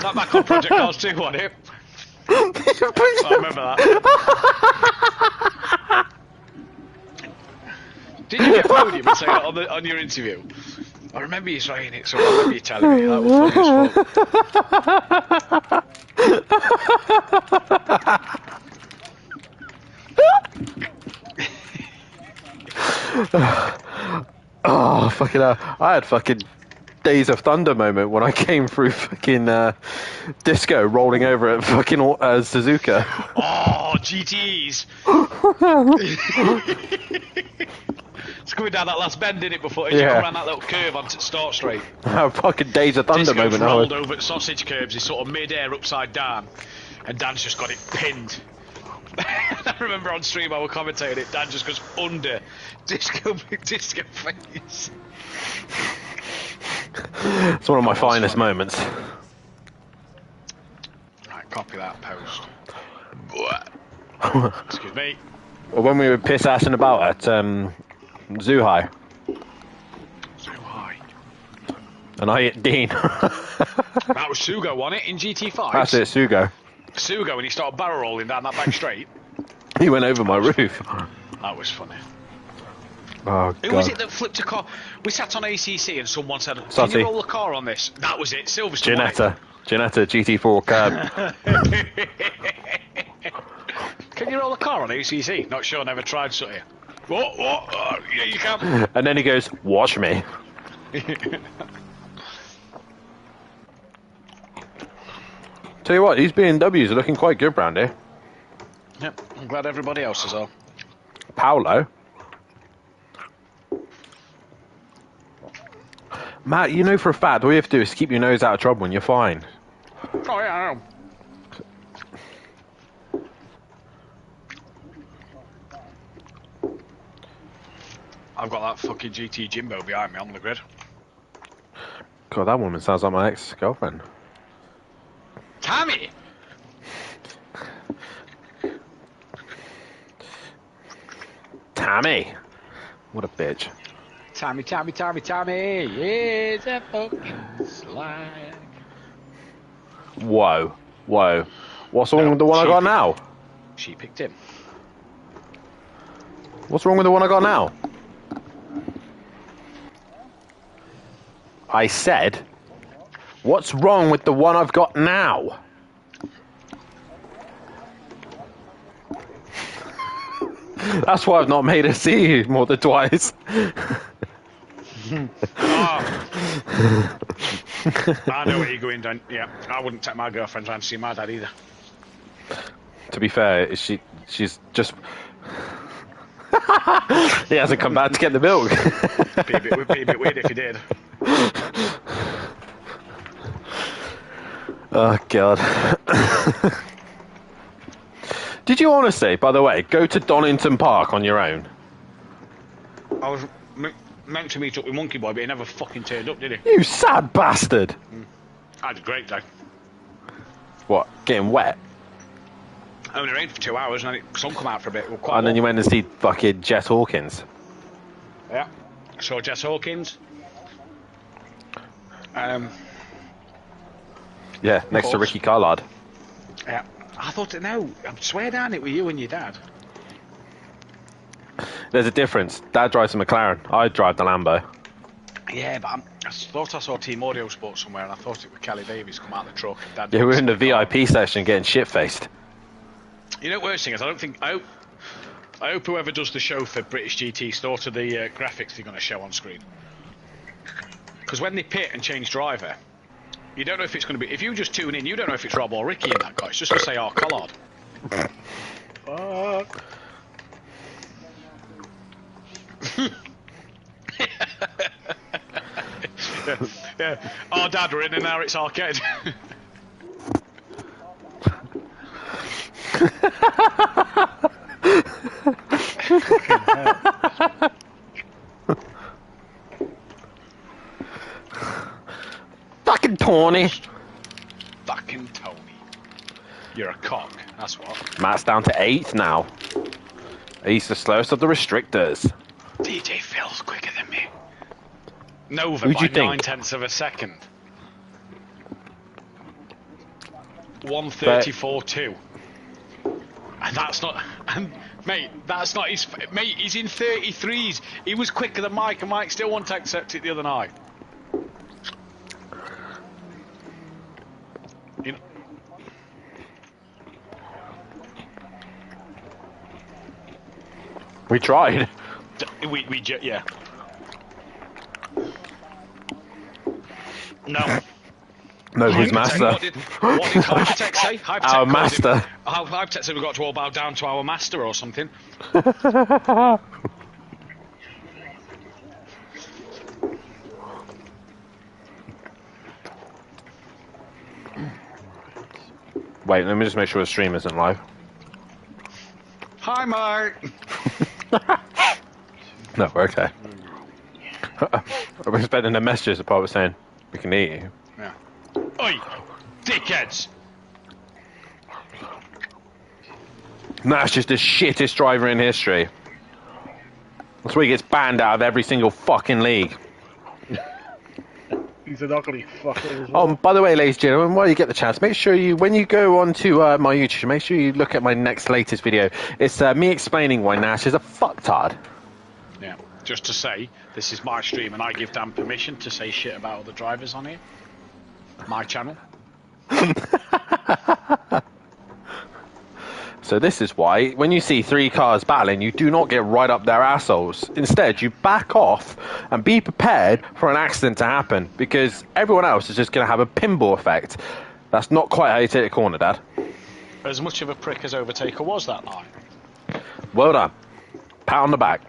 That back on Project Cars 2, wasn't it? I remember that. Did you get podium and say that on your interview? I remember you saying it, so I remember you telling me. That was funny as fuck. Oh, fucking hell. I had fucking Days of Thunder moment when I came through fucking disco rolling over at fucking Suzuka. Oh, GTEs. It's coming down that last bend, in it, before you come around that little curve onto Start Straight. Fucking Days of Thunder Disco's moment. rolled over at sausage curbs, he's sort of mid-air upside down, and Dan's just got it pinned. I remember on stream I was commentating it, Dan just goes under disco face. It's one of my finest moments. Right, copy that post. Excuse me. Well, when we were piss-assing about at Zhuhai. And I hit Dean. That was Sugo, wasn't it, in GT5? That's it, Sugo. Sugo, and he started barrel rolling down that back straight. He went over my roof. That was funny. Oh, Who God. was it that flipped a car? We sat on ACC and someone said, "Can you roll the car on this?" That was it, Silverstone. Ginetta GT4 cab. Can you roll the car on ACC? Not sure, never tried, so yeah. What? Yeah, you can. And then he goes, "Watch me." Tell you what, these BMWs are looking quite good round here. Yep, I'm glad everybody else is all. Paolo. Matt, you know for a fact, all you have to do is keep your nose out of trouble and you're fine. Oh, yeah, I know. I've got that fucking GT Jimbo behind me on the grid. God, that woman sounds like my ex-girlfriend. Tammy! Tammy! What a bitch. Tammy is a fucking slag. Whoa. What's wrong with the one I got now? She picked him. What's wrong with the one I got now? I said, what's wrong with the one I've got now? That's why I've not made her see you more than twice. I know where you're going, Dan. Yeah, I wouldn't take my girlfriend around to see my dad either. To be fair, she's just... He hasn't come back to get the milk. Be a bit weird if he did. Oh, God. Did you honestly, by the way, go to Donington Park on your own? I was meant to meet up with Monkey Boy, but he never fucking turned up, did he? You sad bastard! I had a great day. What, getting wet? I only rained for 2 hours and then the sun come out for a bit. And then you went and see fucking Jess Hawkins. Yeah. I saw Jess Hawkins. Yeah, next to Ricky Carlard. Yeah. I thought, no, I swear down it with you and your dad. There's a difference. Dad drives a McLaren. I drive the Lambo. Yeah, but I thought I saw Team Audio Sports somewhere and I thought it was Kelly Davies come out of the truck. Dad Yeah, we're in the VIP section getting shit-faced. You know what worst thing is? I hope whoever does the show for British GT store to the graphics they're going to show on screen. Because when they pit and change driver, you don't know if it's going to be... If you just tune in, you don't know if it's Rob or Ricky in that car. It's just going to say, oh, Collard. Fuck. Yeah. Oh, Dad, we're in and now it's arcade. Fucking Tony. Fucking Tony. You're a cock, that's what. Matt's down to 8 now. He's the slowest of the restrictors. DJ Phil's quicker than me. Nova Who'd by you think? 9/10 of a second. 134.2. And that's not... And, mate, that's not his... Mate, he's in 33s. He was quicker than Mike, and Mike still won't accept it the other night. You know, We tried. Yeah. No. No, his Hypertech, master. what did Hypertech say? Hypertech Our master. Hypertech said we've got to all bow down to our master or something. Wait, let me just make sure the stream isn't live. Hi, Mike. No, we're okay. We're expecting the messages the part was saying we can eat you. Yeah. Oi, dickheads. Nash is the shittest driver in history. That's why he gets banned out of every single fucking league. He's an ugly fucker as well. Oh, by the way, ladies and gentlemen, while you get the chance, make sure you, when you go onto my YouTube, make sure you look at my next latest video. It's me explaining why Nash is a fucktard. Yeah. Just to say, this is my stream, and I give Dan permission to say shit about other drivers on here. My channel. So this is why, when you see three cars battling, you do not get right up their assholes. Instead, you back off and be prepared for an accident to happen, because everyone else is just going to have a pinball effect. That's not quite how you take a corner, Dad. As much of a prick as Overtaker was that night. Well done. Pat on the back.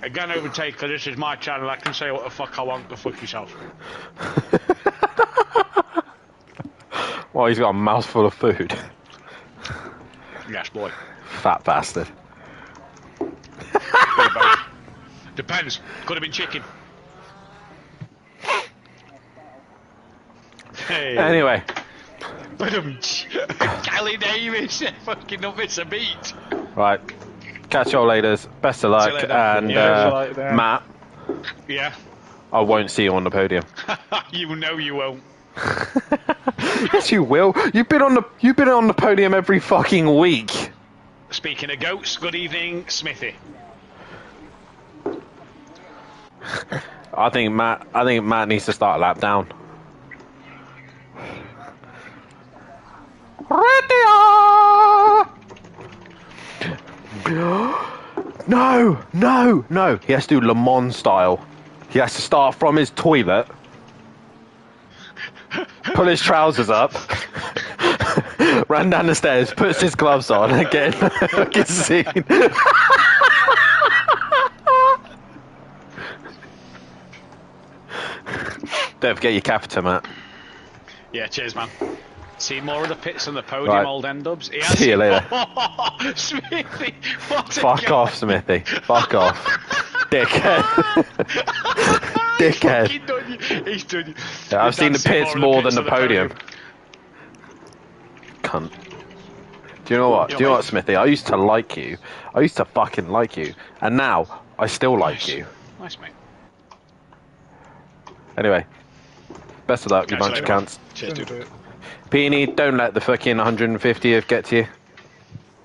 Again, Overtaker, this is my channel. I can say what the fuck I want. Go fuck yourself. Well, he's got a mouthful of food. Yes, boy. Fat bastard. Depends. Could have been chicken. Hey. Anyway. Kelly Davis, fucking don't miss a beat. Right. Catch y'all later. Best of luck. later. And Yeah, Matt, Yeah. I won't see you on the podium. You know you won't. Yes, you will. You've been on the podium every fucking week. Speaking of goats, good evening, Smithy. I think Matt needs to start a lap down. No. He has to do Le Mans style. He has to start from his toilet, pull his trousers up, run down the stairs, puts his gloves on, and get in the fucking scene. Don't forget your capita, Matt. Yeah, cheers, man. See more of the pits and the podium, Right. old end-ubs. See you later. Smithy, what a Fuck guy. off, Smithy. Fuck off. Dickhead. Dickhead. He's fucking done you. He's done you. Yeah, I've seen the Dancing pits of more than pits the and podium. Cunt. Do you know what? Do you know what, Smithy? I used to like you. I used to fucking like you. And now, I still like Nice. you. Nice, mate. Anyway. Best of luck, you Catch bunch you of later. cunts. Cheers, dude. Peony, don't let the fucking 150th get to you.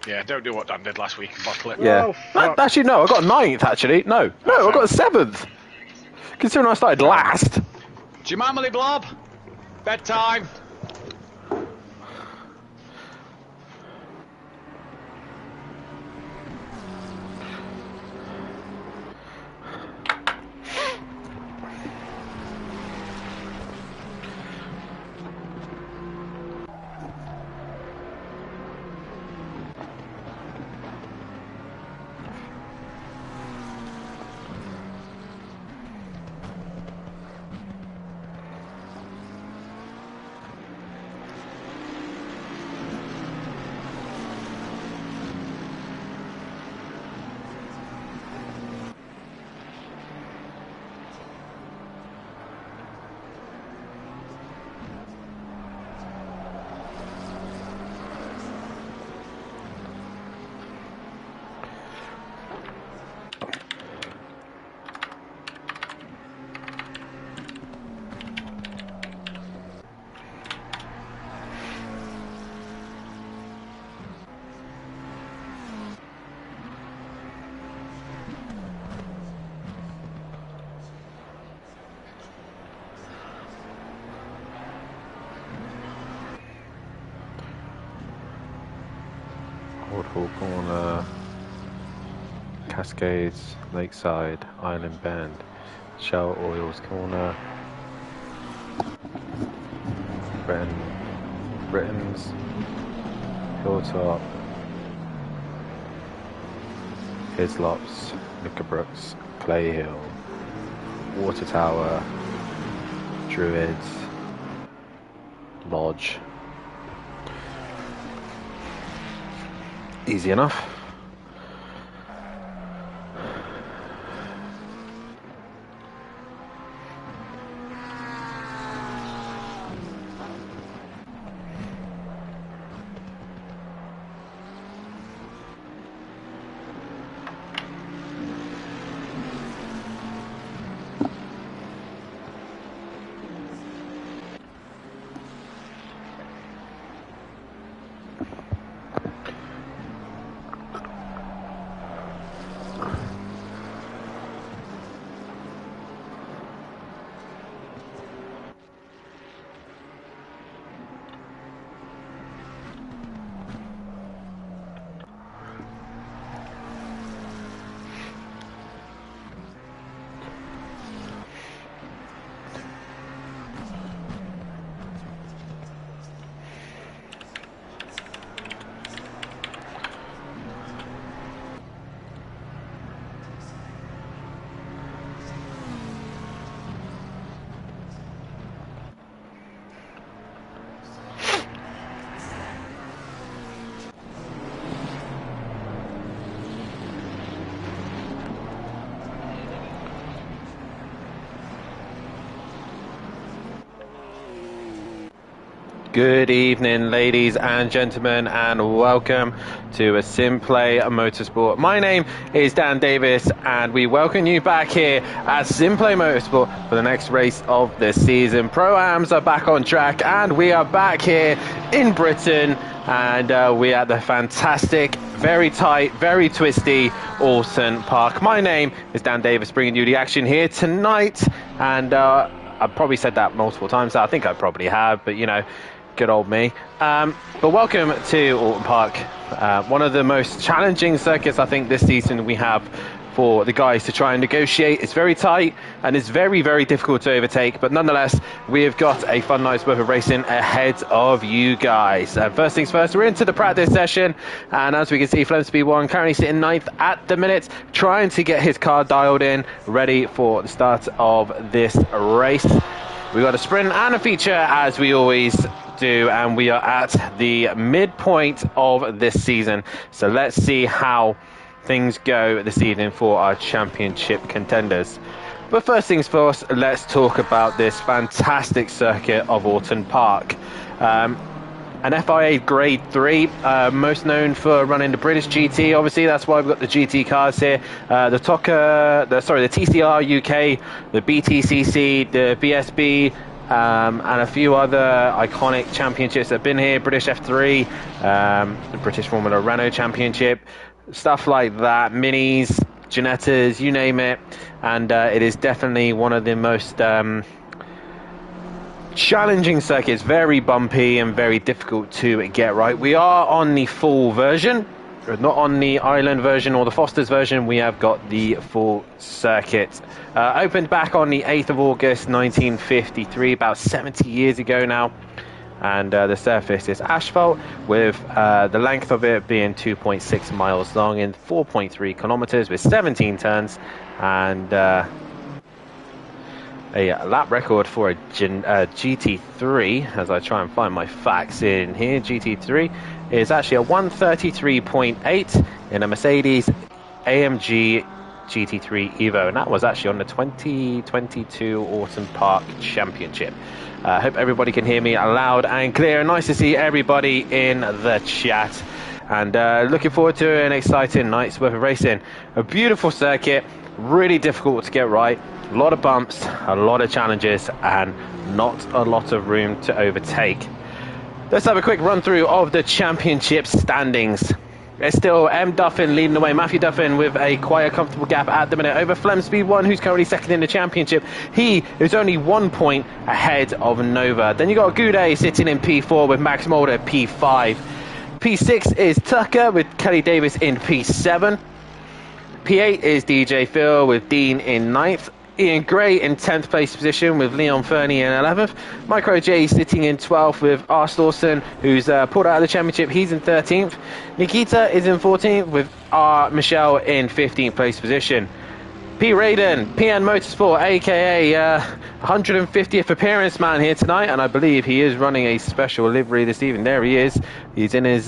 Yeah, don't do what Dan did last week and bottle it. Yeah. Oh, fuck. Actually, no, I got 9th, actually. No, I got 7th. Considering I started last. Jimamily Blob, bedtime. Woodhall Corner, Cascades, Lakeside, Island Bend, Shell Oils Corner, Britain's, Hilltop, Hislops, Knickerbrooks, Clay Hill, Water Tower, Druids, Lodge. Easy enough. Good evening, ladies and gentlemen, and welcome to a Simplay Motorsport. My name is Dan Davis, and we welcome you back here at Simplay Motorsport for the next race of the season. Pro-Ams are back on track, and we are back here in Britain, and we're at the fantastic, very tight, very twisty Oulton Park. My name is Dan Davis, bringing you the action here tonight, and I've probably said that multiple times. I think I probably have, but you know, good old me. But welcome to Oulton Park, one of the most challenging circuits I think this season we have for the guys to try and negotiate. It's very tight and it's very, very difficult to overtake, but nonetheless, we have got a fun night's worth of racing ahead of you guys. First things first, we're into the practice session, and as we can see, Flem Speed 1 currently sitting 9th at the minute, trying to get his car dialed in, ready for the start of this race. We've got a sprint and a feature, as we always do, and we are at the midpoint of this season. So let's see how things go this evening for our championship contenders. But first things first, let's talk about this fantastic circuit of Oulton Park. An FIA Grade 3, most known for running the British GT. Obviously, that's why we've got the GT cars here. The TCR UK, the BTCC, the BSB, and a few other iconic championships that have been here. British F3, the British Formula Renault Championship, stuff like that. Minis, Ginettas, you name it. And it is definitely one of the most challenging circuits, very bumpy and very difficult to get right. We are on the full version, not on the island version or the Foster's version. We have got the full circuit. Opened back on the 8th of August 1953, about 70 years ago now, and the surface is asphalt, with the length of it being 2.6 miles long and 4.3 kilometers with 17 turns, and a lap record for a GT3, as I try and find my facts in here. GT3 is actually a 133.8 in a Mercedes AMG GT3 Evo, and that was actually on the 2022 Oulton Park Championship. I hope everybody can hear me loud and clear. Nice to see everybody in the chat, and looking forward to an exciting night's worth of racing. A beautiful circuit, really difficult to get right. A lot of bumps, a lot of challenges, and not a lot of room to overtake. Let's have a quick run through of the championship standings. It's still M. Duffin leading the way. Matthew Duffin with a quite a comfortable gap at the minute over Flem Speed 1, who's currently second in the championship. He is only 1 point ahead of Nova. Then you got Goudet sitting in P4 with Max Mulder P5. P6 is Tucker with Kelly Davis in P7. P8 is DJ Phil with Dean in 9th. Ian Gray in 10th place position with Leon Fernie in 11th. Micro J sitting in 12th with Ars Dawson, who's pulled out of the championship. He's in 13th. Nikita is in 14th with R. Michelle in 15th place position. P. Raiden, PN Motorsport, aka 150th appearance man here tonight, and I believe he is running a special livery this evening. There he is. He's in his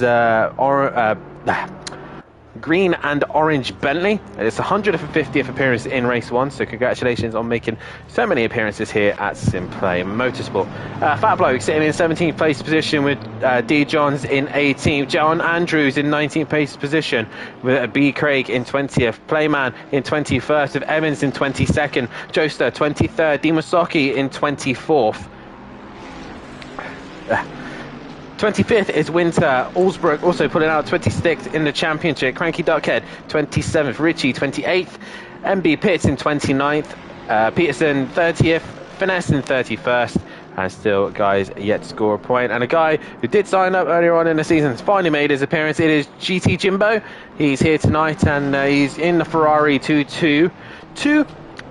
green and orange Bentley. It's 150th appearance in race 1, so congratulations on making so many appearances here at Simplay Motorsport. Fat Bloke sitting in 17th place position with D. Johns in 18th. John Andrews in 19th place position with B. Craig in 20th. Playman in 21st with Evans in 22nd. Joester 23rd. Dimasoki in 24th. 25th is Winter. Allsbrook also pulling out 26th in the championship. Cranky Duckhead 27th. Richie 28th. MB Pitts in 29th. Peterson 30th. Finesse in 31st. And still guys yet to score a point. And a guy who did sign up earlier on in the season has finally made his appearance. It is GT Jimbo. He's here tonight and he's in the Ferrari 222.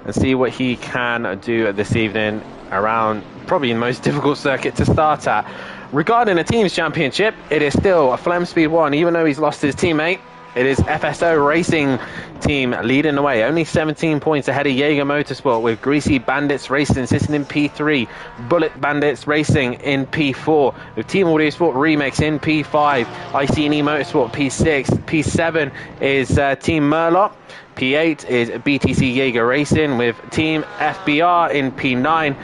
And see what he can do this evening around probably the most difficult circuit to start at. Regarding the team's championship, it is still a Flem Speed 1, even though he's lost his teammate. It is FSO Racing Team leading the way, only 17 points ahead of Jaeger Motorsport, with Greasy Bandits Racing sitting in P3, Bullet Bandits Racing in P4, with Team Audio Sport Remix in P5, ICE Motorsport P6, P7 is Team Murloc, P8 is BTC Jaeger Racing with Team FBR in P9,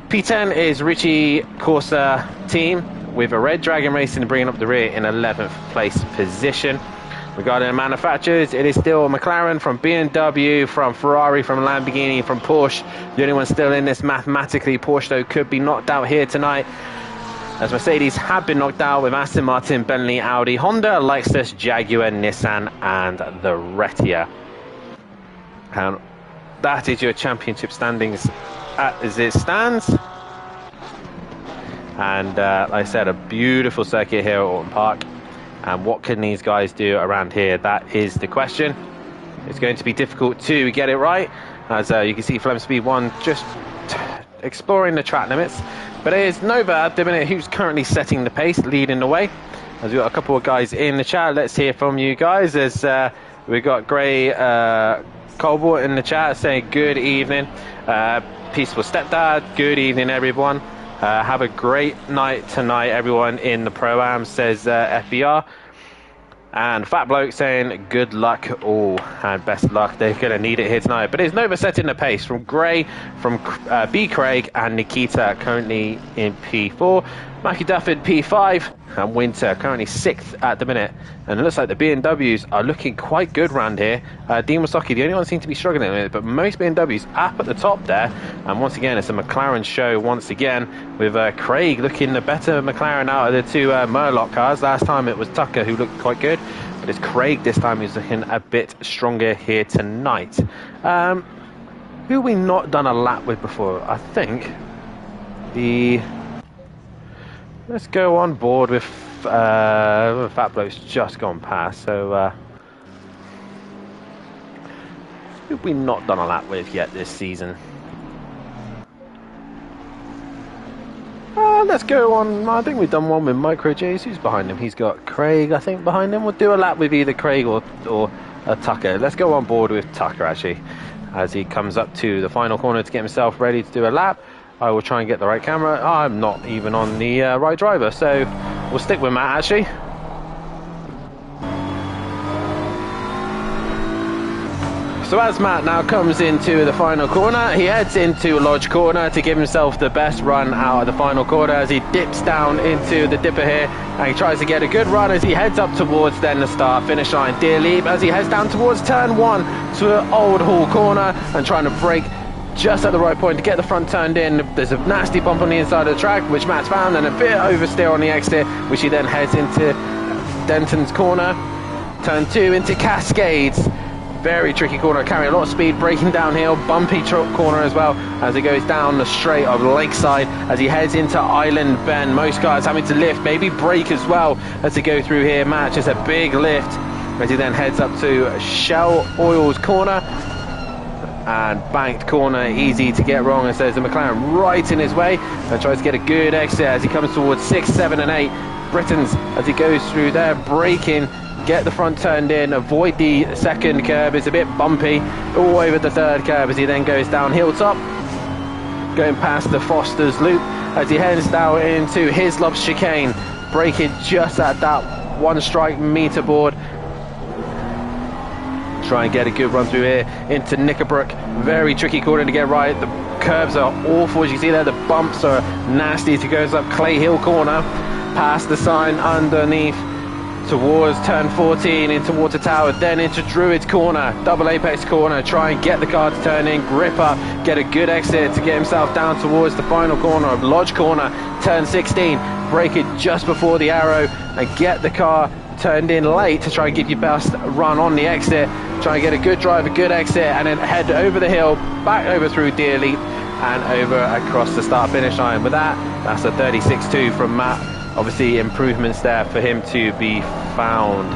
P10 is Richie Corsa Team with a Red Dragon Racing bringing up the rear in 11th place position. Regarding the manufacturers, it is still McLaren, from BMW, from Ferrari, from Lamborghini, from Porsche. The only one still in this mathematically, Porsche though, could be knocked out here tonight, as Mercedes have been knocked out with Aston Martin, Bentley, Audi, Honda, Lexus, Jaguar, Nissan and the Retia. And that is your championship standings as it stands. And like I said, a beautiful circuit here at Autumn Park. And what can these guys do around here? That is the question. It's going to be difficult to get it right, as you can see Flem Speed 1 just exploring the track limits. But it is Nova Diminic who's currently setting the pace, leading the way. As we've got a couple of guys in the chat, let's hear from you guys. As we've got Gray Colbert in the chat saying good evening. Peaceful Stepdad, good evening everyone. Have a great night tonight everyone in the Pro-Am, says FBR. And Fat Bloke saying good luck all and best luck. They're going to need it here tonight. But it's Nova setting the pace from Gray, from B. Craig and Nikita currently in P4. Mackie Dufford P5 and Winter currently 6th at the minute. And it looks like the BMWs are looking quite good round here. Dean Wasaki, the only one seems to be struggling with it, but most BMWs up at the top there. And once again, it's a McLaren show once again, with Craig looking the better McLaren out of the two Murloc cars. Last time it was Tucker who looked quite good, but it's Craig this time who's looking a bit stronger here tonight. Who we not done a lap with before? I think the... Let's go on board with Fat Bloke's just gone past, so who have we not done a lap with yet this season? Let's go on. I think we've done one with Micro J's. Who's behind him? He's got Craig, I think, behind him. We'll do a lap with either Craig or Tucker. Let's go on board with Tucker, actually, as he comes up to the final corner to get himself ready to do a lap. I will try and get the right camera. I'm not even on the right driver, so we'll stick with Matt, actually. So as Matt now comes into the final corner, he heads into Lodge Corner to give himself the best run out of the final corner, as he dips down into the dipper here, and he tries to get a good run as he heads up towards then the start finish line. Dear Leap as he heads down towards turn 1 to an Old Hall corner and trying to brake just at the right point to get the front turned in. There's a nasty bump on the inside of the track, which Matt's found, and a bit oversteer on the exit, which he then heads into Denton's corner. Turn 2 into Cascades. Very tricky corner, carrying a lot of speed, braking downhill, bumpy corner as well as he goes down the straight of Lakeside as he heads into Island Bend. Most guys having to lift, maybe brake as well as they go through here. Matt just a big lift as he then heads up to Shell Oil's corner. And banked corner, easy to get wrong as there's the McLaren right in his way and tries to get a good exit as he comes towards 6, 7 and 8. Britons as he goes through there, braking, get the front turned in, avoid the second curb, it's a bit bumpy, all over the third curb as he then goes down hilltop, going past the Foster's loop as he heads down into Hislop's chicane, braking just at that 1 strike meter board. Try and get a good run through here into Knickerbrook. Very tricky corner to get right. The curbs are awful, as you see there. The bumps are nasty as he goes up Clay Hill corner, past the sign underneath towards turn 14 into Water Tower, then into Druids corner, double apex corner. Try and get the car to turn in, grip up, get a good exit to get himself down towards the final corner of Lodge corner, turn 16. Break it just before the arrow and get the car turned in late to try and give your best run on the exit. Try and get a good drive, a good exit, and then head over the hill, back over through Deer Leap, and over across the start-finish line. With that, that's a 36.2 from Matt. Obviously, improvements there for him to be found.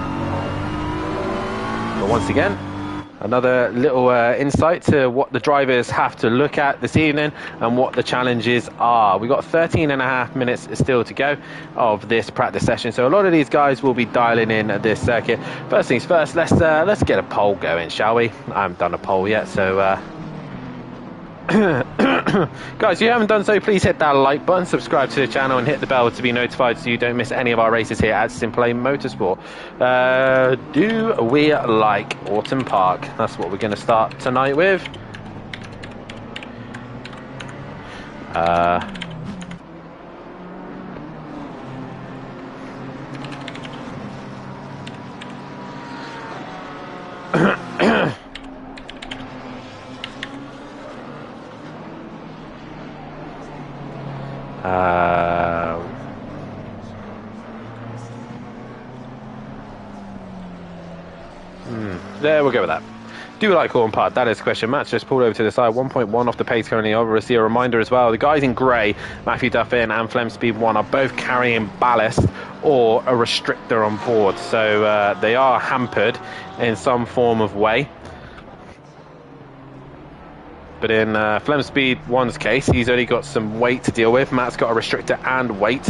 But once again, another little insight to what the drivers have to look at this evening and what the challenges are. We've got 13 and a half minutes still to go of this practice session, so a lot of these guys will be dialing in at this circuit. First things first, let's get a poll going, shall we? I haven't done a poll yet, so guys, if you haven't done so, please hit that like button, subscribe to the channel and hit the bell to be notified so you don't miss any of our races here at Simplay Motorsport. Do we like Autumn Park? That's what we're going to start tonight with. There, we'll go with that. Do we like Autumn Park? That is the question. Matt's just pulled over to the side, 1.1 off the pace currently. Obviously, a reminder as well, the guys in grey, Matthew Duffin and Flem Speed 1, are both carrying ballast or a restrictor on board. So they are hampered in some form of way. But in Flem Speed 1's case, he's only got some weight to deal with. Matt's got a restrictor and weight.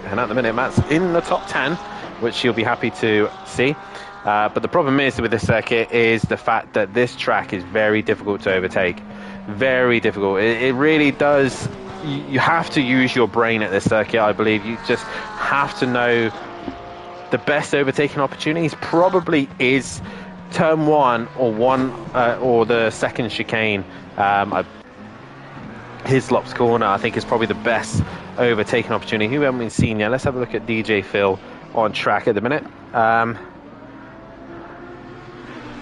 And at the minute, Matt's in the top 10, which you'll be happy to see. But the problem is with this circuit is the fact that this track is very difficult to overtake. Very difficult. It really does. You have to use your brain at this circuit, I believe. You just have to know the best overtaking opportunities probably is turn 1 or the second chicane. Hislop's corner, I think, is probably the best overtaking opportunity. Who haven't been seen yet? Let's have a look at DJ Phil on track at the minute.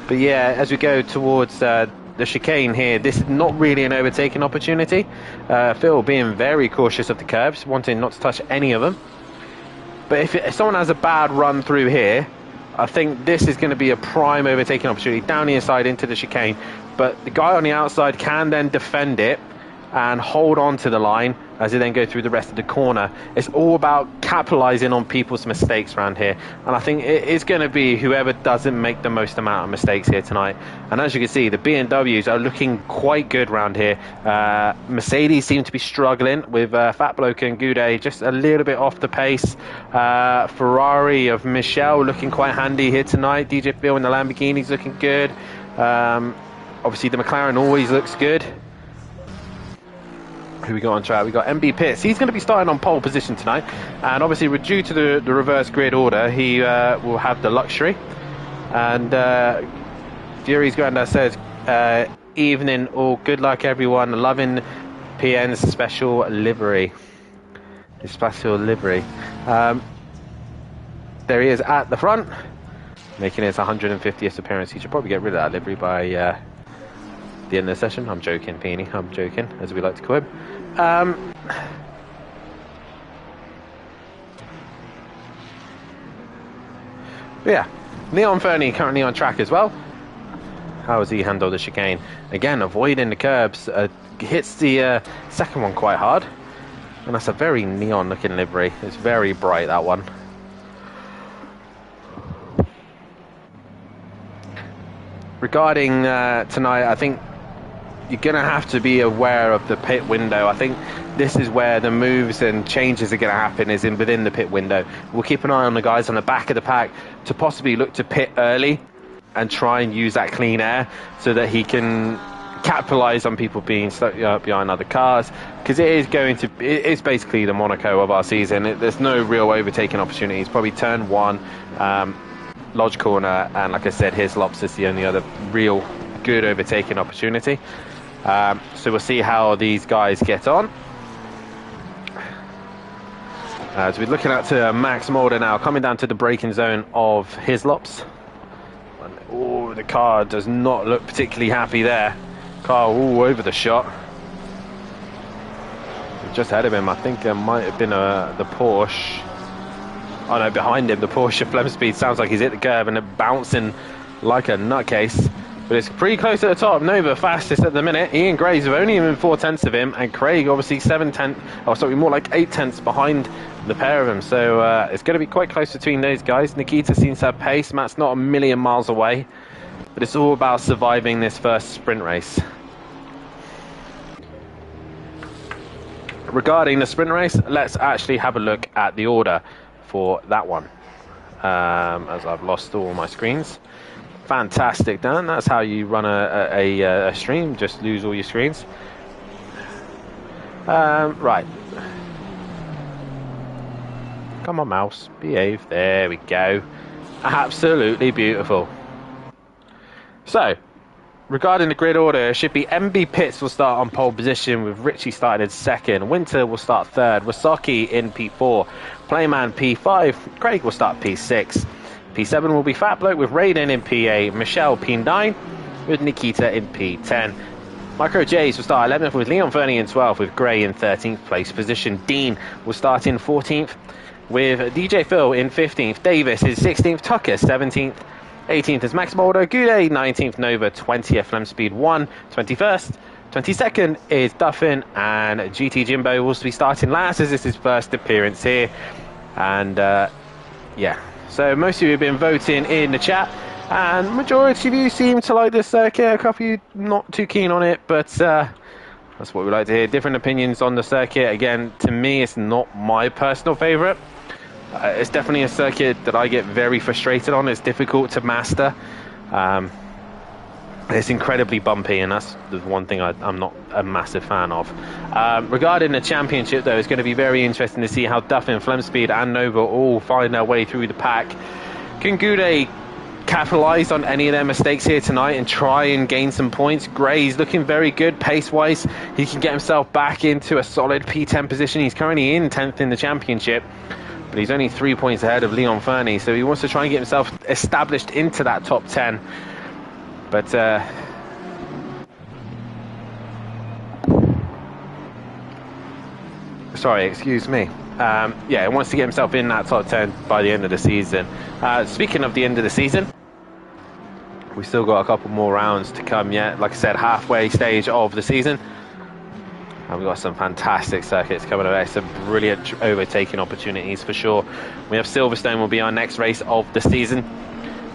But yeah, as we go towards the chicane here, this is not really an overtaking opportunity. Phil being very cautious of the curves, wanting not to touch any of them. But if someone has a bad run through here, I think this is going to be a prime overtaking opportunity down the inside into the chicane. But the guy on the outside can then defend it and hold on to the line as they then go through the rest of the corner. It's all about capitalizing on people's mistakes around here, and I think it is going to be whoever doesn't make the most amount of mistakes here tonight. And as you can see, the BMWs are looking quite good around here. Mercedes seem to be struggling with Fat Bloke and Goudet just a little bit off the pace. Ferrari of Michelle looking quite handy here tonight. DJ Phil in the Lamborghini's looking good. Obviously the McLaren always looks good. Who we got on track? We got MB Pitts. He's going to be starting on pole position tonight, and obviously due to the reverse grid order, he will have the luxury. And Fury's Grandad says, evening or good luck everyone, loving PN's special livery. His special livery. There he is at the front, making his 150th appearance. He should probably get rid of that livery by the end of the session. I'm joking, Peony. I'm joking, as we like to call him. Yeah, Leon Fernie currently on track as well. How has he handled the chicane? Again, avoiding the curbs. Hits the second one quite hard. And that's a very neon looking livery. It's very bright, that one. Regarding tonight, I think you're going to have to be aware of the pit window. I think this is where the moves and changes are going to happen, is in within the pit window. We'll keep an eye on the guys on the back of the pack to possibly look to pit early and try and use that clean air so that he can capitalize on people being stuck behind other cars, because it's basically the Monaco of our season. There's no real overtaking opportunities. Probably turn one, Lodge corner, and like I said, Hislops is the only other real good overtaking opportunity. So we'll see how these guys get on. So we're looking out to Max Mulder now, coming down to the braking zone of Hislops. Oh, the car does not look particularly happy there. Car all over the shot. Just ahead of him, I think there might have been the Porsche. Oh no, behind him, the Porsche Flemspeed. Sounds like he's hit the curb and they're bouncing like a nutcase. But it's pretty close at the top. Nova fastest at the minute. Ian Graves have only even 4/10 of him, and Craig obviously 7/10. Oh, sorry, more like 8/10 behind the pair of them. So it's going to be quite close between those guys. Nikita seems to have pace. Matt's not a million miles away, but it's all about surviving this first sprint race. Regarding the sprint race, let's actually have a look at the order for that one. As I've lost all my screens. Fantastic, Dan. That's how you run a stream. Just lose all your screens. Right. Come on, mouse. Behave. There we go. Absolutely beautiful. So, regarding the grid order, it should be MB Pitts will start on pole position with Richie starting in second. Winter will start third. Wasaki in P4. Playman P5. Craig will start P6. P7 will be Fat Bloke with Raiden in P8. Michelle P9 with Nikita in P10. Micro J's will start 11th with Leon Fernie in 12th with Gray in 13th place position. Dean will start in 14th with DJ Phil in 15th. Davis is 16th. Tucker 17th. 18th is Max Mulder. Goudet 19th. Nova 20th. Flemspeed 1 21st. 22nd is Duffin, and GT Jimbo will be starting last as this is his first appearance here. And yeah, so most of you have been voting in the chat, and majority of you seem to like this circuit. A couple of you not too keen on it, but that's what we like to hear. Different opinions on the circuit. Again, to me, it's not my personal favourite. It's definitely a circuit that I get very frustrated on. It's difficult to master. It's incredibly bumpy, and that's the one thing I'm not a massive fan of. Regarding the championship, though, it's going to be very interesting to see how Duffin, Flemspeed and Nova all find their way through the pack. Can Goudet capitalise on any of their mistakes here tonight and try and gain some points? Gray's looking very good pace-wise. He can get himself back into a solid P10 position. He's currently in 10th in the championship, but he's only 3 points ahead of Leon Fernie, so he wants to try and get himself established into that top 10. But sorry, excuse me. Yeah, he wants to get himself in that top 10 by the end of the season. Speaking of the end of the season, we've still got a couple more rounds to come yet. Like I said, halfway stage of the season. And we've got some fantastic circuits coming away, some brilliant overtaking opportunities for sure. We have Silverstone will be our next race of the season.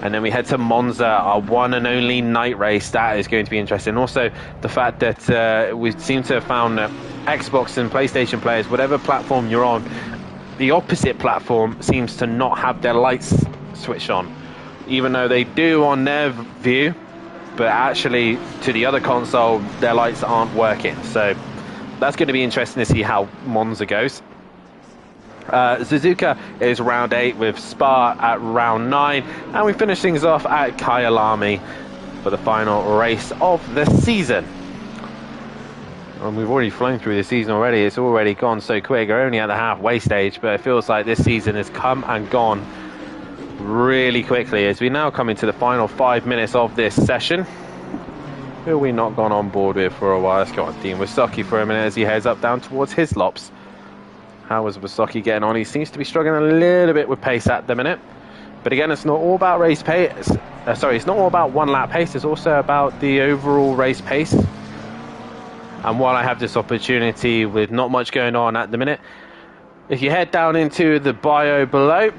And then we head to Monza, our one and only night race. That is going to be interesting. Also, the fact that we seem to have found that Xbox and PlayStation players, whatever platform you're on, the opposite platform seems to not have their lights switched on. Even though they do on their view, but actually to the other console, their lights aren't working. So that's going to be interesting to see how Monza goes. Suzuka is round 8 with Spa at round 9, and we finish things off at Kyalami for the final race of the season. And we've already flown through the season already. It's already gone so quick. We're only at the halfway stage, but it feels like this season has come and gone really quickly as we now come into the final 5 minutes of this session. Who have we not gone on board with for a while? Let's go on Dean Wasaki for a minute as he heads up down towards Hislops. How is Wasaki getting on? He seems to be struggling a little bit with pace at the minute. But again, it's not all about race pace. sorry, it's not all about one lap pace, it's also about the overall race pace. And while I have this opportunity with not much going on at the minute, if you head down into the bio below,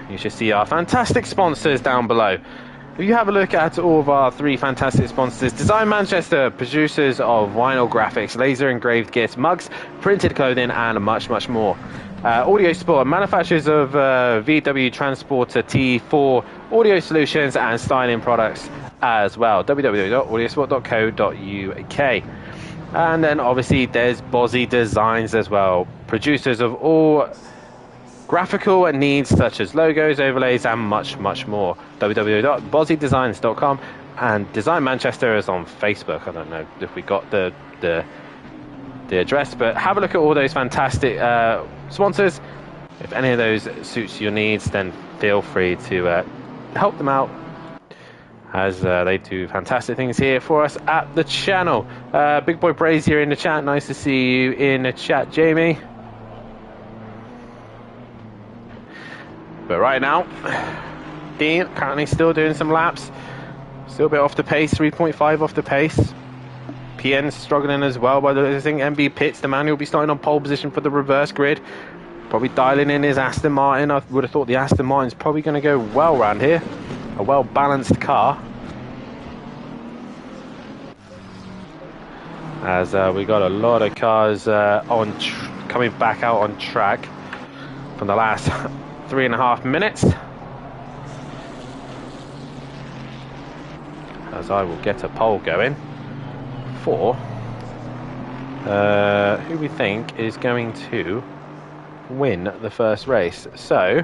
you should see our fantastic sponsors down below. If you have a look at all of our 3 fantastic sponsors: Design Manchester, producers of vinyl graphics, laser engraved gifts, mugs, printed clothing, and much, much more. Audio Sport, manufacturers of VW Transporter T4 audio solutions and styling products as well. www.audiosport.co.uk. And then obviously there's Bozzy Designs as well, producers of all graphical needs such as logos, overlays, and much, much more. www.bozzydesigns.com, and Design Manchester is on Facebook. I don't know if we got the address, but have a look at all those fantastic sponsors. If any of those suits your needs, then feel free to help them out, as they do fantastic things here for us at the channel. Big Boy Brazier in the chat. Nice to see you in the chat, Jamie. But right now, Dean currently still doing some laps. Still a bit off the pace, 3.5 off the pace. PN's struggling as well by the thing. MB Pitts, the man who'll be starting on pole position for the reverse grid. Probably dialing in his Aston Martin. I would have thought the Aston Martin's probably going to go well around here. A well-balanced car. As we got a lot of cars coming back out on track from the last 3.5 minutes. As I will get a poll going for who we think is going to win the first race. So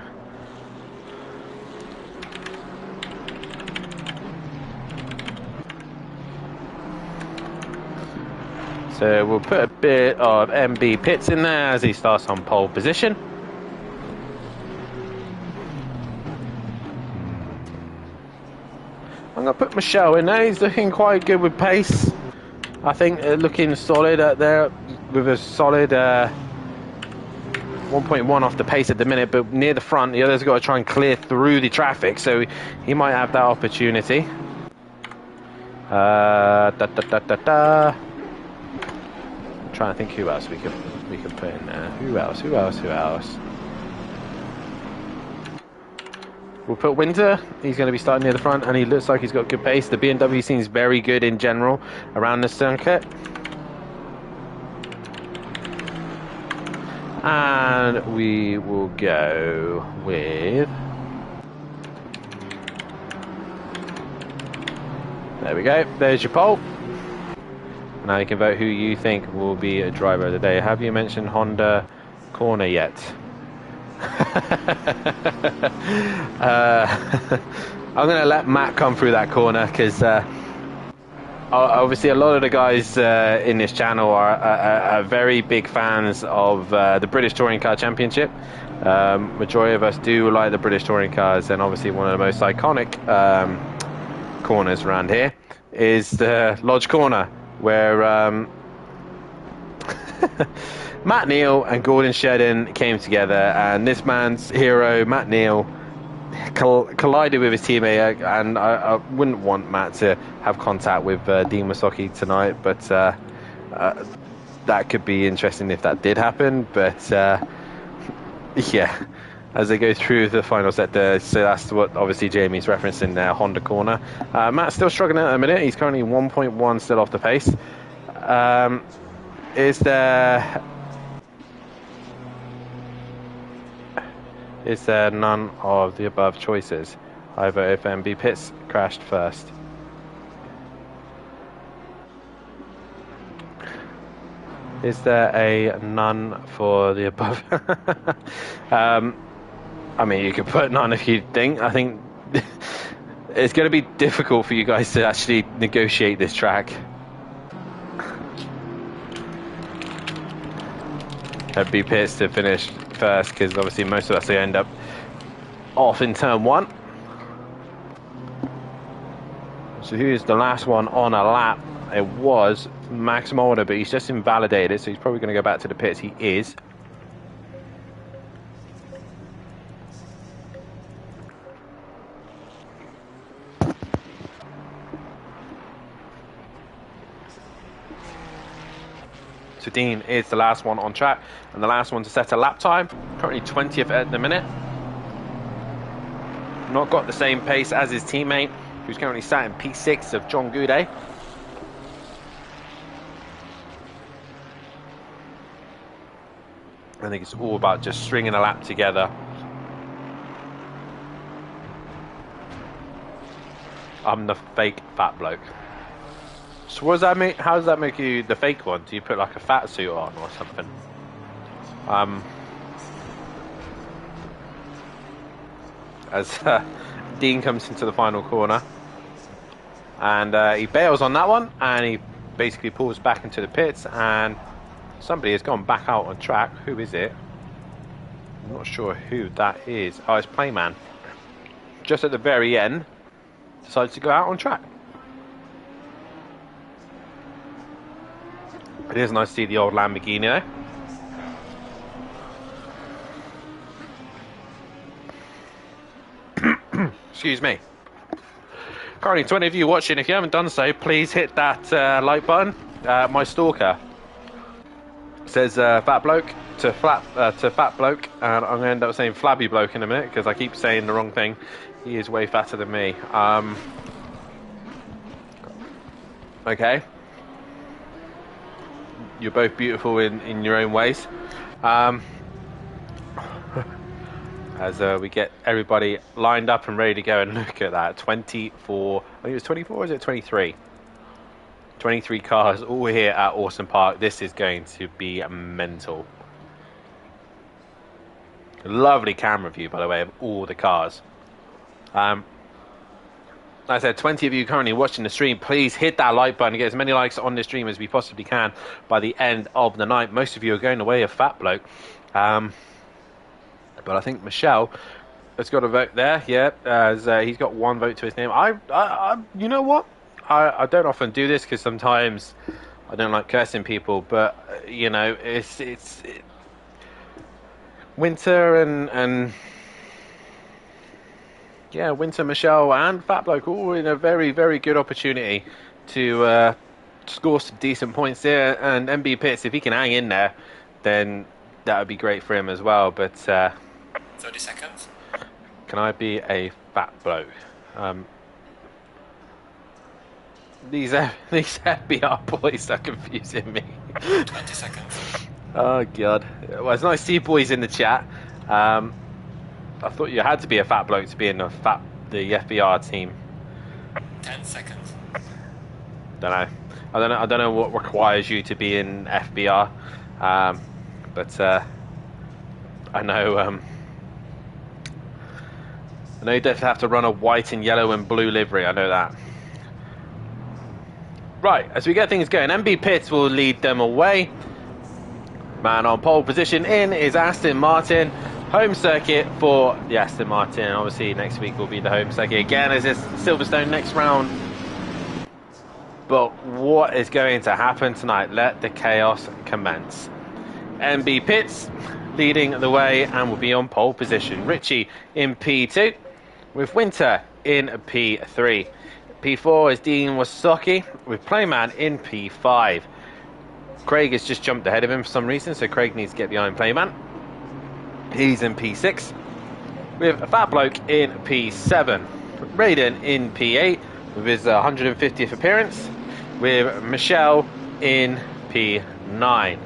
we'll put a bit of MB Pitts in there as he starts on pole position. I'm going to put Michelle in there. He's looking quite good with pace. I think looking solid out there with a solid 1.1 off the pace at the minute, but near the front, the other's got to try and clear through the traffic, so he might have that opportunity. I'm trying to think who else we can put in there. Who else? We'll put Winter. He's going to be starting near the front, and he looks like he's got good pace. The BMW seems very good in general around the circuit. And we will go with... There we go. There's your poll. Now you can vote who you think will be a driver of the day. Have you mentioned Honda Corner yet? I'm going to let Matt come through that corner, because obviously a lot of the guys in this channel are very big fans of the British Touring Car Championship. Majority of us do like the British Touring Cars, and obviously one of the most iconic corners around here is the Lodge Corner, where Matt Neal and Gordon Shedden came together, and this man's hero, Matt Neal, collided with his teammate, and I wouldn't want Matt to have contact with Dean Masoki tonight, but that could be interesting if that did happen. But yeah, as they go through the final set there, so that's what obviously Jamie's referencing there, Honda Corner. Matt's still struggling at the minute. He's currently 1.1 still off the pace. Is there none of the above choices? I vote if MB Pitts crashed first. Is there a none for the above? I mean, you could put none if you think. I think it's going to be difficult for you guys to actually negotiate this track. MB Pitts to finish first, because obviously most of us end up off in turn 1. So who's the last one on a lap? It was Max Molder, but he's just invalidated, so he's probably going to go back to the pits. He is. for Dean is the last one on track and the last one to set a lap time. Currently 20th at the minute. Not got the same pace as his teammate, who's currently sat in P6 of John Goudet. I think it's all about just stringing a lap together. I'm the fake fat bloke. So what does that make? How does that make you the fake one? Do you put like a fat suit on or something? As Dean comes into the final corner, and he bails on that one, and he basically pulls back into the pits, and somebody has gone back out on track. Who is it? I'm not sure who that is. Oh, it's Playman. Just at the very end, decides to go out on track. It is nice to see the old Lamborghini though. Excuse me. Currently, 20 of you watching, if you haven't done so, please hit that like button. My stalker says fat bloke to fat bloke, and I'm going to end up saying flabby bloke in a minute because I keep saying the wrong thing. He is way fatter than me. Okay. You're both beautiful in your own ways. As we get everybody lined up and ready to go, and look at that, 24, I think it was 24 or is it 23? 23 cars all here at Awesome Park. This is going to be mental. Lovely camera view, by the way, of all the cars. Like I said, 20 of you currently watching the stream, please hit that like button and get as many likes on this stream as we possibly can by the end of the night. Most of you are going away a fat bloke. But I think Michelle has got a vote there, yeah, as he's got one vote to his name. You know what? I don't often do this because sometimes I don't like cursing people, but you know, it's Winter and yeah, Winter, Michelle, and Fat Bloke all in a very, very good opportunity to score some decent points there. And MB Pitts, if he can hang in there, then that would be great for him as well. But 30 seconds. Can I be a fat bloke? These FBR boys are confusing me. 20 seconds. Oh god. Well, it's nice to see boys in the chat. I thought you had to be a fat bloke to be in the FBR team. 10 seconds. I don't know what requires you to be in FBR, but I know you definitely have to run a white and yellow and blue livery. I know that. Right, as we get things going, MB Pitts will lead them away. Man on pole position in is Aston Martin. Home circuit for the Aston Martin. Obviously, next week will be the home circuit again as it's Silverstone next round. But what is going to happen tonight? Let the chaos commence. MB Pitts leading the way and will be on pole position. Richie in P2 with Winter in P3. P4 is Dean Wasocki with Playman in P5. Craig has just jumped ahead of him for some reason, so Craig needs to get behind Playman. He's in P6 with a Fat Bloke in P7. Raiden in P8 with his 150th appearance, with Michelle in P9.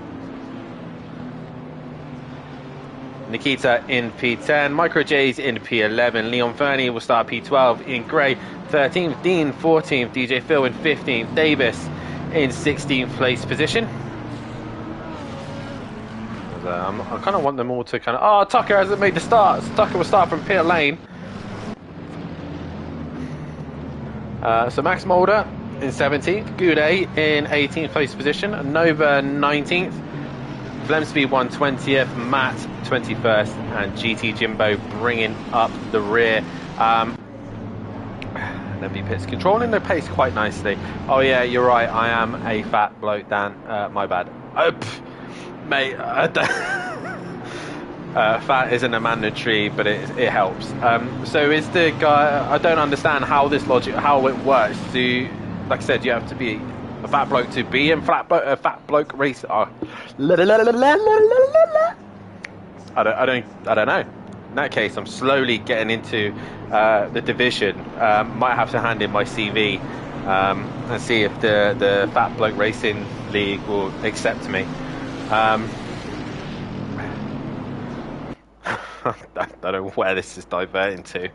Nikita in P10, Micro J's in P11, Leon Fernie will start P12 in grey, 13th, Dean 14th, DJ Phil in 15th, Davis in 16th place position. I kind of want them all to kind of... Oh, Tucker hasn't made the start. So Tucker will start from pit lane. So Max Mulder in 17th, Goudet in 18th place position, Nova 19th, Flemsby 120th, Matt 21st, and GT Jimbo bringing up the rear. MB Pitts controlling the pace quite nicely. Oh yeah, you're right, I am a fat bloke, Dan. My bad. Mate, fat isn't a mandatory, but it helps. So is the guy... I don't understand how this logic, how it works. Like I said, you have to be a fat bloke to be in fat bloke race. I don't know. In that case, I'm slowly getting into the division. Might have to hand in my CV and see if the Fat Bloke Racing League will accept me. I don't know where this is diverting to.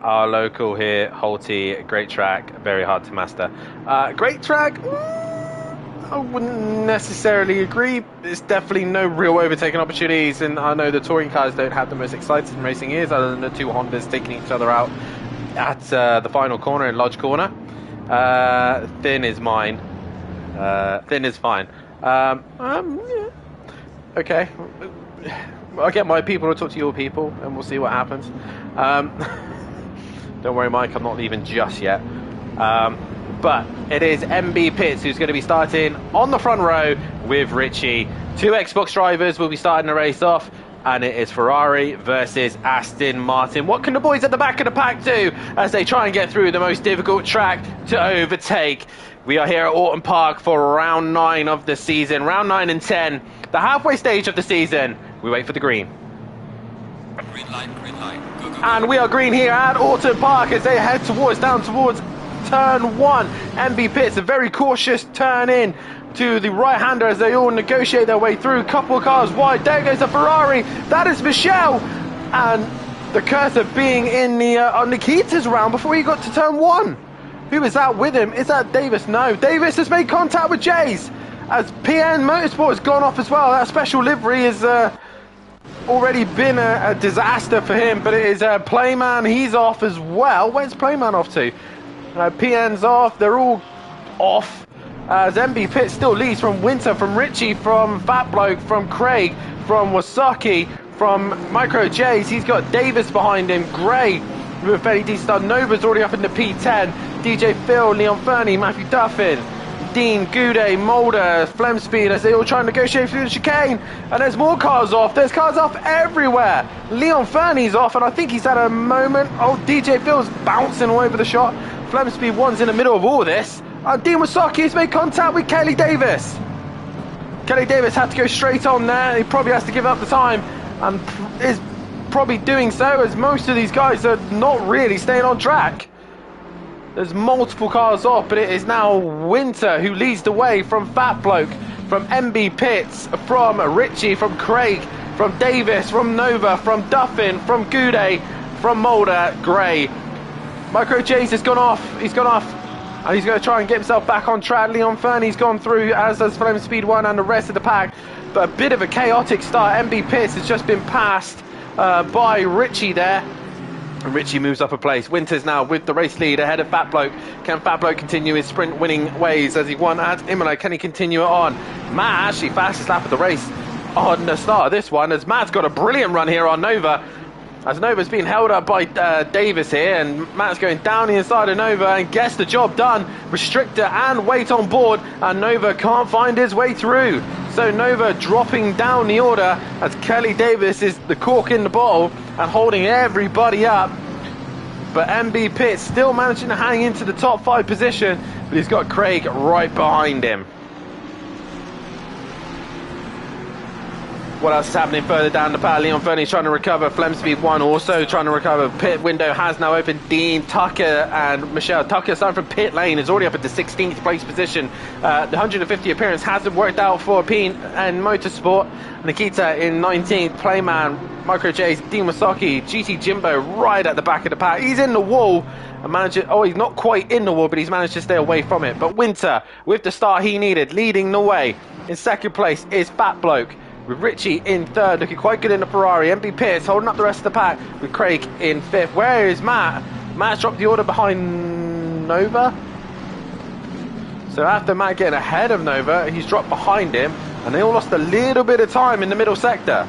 Our local here, Holty, great track, very hard to master. Great track, I wouldn't necessarily agree. There's definitely no real overtaking opportunities, and I know the touring cars don't have the most exciting racing years, other than the two Hondas taking each other out at the final corner in Lodge Corner. Thin is mine. Thin is fine. Yeah. Okay. I'll get my people to talk to your people, and we'll see what happens. Don't worry, Mike, I'm not leaving just yet. But it is MB Pitts who's going to be starting on the front row with Richie. Two Xbox drivers will be starting the race off, and it is Ferrari versus Aston Martin. What can the boys at the back of the pack do as they try and get through the most difficult track to overtake? We are here at Autumn Park for round 9 of the season. Round 9 and 10, the halfway stage of the season. We wait for the green. Green light, green light. Go, go, go. And we are green here at Autumn Park as they head down towards turn 1. MB Pitts, a very cautious turn in to the right-hander as they all negotiate their way through. Couple of cars wide. There goes the Ferrari. That is Michelle. And the curse of being in the Nikita's round before he got to turn 1. Who is that with him? Is that Davis? No. Davis has made contact with Jays as PN Motorsport has gone off as well. That special livery has already been a disaster for him, but it is Playman. He's off as well. Where's Playman off to? PN's off. They're all off. As MB Pitts still leads from Winter, from Richie, from Fat Bloke, from Craig, from Wasaki, from Micro J's. He's got Davis behind him. Gray with a fairly decent start. Nova's already up in the P10. DJ Phil, Leon Fernie, Matthew Duffin, Dean, Goudet, Mulder, Flemspeed as they all try and negotiate through the chicane. And there's more cars off. There's cars off everywhere. Leon Fernie's off, and I think he's had a moment. Oh, DJ Phil's bouncing all over the shot. Flemspeed one's in the middle of all this. Dean Wasaki has made contact with Kelly Davis. Kelly Davis had to go straight on there. He probably has to give up the time, and is probably doing so as most of these guys are not really staying on track. There's multiple cars off, but it is now Winter who leads the way from Fat Bloke, from MB Pitts, from Richie, from Craig, from Davis, from Nova, from Duffin, from Goudet, from Mulder, Gray. Micro J's has gone off. He's gone off. And he's going to try and get himself back on track. Leon Fernie's gone through, as does Flame Speed 1 and the rest of the pack. But a bit of a chaotic start. MB Pitts has just been passed by Richie there. And Richie moves up a place. Winter's now with the race lead ahead of Fat Bloke. Can Fat Bloke continue his sprint winning ways as he won at Imola? Can he continue it on? Matt actually fastest lap of the race on the start of this one, as Matt's got a brilliant run here on Nova. As Nova's being held up by Davis here, and Matt's going down the inside of Nova and gets the job done. Restrictor and weight on board, and Nova can't find his way through. So Nova dropping down the order as Kelly Davis is the cork in the bottle and holding everybody up. But MB Pitts still managing to hang into the top 5 position, but he's got Craig right behind him. What else is happening further down the path? Leon Fernie's trying to recover. Flemspeed 1 also trying to recover. Pit window has now opened. Dean, Tucker and Michelle. Tucker starting from pit lane is already up at the 16th place position. The 150 appearance hasn't worked out for Peen and Motorsport. Nikita in 19th. Playman, Micro J's, Dean Wasaki, GT Jimbo right at the back of the pack. He's in the wall. He's not quite in the wall, but he's managed to stay away from it. But Winter, with the start he needed, leading the way. In second place is Fat Bloke, with Richie in third, looking quite good in the Ferrari. MB Pitts holding up the rest of the pack with Craig in fifth. Where is Matt? Matt's dropped the order behind Nova. So after Matt getting ahead of Nova, he's dropped behind him, and they all lost a little bit of time in the middle sector.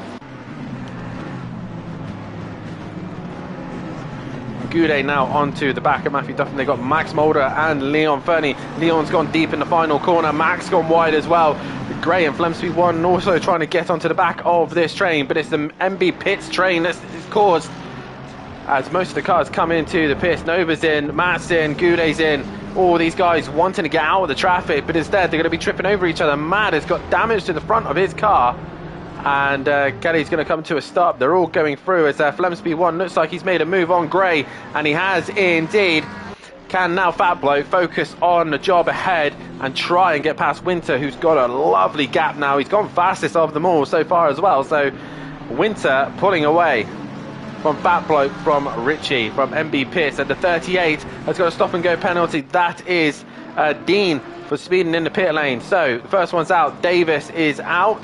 Goudet now onto the back of Matthew Duffin. They've got Max Mulder and Leon Fernie. Leon's gone deep in the final corner. Max gone wide as well. Gray and Flemspeed 1 also trying to get onto the back of this train, but it's the MB Pitts train that's caused as most of the cars come into the pits. Nova's in, Matt's in, Goulet's in. All these guys wanting to get out of the traffic, but instead they're going to be tripping over each other. Matt has got damage to the front of his car, and Kelly's going to come to a stop. They're all going through as Flemsby 1 looks like he's made a move on Gray, and he has indeed. Can now Fat Bloke focus on the job ahead and try and get past Winter, who's got a lovely gap now. He's gone fastest of them all so far as well. So Winter pulling away from Fat Bloke, from Richie, from MB Pierce at the 38. Has got a stop and go penalty. That is Dean for speeding in the pit lane. So the first one's out. Davis is out.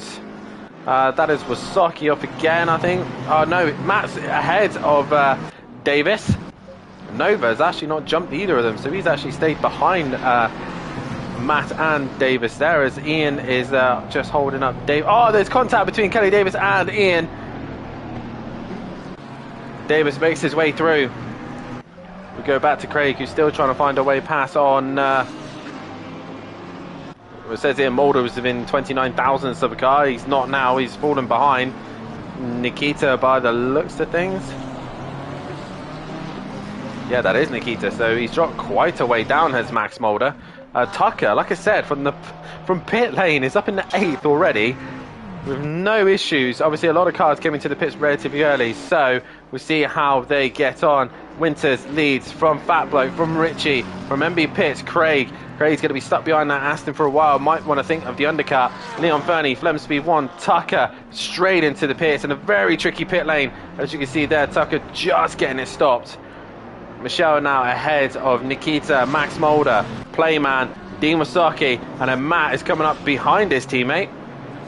That is Wasaki off again, I think. Oh no, Matt's ahead of Davis. Nova has actually not jumped either of them, so he's actually stayed behind Matt and Davis there, as Ian is just holding up Dave. Oh, there's contact between Kelly Davis and Ian. Davis makes his way through. We go back to Craig, who's still trying to find a way past on... it says here Mulder was within 29 thousandths of a car. He's not now, he's fallen behind Nikita by the looks of things. Yeah, that is Nikita. So he's dropped quite a way down, has Max Mulder. Tucker, like I said, from pit lane is up in the 8th already with no issues. Obviously, a lot of cars came into the pits relatively early, so we'll see how they get on. Winters leads from Fat Bloke, from Richie, from MB Pits, Craig. Craig's going to be stuck behind that Aston for a while. Might want to think of the undercut. Leon Fernie, Flemsby 1, Tucker straight into the pits in a very tricky pit lane. As you can see there, Tucker just getting it stopped. Michelle now ahead of Nikita, Max Mulder, Playman, Dean Wasaki, and then Matt is coming up behind his teammate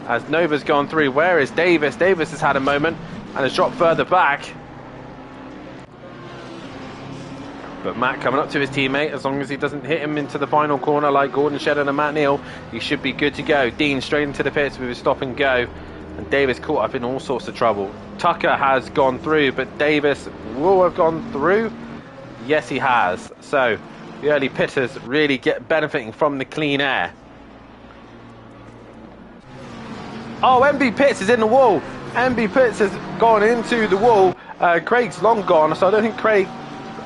as Nova's gone through. Where is Davis? Davis has had a moment and has dropped further back. But Matt coming up to his teammate, as long as he doesn't hit him into the final corner like Gordon Shedden and Matt Neal, he should be good to go. Dean straight into the pits with his stop and go. And Davis caught up in all sorts of trouble. Tucker has gone through, but Davis will have gone through. Yes, he has. So the early pitters really get benefiting from the clean air. Oh, MB Pitts is in the wall. MB Pitts has gone into the wall. Craig's long gone, so I don't think Craig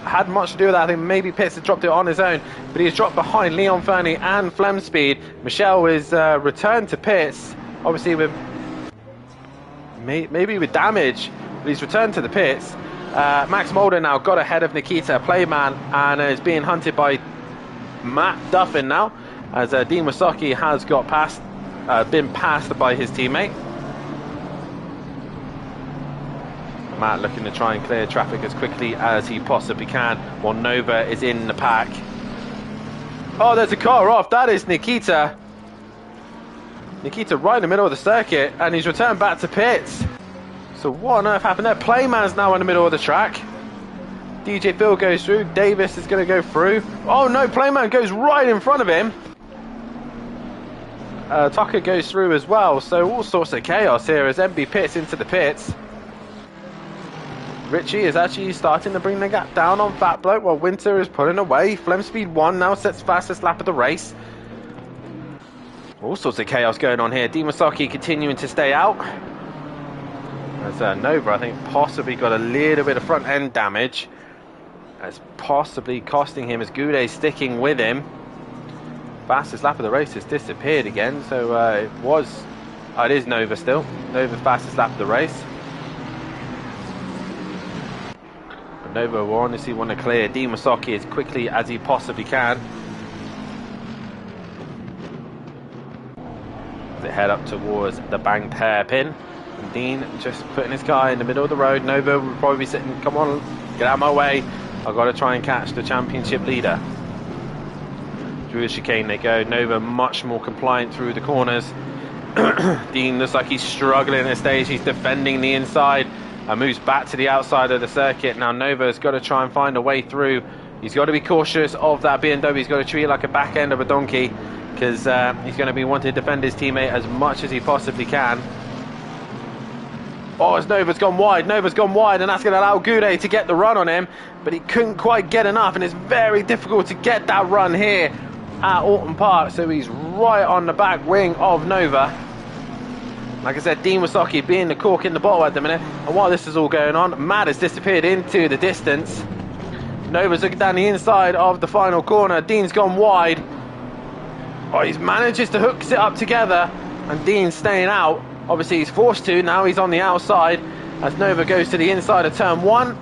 had much to do with that. I think maybe Pitts had dropped it on his own, but he's dropped behind Leon Fernie and Flemspeed. Michelle is returned to Pitts, obviously with maybe with damage, but he's returned to the pits. Max Mulder now got ahead of Nikita, Playman, and is being hunted by Matt Duffin now, as Dean Wasaki has got past, been passed by his teammate. Matt looking to try and clear traffic as quickly as he possibly can, while Nova is in the pack. Oh, there's a car off. That is Nikita. Nikita right in the middle of the circuit, and he's returned back to pits. So what on earth happened there? Playman's now in the middle of the track. DJ Phil goes through. Davis is going to go through. Oh no, Playman goes right in front of him. Tucker goes through as well. So all sorts of chaos here as MB Pitts into the pits. Richie is actually starting to bring the gap down on Fat Bloke while Winter is pulling away. Flemspeed 1 now sets fastest lap of the race. All sorts of chaos going on here. Dean Wasaki continuing to stay out. As Nova, I think, possibly got a little bit of front end damage. That's possibly costing him as Goudet sticking with him. Fastest lap of the race has disappeared again. So it is Nova still. Nova's fastest lap of the race. But Nova will honestly want to clear Dean Wasaki as quickly as he possibly can. They head up towards the banked hairpin. Dean just putting his car in the middle of the road. Nova will probably be sitting, come on, get out of my way. I've got to try and catch the championship leader. Through the chicane they go. Nova much more compliant through the corners. Dean looks like he's struggling at this stage. He's defending the inside and moves back to the outside of the circuit. Now Nova's got to try and find a way through. He's got to be cautious of that BMW. He's got to treat it like a back end of a donkey, because he's going to be wanting to defend his teammate as much as he possibly can. Oh, as Nova's gone wide. Nova's gone wide, and that's going to allow Goudet to get the run on him, but he couldn't quite get enough, and it's very difficult to get that run here at Alton Park. So he's right on the back wing of Nova. Like I said, Dean Wasocki being the cork in the bottle at the minute. And while this is all going on, Matt has disappeared into the distance. Nova's looking down the inside of the final corner. Dean's gone wide. Oh, he manages to hook it up together, and Dean's staying out. Obviously, he's forced to. Now he's on the outside as Nova goes to the inside of turn 1.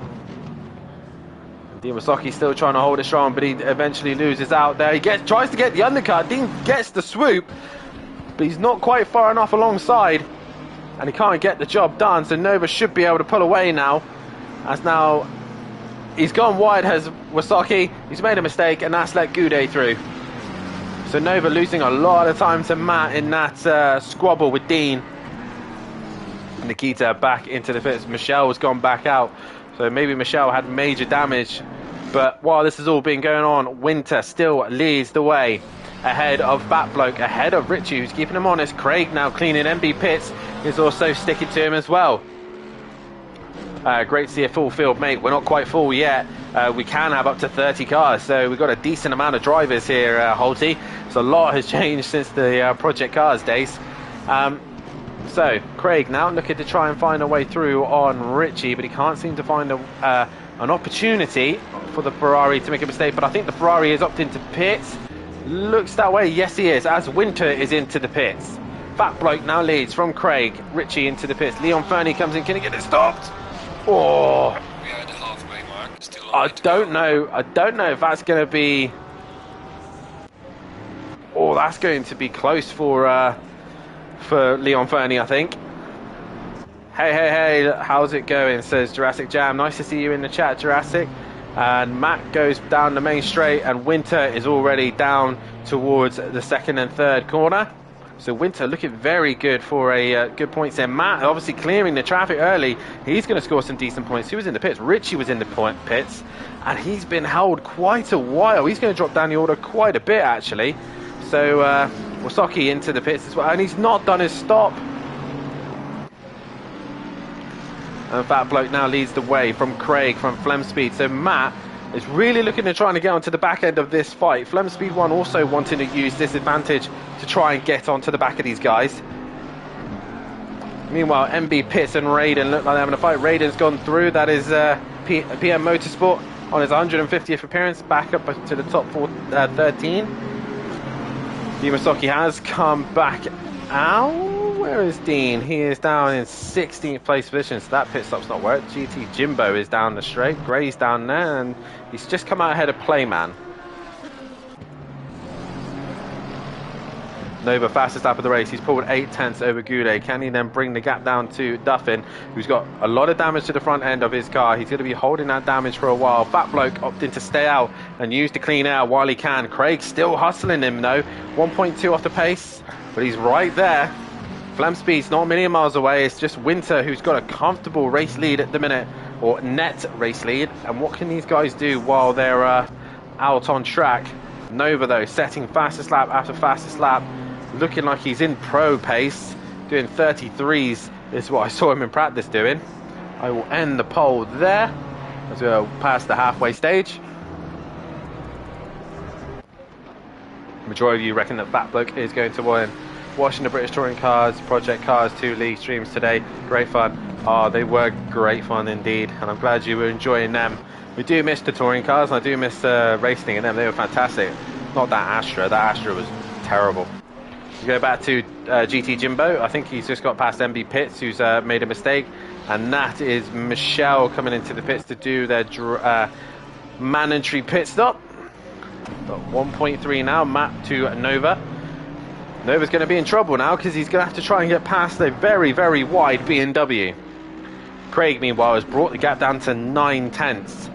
Dean Wasocki still trying to hold it strong, but he eventually loses out there. He tries to get the undercut. Dean gets the swoop, but he's not quite far enough alongside, and he can't get the job done. So Nova should be able to pull away now, as now he's gone wide as Wasocki. He's made a mistake, and that's let Goudet through. So Nova losing a lot of time to Matt in that squabble with Dean. Nikita back into the pits. Michelle has gone back out, so maybe Michelle had major damage. But while this has all been going on, Winter still leads the way ahead of Batbloke, ahead of Richie, who's keeping him honest. Craig now cleaning MB Pits is also sticking to him as well. Great to see a full field, mate. We're not quite full yet. We can have up to 30 cars, so we've got a decent amount of drivers here, Holty. So a lot has changed since the Project Cars days. So Craig now looking to try and find a way through on Richie, but he can't seem to find an opportunity for the Ferrari to make a mistake. But I think the Ferrari is opted into pits. Looks that way. Yes, he is, as Winter is into the pits. Batbloke now leads from Craig. Richie into the pits. Leon Fernie comes in. Can he get it stopped? Oh, We are at the halfway mark. Still I don't know. I don't know if that's going to be. Oh, that's going to be close for Leon Fernie, I think. Hey, how's it going? Says Jurassic Jam. Nice to see you in the chat, Jurassic. And Matt goes down the main straight, and Winter is already down towards the second and third corner. So Winter looking very good for a good points there. Matt obviously clearing the traffic early. He's going to score some decent points. He was in the pits. Richie was in the pits, and he's been held quite a while. He's going to drop down the order quite a bit, actually. So Wasocki into the pits as well, and he's not done his stop. And Batbloke now leads the way from Craig from Flem Speed. So Matt is really looking to try and get onto the back end of this fight. Flem Speed 1 also wanting to use this advantage to try and get onto the back of these guys. Meanwhile, MB Pitts and Raiden look like they're having a fight. Raiden's gone through. That is PM Motorsport on his 150th appearance, back up to the top 13. Dean Wasocki has come back out. Where is Dean? He is down in 16th place position, so that pit stop's not worked. GT Jimbo is down the straight. Gray's down there, and he's just come out ahead of Playman. Nova fastest lap of the race. He's pulled 8 tenths over Goudet. Can he then bring the gap down to Duffin, who's got a lot of damage to the front end of his car? He's going to be holding that damage for a while. Batbloke opting to stay out and use the clean air while he can. Craig still hustling him though. 1.2 off the pace, but he's right there. Flem Speed's not a million miles away. It's just Winter who's got a comfortable race lead at the minute, or net race lead. And what can these guys do while they're out on track? Nova though setting fastest lap after fastest lap, looking like he's in pro pace, doing 33s. This is what I saw him in practice doing. I will end the poll there as we go past the halfway stage. The majority of you reckon that Batbloke is going to win. Watching the British Touring Cars Project Cars 2 League streams today, great fun. Oh, they were great fun indeed, and I'm glad you were enjoying them. We do miss the touring cars, and I do miss racing in them. They were fantastic. Not that Astra. That Astra was terrible. We go back to GT Jimbo. I think he's just got past MB Pitts, who's made a mistake, and that is Michelle coming into the pits to do their mandatory pit stop. Got 1.3 now. Matt to Nova. Nova's going to be in trouble now because he's going to have to try and get past a very, very wide BMW. Craig, meanwhile, has brought the gap down to 9 tenths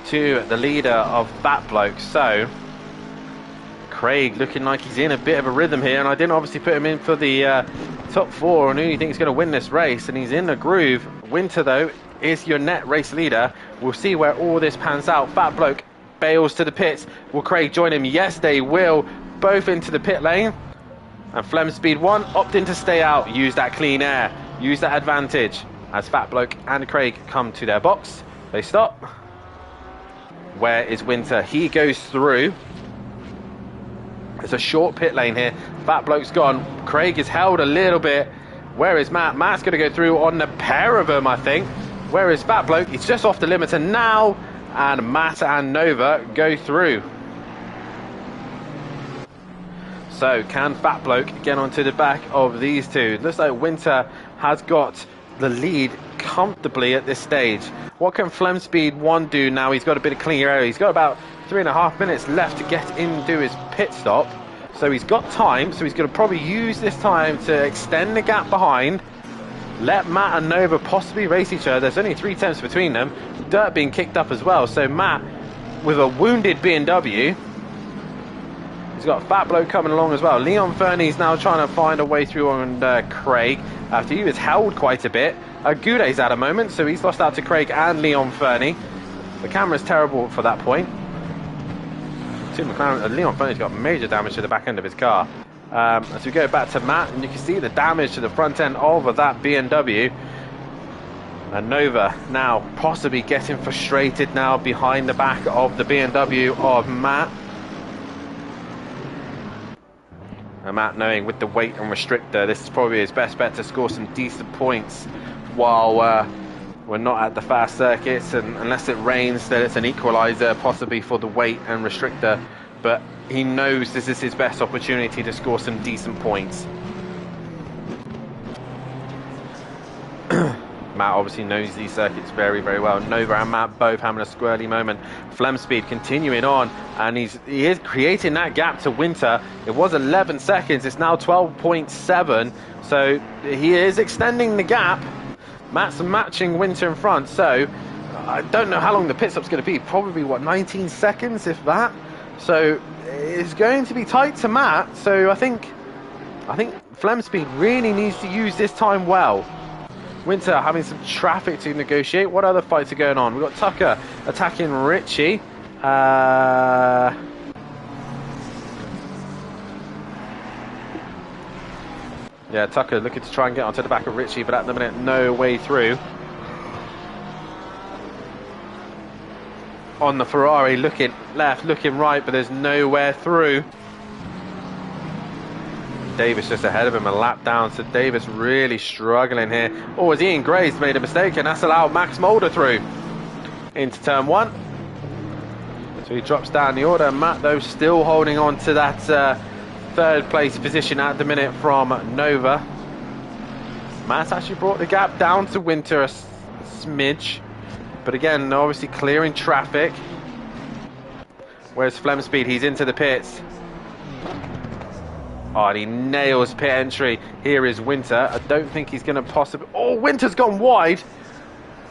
to the leader of Batbloke. So Craig looking like he's in a bit of a rhythm here, and I didn't obviously put him in for the top 4 on who you think is going to win this race, and he's in the groove. Winter, though, is your net race leader. We'll see where all this pans out. Batbloke bails to the pits. Will Craig join him? Yes, they will. Both into the pit lane. And Flem Speed 1 opting to stay out. Use that clean air. Use that advantage. As Batbloke and Craig come to their box, they stop. Where is Winter? He goes through. There's a short pit lane here. Batbloke's gone. Craig is held a little bit Where is Matt? Matt's going to go through on the pair of them, I think. Where is Fat Bloke? He's just off the limiter now. And Matt and Nova go through. So can Fat Bloke get onto the back of these two? Looks like Winter has got the lead comfortably at this stage. What can Flemspeed 1 do now? He's got a bit of clean air. He's got about 3.5 minutes left to get into his pit stop. So he's got time. So he's going to probably use this time to extend the gap behind. Let Matt and Nova possibly race each other. There's only 3 tenths between them. Dirt being kicked up as well. So Matt with a wounded BMW. He's got a Fat Bloke coming along as well. Leon Fernie's now trying to find a way through on Craig after he was held quite a bit. Goude's had a moment, so he's lost out to Craig and Leon Fernie. The camera's terrible for that point. Leon Fernie's got major damage to the back end of his car. As we go back to Matt, and you can see the damage to the front end of that BMW. And Nova now possibly getting frustrated now behind the back of the BMW of Matt. And Matt knowing with the weight and restrictor, this is probably his best bet to score some decent points while we're not at the fast circuits, and unless it rains, then it's an equalizer possibly for the weight and restrictor. But he knows this is his best opportunity to score some decent points. Matt obviously knows these circuits very, very well. Nova and Matt both having a squirrely moment. Flemspeed continuing on, and he is creating that gap to Winter. It was 11 seconds, it's now 12.7, so he is extending the gap. Matt's matching Winter in front, so I don't know how long the pit stop's going to be. Probably, what, 19 seconds, if that? So it's going to be tight to Matt, so I think Flemspeed really needs to use this time well. Winter having some traffic to negotiate. What other fights are going on? We've got Tucker attacking Richie. Yeah, Tucker looking to try and get onto the back of Richie, but at the minute, no way through. On the Ferrari, looking left, looking right, but there's nowhere through. Davis just ahead of him, a lap down, so Davis really struggling here. Oh, as Ian Gray's made a mistake, and that's allowed Max Mulder through into turn 1. So he drops down the order. Matt, though, still holding on to that third place position at the minute from Nova. Matt actually brought the gap down to Winter a smidge, but again, obviously clearing traffic. Where's Flemspeed? He's into the pits. Oh, and he nails pit entry. Here is Winter. I don't think he's going to possibly... Oh, Winter's gone wide.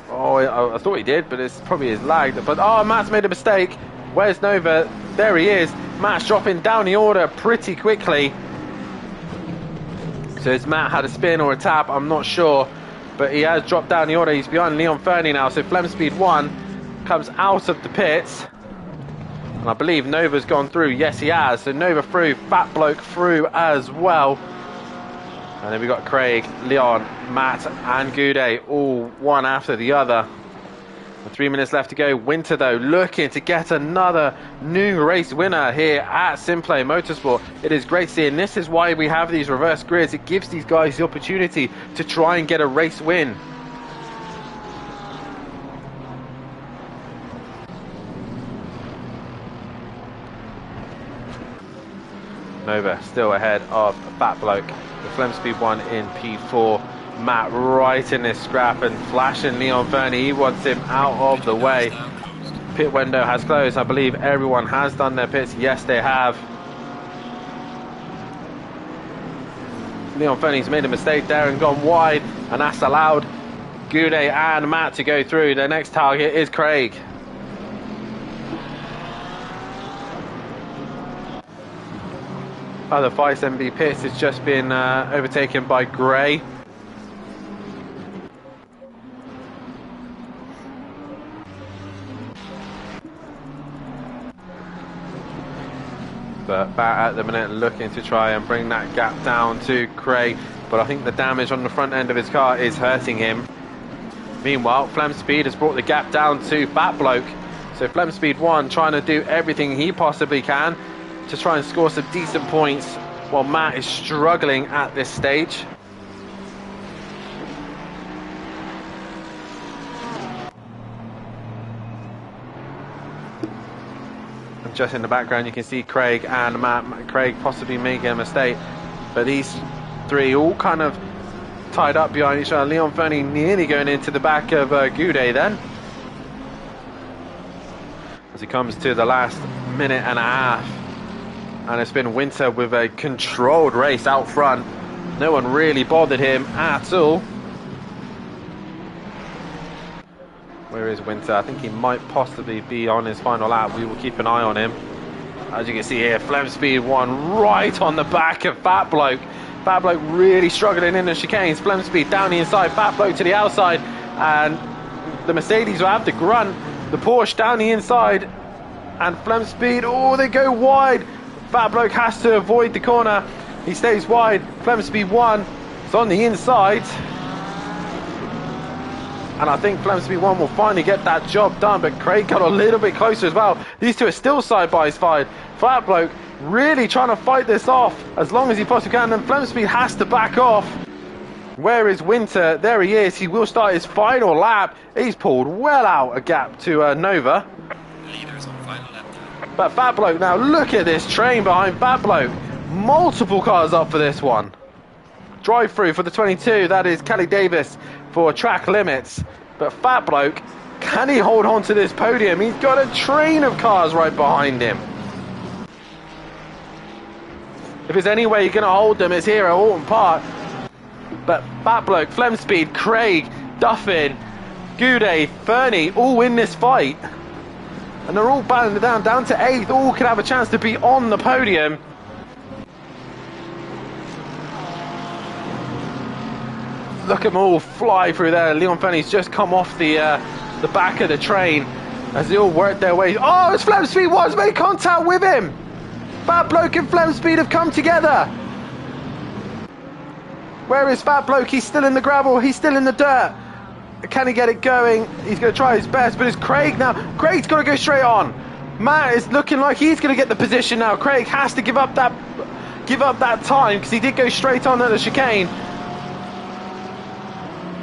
Oh, I thought he did, but it's probably his lag. But, oh, Matt's made a mistake. Where's Nova? There he is. Matt's dropping down the order pretty quickly. So has Matt had a spin or a tap? I'm not sure. But he has dropped down the order. He's behind Leon Fernie now. So Flemspeed 1 comes out of the pits. And I believe Nova's gone through. Yes, he has. So Nova through, Fat Bloke through as well. And then we've got Craig, Leon, Matt and Goude, all one after the other. And 3 minutes left to go. Winter, though, looking to get another new race winner here at Simplay Motorsport. It is great to see, and this is why we have these reverse grids. It gives these guys the opportunity to try and get a race win. Nova still ahead of Fat Bloke. The Flemspeed 1 in P4. Matt right in this scrap and flashing Leon Fernie. He wants him out of the way. Pit window has closed. I believe everyone has done their pits. Yes, they have. Leon Fernie's made a mistake there and gone wide, and that's allowed Goude and Matt to go through. Their next target is Craig. Other Vice MV pits has just been overtaken by Gray. But Bat at the minute looking to try and bring that gap down to Craig, but I think the damage on the front end of his car is hurting him. Meanwhile, Flemspeed has brought the gap down to Fat Bloke. So Flemspeed 1 trying to do everything he possibly can to try and score some decent points, while Matt is struggling at this stage. And just in the background, you can see Craig and Matt. Craig possibly making a mistake, but these three all kind of tied up behind each other. Leon Fernie nearly going into the back of Goudet then. As he comes to the last minute and a half. And it's been Winter with a controlled race out front. No one really bothered him at all. Where is Winter? I think he might possibly be on his final lap. We will keep an eye on him. As you can see here, Flem Speed one right on the back of Fat Bloke. Fat Bloke really struggling in the chicanes. Flem Speed down the inside, Fat Bloke to the outside. And the Mercedes will have the grunt. The Porsche down the inside. And Flem Speed, oh, they go wide. Fat Bloke has to avoid the corner. He stays wide. Flem Speed one. It's on the inside. And I think Flem Speed one will finally get that job done. But Craig got a little bit closer as well. These two are still side by side. Fat Bloke really trying to fight this off as long as he possibly can. And Flem Speed has to back off. Where is Winter? There he is. He will start his final lap. He's pulled well out a gap to Nova. Leaders on final lap. But Fat Bloke now, look at this train behind Fat Bloke. Multiple cars up for this one. Drive through for the 22. That is Kelly Davis for Track Limits. But Fat Bloke, can he hold on to this podium? He's got a train of cars right behind him. If there's any way you're going to hold them, it's here at Alton Park. But Fat Bloke, Flem Speed, Craig, Duffin, Goudet, Fernie, all in this fight. And they're all battling down to 8th. All could have a chance to be on the podium. Look at them all fly through there. Leon Fernie's just come off the back of the train as they all work their way. Oh, it's Flem Speed one's made contact with him. Fat Bloke and Flem Speed have come together. Where is Fat Bloke? He's still in the gravel. He's still in the dirt. Can he get it going? He's going to try his best, but it's Craig now. Craig's got to go straight on. Matt is looking like he's going to get the position now. Craig has to give up that time because he did go straight on at the chicane.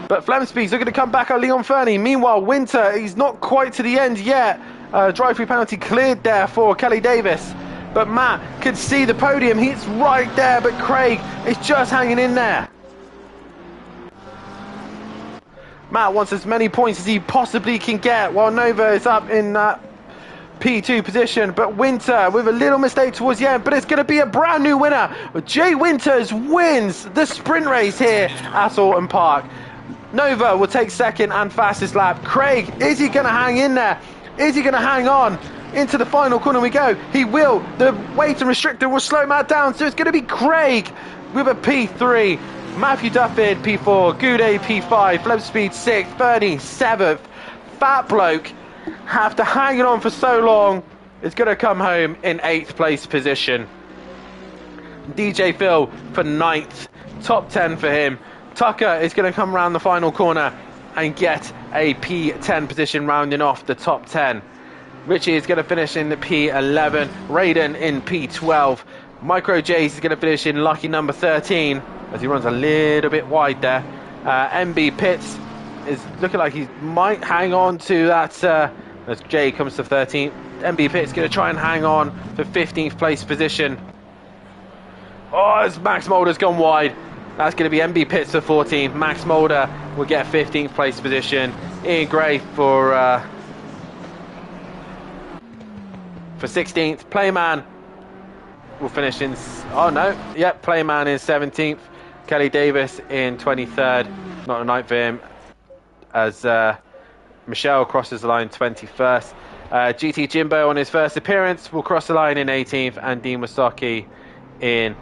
But Flem Speed's looking to come back at Leon Fernie. Meanwhile, Winter, he's not quite to the end yet. Drive-through penalty cleared there for Kelly Davis. But Matt could see the podium. He's right there, but Craig is just hanging in there. Matt wants as many points as he possibly can get while Nova is up in that P2 position. But Winter with a little mistake towards the end, but it's going to be a brand new winner. Jay Winters wins the sprint race here at Alton Park. Nova will take second and fastest lap. Craig, is he going to hang in there? Is he going to hang on? Into the final corner we go. He will. The weight and restrictor will slow Matt down, so it's going to be Craig with a P3. Matthew Duffin, P4, Goudet, P5, Flem Speed, 6th, Fernie, 7th. Fat Bloke, after hanging on for so long, is going to come home in 8th place position. DJ Phil for 9th, top 10 for him. Tucker is going to come around the final corner and get a P10 position, rounding off the top 10. Richie is going to finish in the P11, Raiden in P12. Micro Jays is going to finish in lucky number 13 as he runs a little bit wide there. MB Pitts is looking like he might hang on to that as Jay comes to 13th. MB Pitts is going to try and hang on for 15th place position. Oh, as Max Mulder's gone wide. That's going to be MB Pitts for 14th. Max Mulder will get 15th place position. Ian Gray for 16th. Playman will finish in... Oh, no. Yep, Playman in 17th. Kelly Davis in 23rd. Not a night for him. As Michelle crosses the line 21st. GT Jimbo on his first appearance will cross the line in 18th. And Dean Wasaki in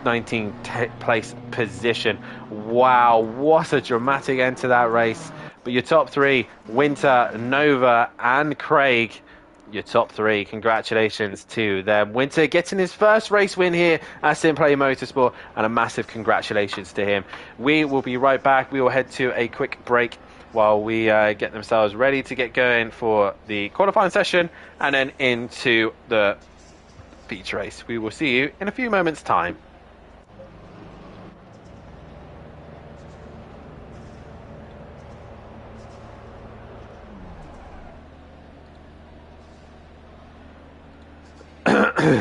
19th place position. Wow, what a dramatic end to that race. But your top three, Winter, Nova and Craig, your top three, congratulations to them. Winter getting his first race win here at Simplay Motorsport, and a massive congratulations to him. We will be right back. We will head to a quick break while we get themselves ready to get going for the qualifying session and then into the feature race. We will see you in a few moments' time. Green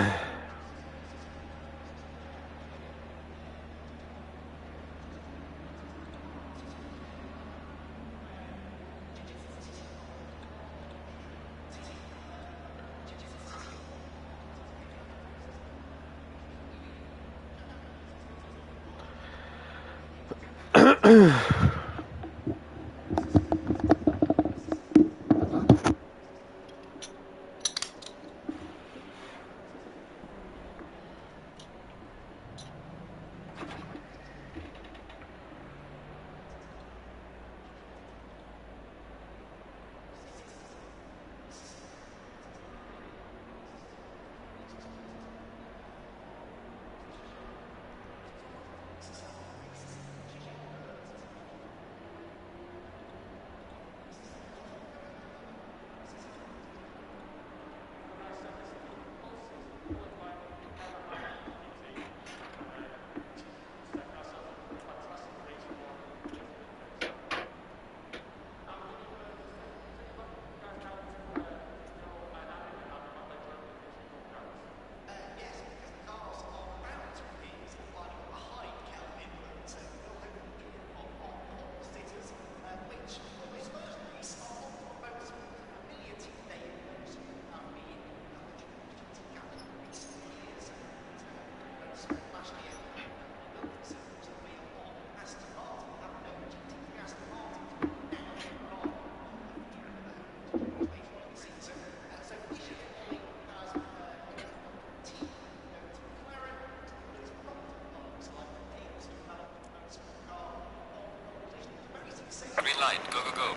light, go, go, go.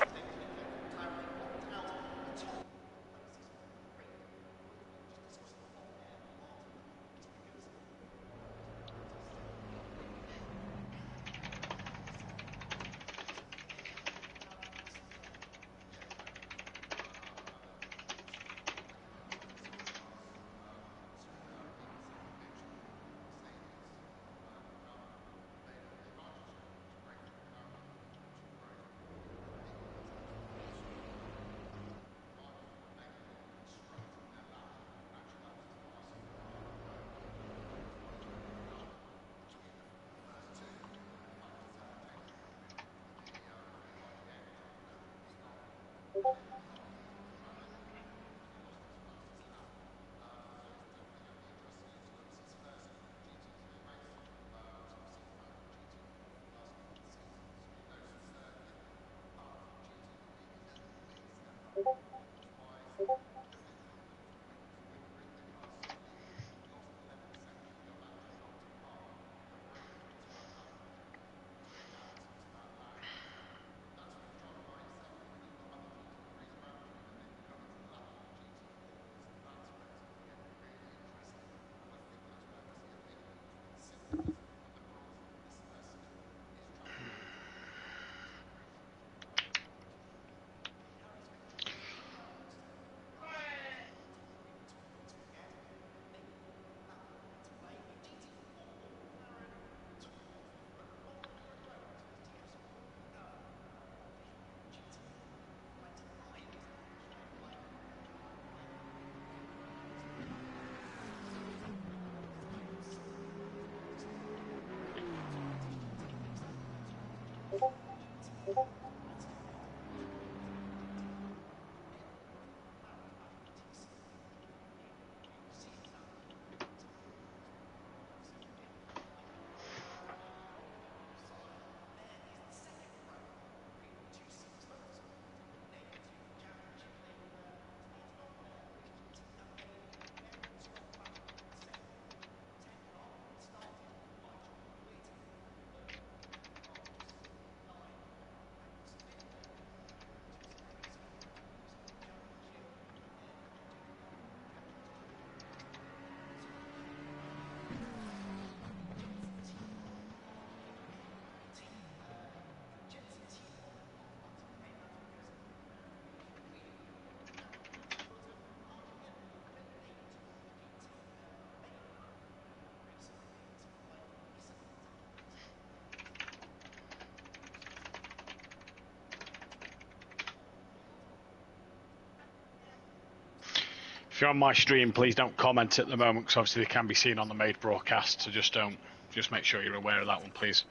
you're on my stream, please don't comment at the moment, because obviously they can be seen on the maid broadcast, so just don't. Just make sure you're aware of that one, please.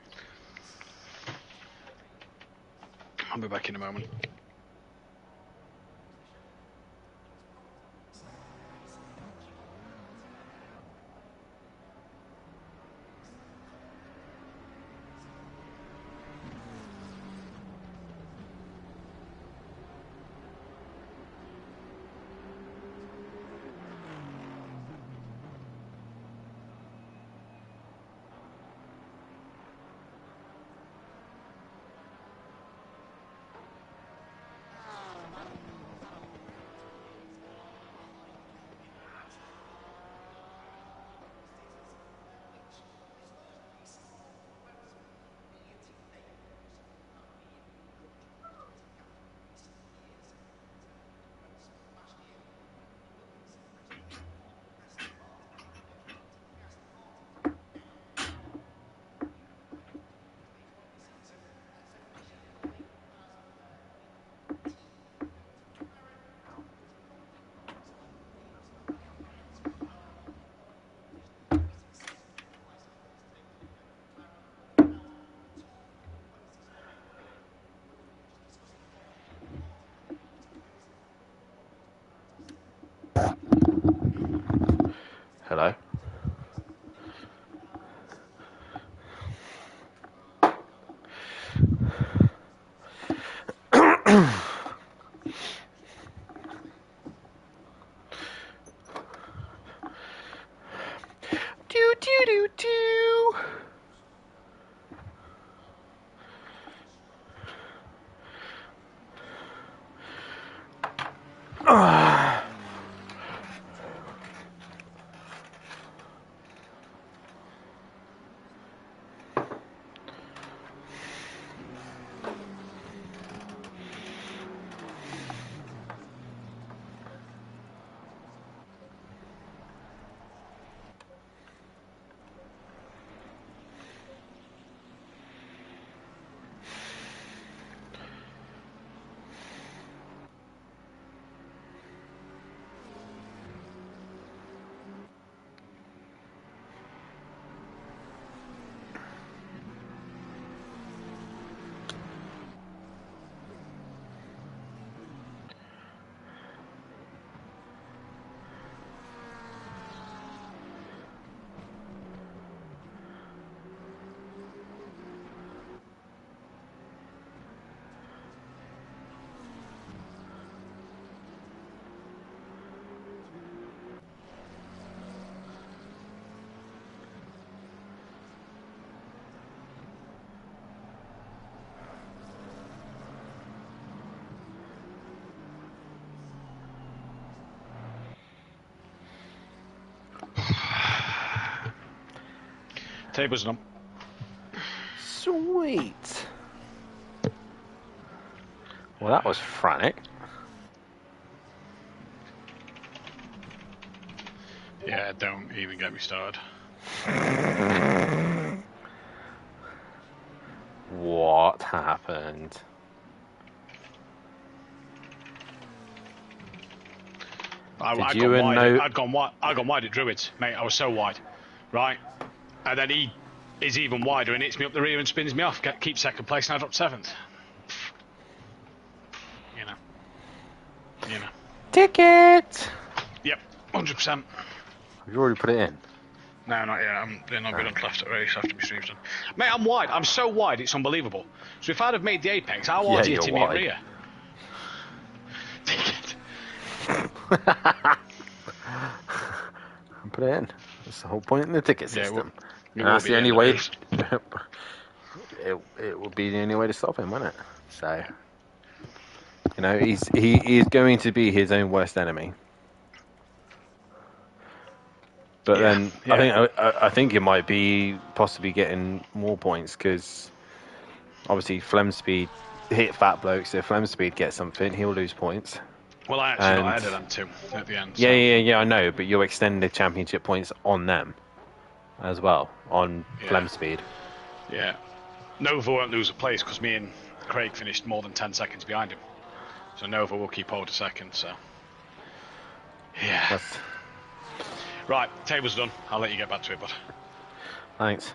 I'll be back in a moment. Hello. Do do do do. Tables on. Sweet. Well, that was frantic. Yeah, don't even get me started. What happened? I'd gone wide at Druids, mate. I was so wide, right? And then he is even wider and hits me up the rear and spins me off. Keeps second place and I dropped 7th. You know. Ticket! Yep, 100%. Have you already put it in? No, not yet. They're not good on left at race after my stream's done. Mate, I'm wide. I'm so wide, it's unbelievable. So if I'd have made the apex, how wide Yeah, is you're me at wide. rear? Ticket. Put it in. That's the whole point in the ticket system. Yeah, And that's the only way. It would be the only way to stop him, wouldn't it? So, you know, he is going to be his own worst enemy. But then I think it might be possibly getting more points because obviously Flem Speed hit fat blokes. If Flem Speed gets something, he'll lose points. Well, I actually got ahead of them too at the end. So. Yeah, I know, but you'll extend the championship points on them as well, on Flem Speed. Yeah. Nova won't lose a place because me and Craig finished more than 10 seconds behind him. So Nova will keep hold of second, so. Yeah. That's- Right, table's done. I'll let you get back to it, bud. Thanks.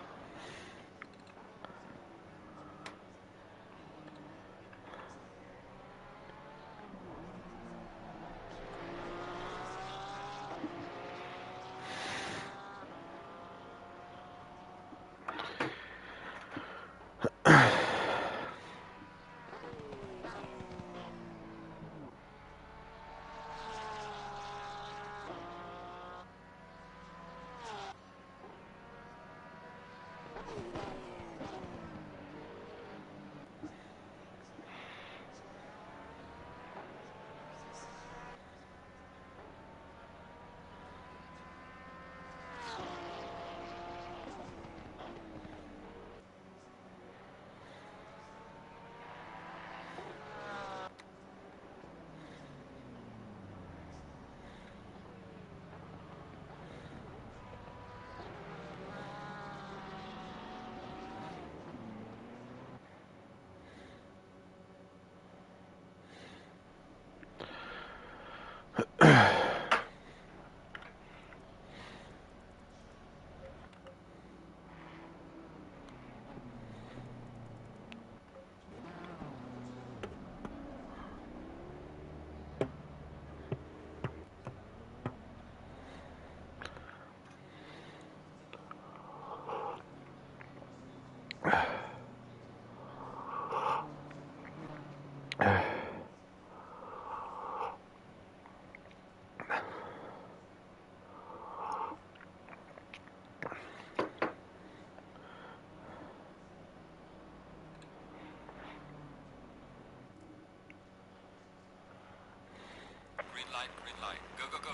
Green light, green light. Go, go, go.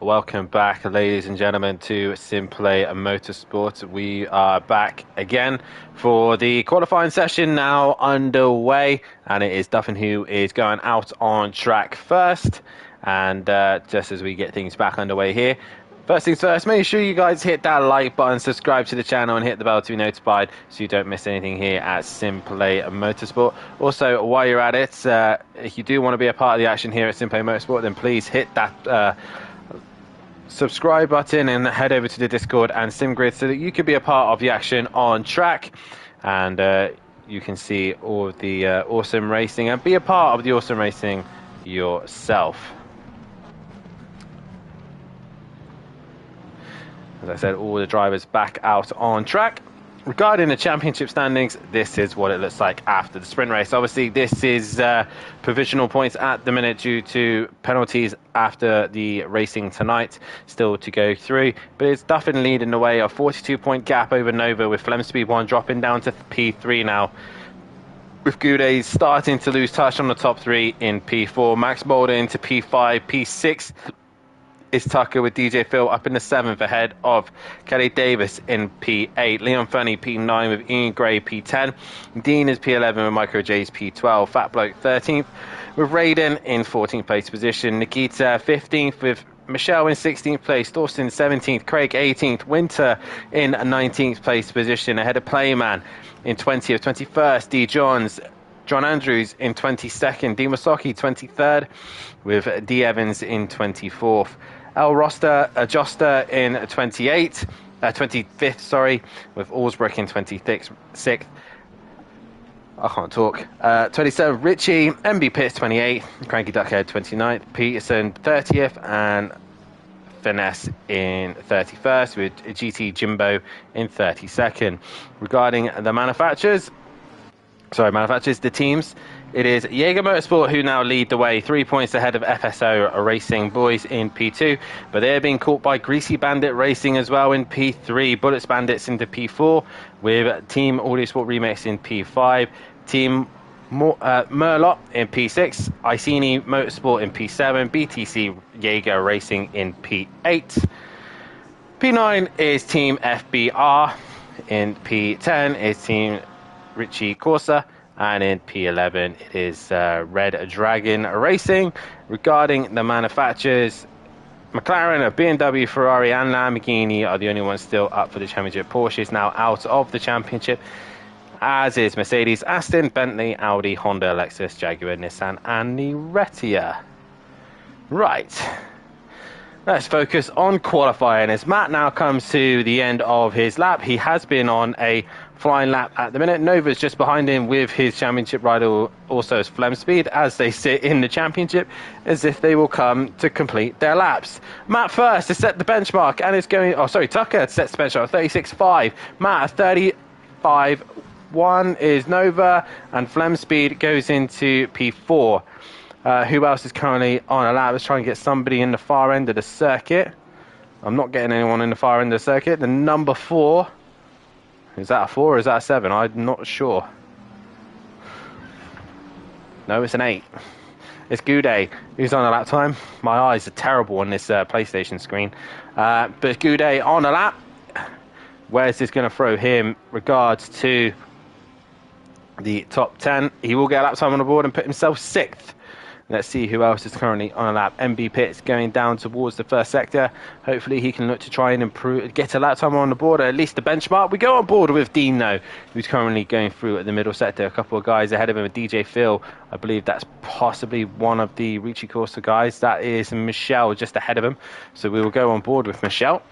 Welcome back, ladies and gentlemen, to Simplay Motorsport. We are back again for the qualifying session now underway, and it is Duffin who is going out on track first. And just as we get things back underway here, first things first, make sure you guys hit that like button, subscribe to the channel, and hit the bell to be notified so you don't miss anything here at Simplay Motorsport. Also, while you're at it, if you do want to be a part of the action here at Simplay Motorsport, then please hit that subscribe button and head over to the Discord and SimGrid so that you can be a part of the action on track, and you can see all of the awesome racing and be a part of the awesome racing yourself. As I said, all the drivers back out on track. Regarding the championship standings, this is what it looks like after the sprint race. Obviously, this is provisional points at the minute due to penalties after the racing tonight still to go through. But it's Duffin leading the way, a 42-point gap over Nova, with Flem Speed 1 dropping down to P3 now, with Goudet starting to lose touch on the top three in P4. Max Boulder into P5, P6 is Tucker, with DJ Phil up in the 7th ahead of Kelly Davis in P8. Leon Fernie P9 with Ian Gray P10. Dean is P11 with Micro J's P12. Fat Bloke 13th with Raiden in 14th place position. Nikita 15th with Michelle in 16th place. Dawson 17th. Craig 18th. Winter in 19th place position ahead of Playman in 20th. 21st, D. John Andrews in 22nd. D. Masoki 23rd with D. Evans in 24th. El Roster Joster in 25th, with Allsbrook in 26th. I can't talk. 27th, Richie, MB Pitts 28th, Cranky Duckhead 29th, Peterson 30th, and Finesse in 31st, with GT Jimbo in 32nd. Regarding the the teams, it is Jaeger Motorsport who now lead the way, 3 points ahead of FSO Racing Boys in P2, but they're being caught by Greasy Bandit Racing as well in P3, Bullets Bandits into P4, with Team Audiosport Remix in P5, Team Merlot in P6, Iceni Motorsport in P7, BTC Jaeger Racing in P8. P9 is Team FBR, in P10 is Team Richie Corsa, and in P11 it is Red Dragon Racing. Regarding the manufacturers, McLaren, BMW, Ferrari and Lamborghini are the only ones still up for the championship. Porsche is now out of the championship, as is Mercedes, Aston, Bentley, Audi, Honda, Lexus, Jaguar, Nissan, and Niretia. Right. Let's focus on qualifying as Matt now comes to the end of his lap. He has been on a flying lap at the minute. Nova's just behind him with his championship rider, also as Flem Speed, as they sit in the championship, as if they will come to complete their laps. Matt first to set the benchmark, and it's going... Oh, sorry, Tucker sets the benchmark, 36.5. Matt, 35.1 is Nova, and Flem Speed goes into P4. Who else is currently on a lap? Let's try and get somebody in the far end of the circuit. I'm not getting anyone in the far end of the circuit. The number 4. Is that a 4 or is that a 7? I'm not sure. No, it's an 8. It's Goudet who's on a lap time. My eyes are terrible on this PlayStation screen. But Goudet on a lap. Where's this going to throw him regards to the top 10? He will get a lap time on the board and put himself 6th. Let's see who else is currently on a lap. MB Pitts going down towards the first sector. Hopefully he can look to try and improve, get a lap time on the board, or at least the benchmark. We go on board with Dino, who's currently going through at the middle sector. A couple of guys ahead of him, DJ Phil. I believe that's possibly one of the Ricci Corsa guys. That is Michelle just ahead of him. So we will go on board with Michelle.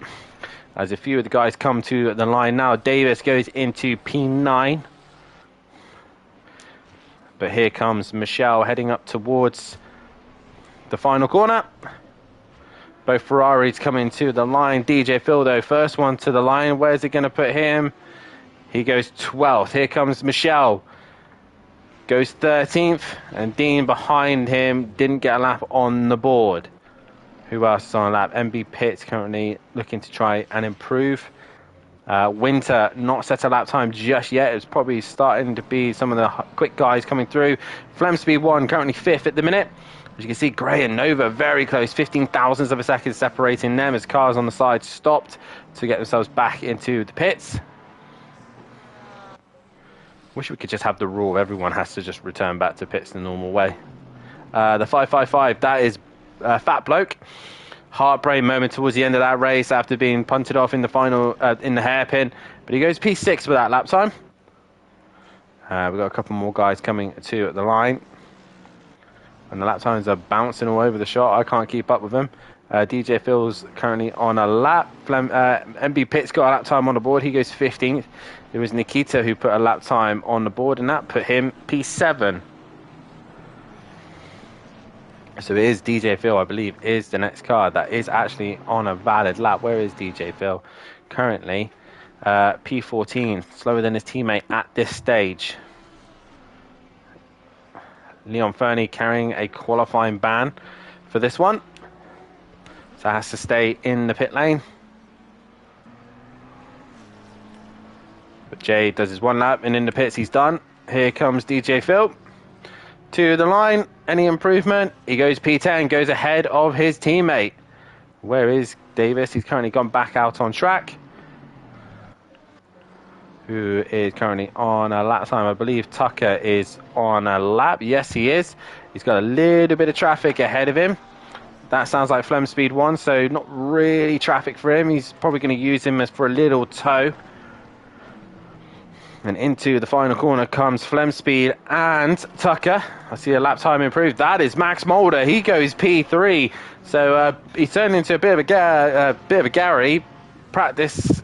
As a few of the guys come to the line now. Davis goes into P9. But here comes Michelle heading up towards the final corner. Both Ferraris coming to the line. DJ Phil, though, first one to the line. Where's it going to put him? He goes 12th. Here comes Michelle. Goes 13th. And Dean behind him didn't get a lap on the board. Who else is on a lap? MB Pitts currently looking to try and improve. Winter not set a lap time just yet. It's probably starting to be some of the quick guys coming through. Flem Speed 1 currently 5th at the minute. As you can see, Gray and Nova very close, 15 thousandths of a second separating them as cars on the side stopped to get themselves back into the pits. Wish we could just have the rule everyone has to just return back to pits the normal way. The 555, that is Fat Bloke. Heartbreak moment towards the end of that race after being punted off in the final, in the hairpin. But he goes P6 for that lap time. We've got a couple more guys coming to the line. And the lap times are bouncing all over the shot. I can't keep up with them. DJ Phil's currently on a lap. MB Pitts got a lap time on the board. He goes 15th. It was Nikita who put a lap time on the board, and that put him P7. So it is DJ Phil, I believe, is the next car that is actually on a valid lap. Where is DJ Phil? Currently, P14, slower than his teammate at this stage. Leon Fernie carrying a qualifying ban for this one. So has to stay in the pit lane. But Jay does his one lap, and in the pits he's done. Here comes DJ Phil to the line. Any improvement? He goes P10, goes ahead of his teammate. Where is Davis? He's currently gone back out on track. Who is currently on a lap time? I believe Tucker is on a lap. Yes, he is. He's got a little bit of traffic ahead of him. That sounds like Flem Speed 1, so not really traffic for him. He's probably going to use him as for a little tow. And into the final corner comes Flem Speed and Tucker. I see a lap time improved. That is Max Mulder. He goes P3. So he turned into a bit of a Gary. Practice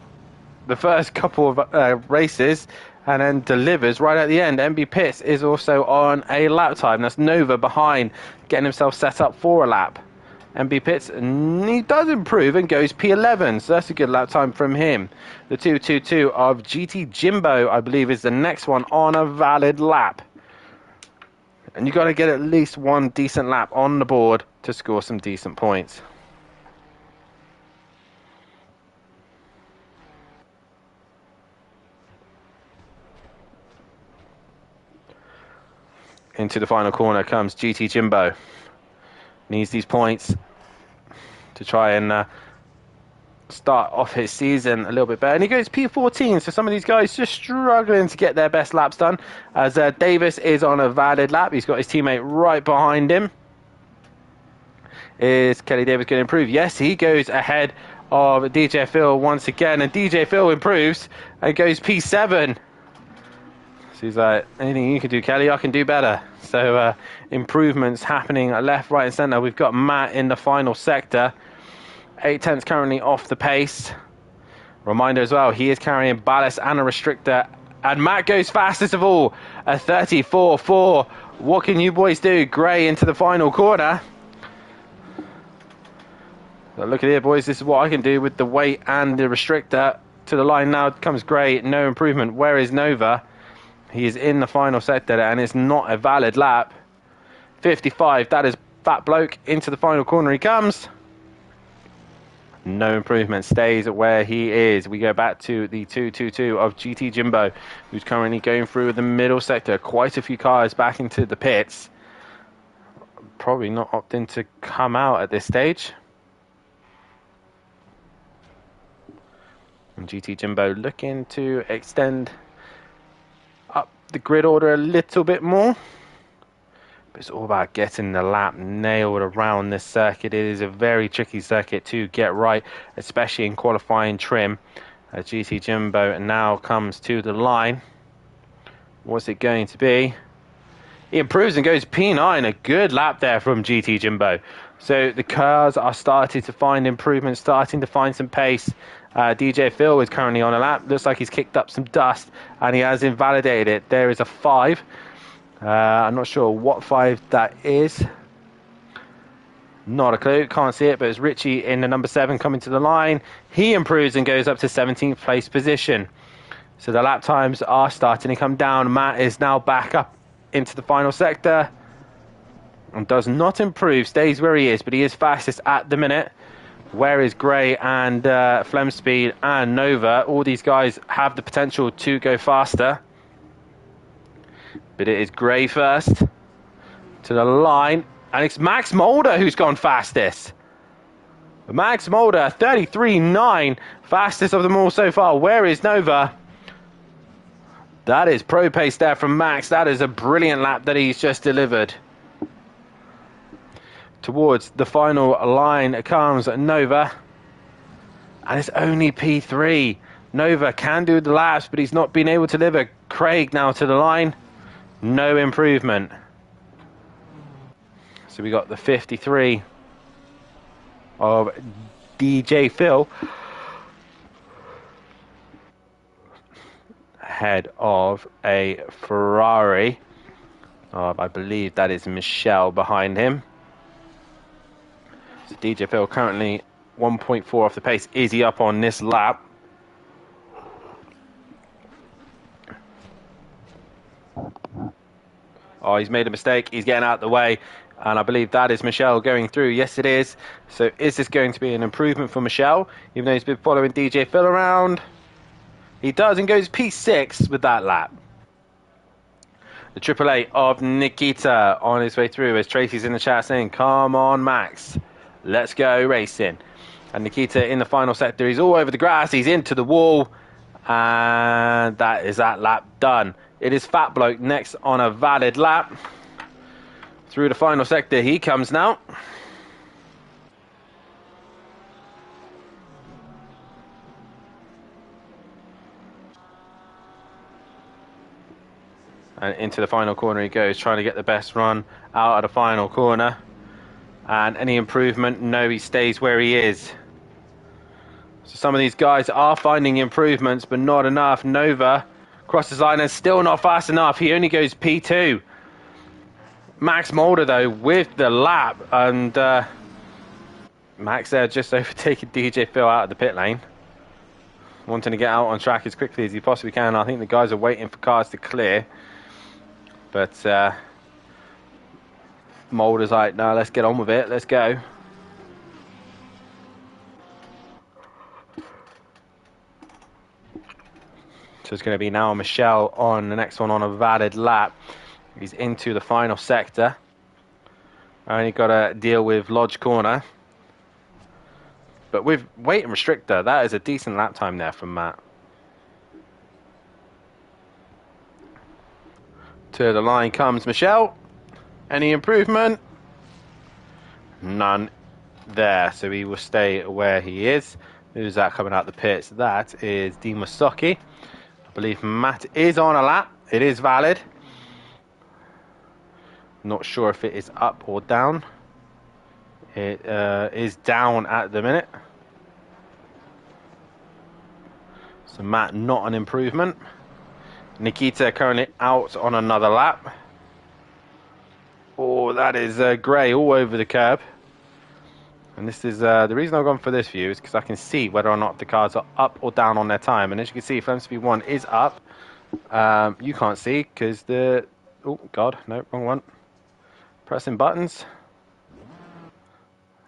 the first couple of races and then delivers right at the end. MB Pitts is also on a lap time. That's Nova behind, getting himself set up for a lap. MB Pitts, he does improve and goes P11, so that's a good lap time from him. The 222 of GT Jimbo, I believe, is the next one on a valid lap. And you've got to get at least one decent lap on the board to score some decent points. Into the final corner comes GT Jimbo. Needs these points to try and start off his season a little bit better. And he goes P14, so some of these guys just struggling to get their best laps done. As Davis is on a valid lap. He's got his teammate right behind him. Is Kelly Davis going to improve? Yes, he goes ahead of DJ Phil once again. And DJ Phil improves and goes P7. So he's like, anything you can do, Kelly, I can do better. So improvements happening left, right and centre. We've got Matt in the final sector. 8/10 currently off the pace. Reminder as well, he is carrying ballast and a restrictor. And Matt goes fastest of all, a 34.4. What can you boys do? Gray into the final corner. So look at here, boys. This is what I can do with the weight and the restrictor. To the line now comes Gray. No improvement. Where is Nova? He is in the final sector and it's not a valid lap. 55. That is Fat Bloke. Into the final corner he comes. No improvement, stays where he is. We go back to the 222 of GT Jimbo, who's currently going through the middle sector. Quite a few cars back into the pits. Probably not opting to come out at this stage. And GT Jimbo looking to extend up the grid order a little bit more. But it's all about getting the lap nailed around this circuit. It is a very tricky circuit to get right, especially in qualifying trim. GT Jimbo now comes to the line. What's it going to be? He improves and goes P9. A good lap there from GT Jimbo. So the cars are starting to find improvements, starting to find some pace. DJ Phil is currently on a lap. Looks like he's kicked up some dust and he has invalidated it. There is a 5. I'm not sure what 5 that is. Not a clue. Can't see it, but it's Richie in the number 7 coming to the line. He improves and goes up to 17th place position. So the lap times are starting to come down. Matt is now back up into the final sector and does not improve. Stays where he is, but he is fastest at the minute. Where is Gray and Flem Speed and Nova? All these guys have the potential to go faster. But it is Gray first to the line. And it's Max Mulder who's gone fastest. Max Mulder, 33.9. Fastest of them all so far. Where is Nova? That is pro pace there from Max. That is a brilliant lap that he's just delivered. Towards the final line comes Nova. And it's only P3. Nova can do the laps, but he's not been able to deliver. Craig now to the line. No improvement. So we got the 53 of DJ Phil ahead of a Ferrari. I believe that is Michelle behind him. So DJ Phil currently 1.4 off the pace. Is he up on this lap? Oh, he's made a mistake. He's getting out of the way. And I believe that is Michelle going through. Yes, it is. So is this going to be an improvement for Michelle? Even though he's been following DJ Phil around. He does and goes P6 with that lap. The AAA of Nikita on his way through as Tracy's in the chat saying, come on, Max. Let's go racing. And Nikita in the final sector. He's all over the grass. He's into the wall. And that is that lap done. It is Fat Bloke next on a valid lap. Through the final sector he comes now. And into the final corner he goes, trying to get the best run out of the final corner. And any improvement? No, he stays where he is. So some of these guys are finding improvements, but not enough. Nova crosses line and still not fast enough. He only goes P2. Max Mulder, though, with the lap. And Max there just overtaking DJ Phil out of the pit lane. Wanting to get out on track as quickly as he possibly can. I think the guys are waiting for cars to clear. But Mulder's like, no, let's get on with it. Let's go. So it's going to be now Michelle on the next one on a valid lap. He's into the final sector. Only got to deal with Lodge Corner. But with weight and restrictor, that is a decent lap time there from Matt. To the line comes Michelle. Any improvement? None there. So he will stay where he is. Who's that coming out the pits? That is Dean Masocki. I believe Matt is on a lap. it is valid. Not sure if it is up or down. It is down at the minute. So Matt, not an improvement. Nikita currently out on another lap. Oh, that is Gray all over the curb. And this is the reason I've gone for this view is because I can see whether or not the cars are up or down on their time. And as you can see, Flem Speed 1 is up. You can't see because the... Oh, God, no, wrong one. Pressing buttons.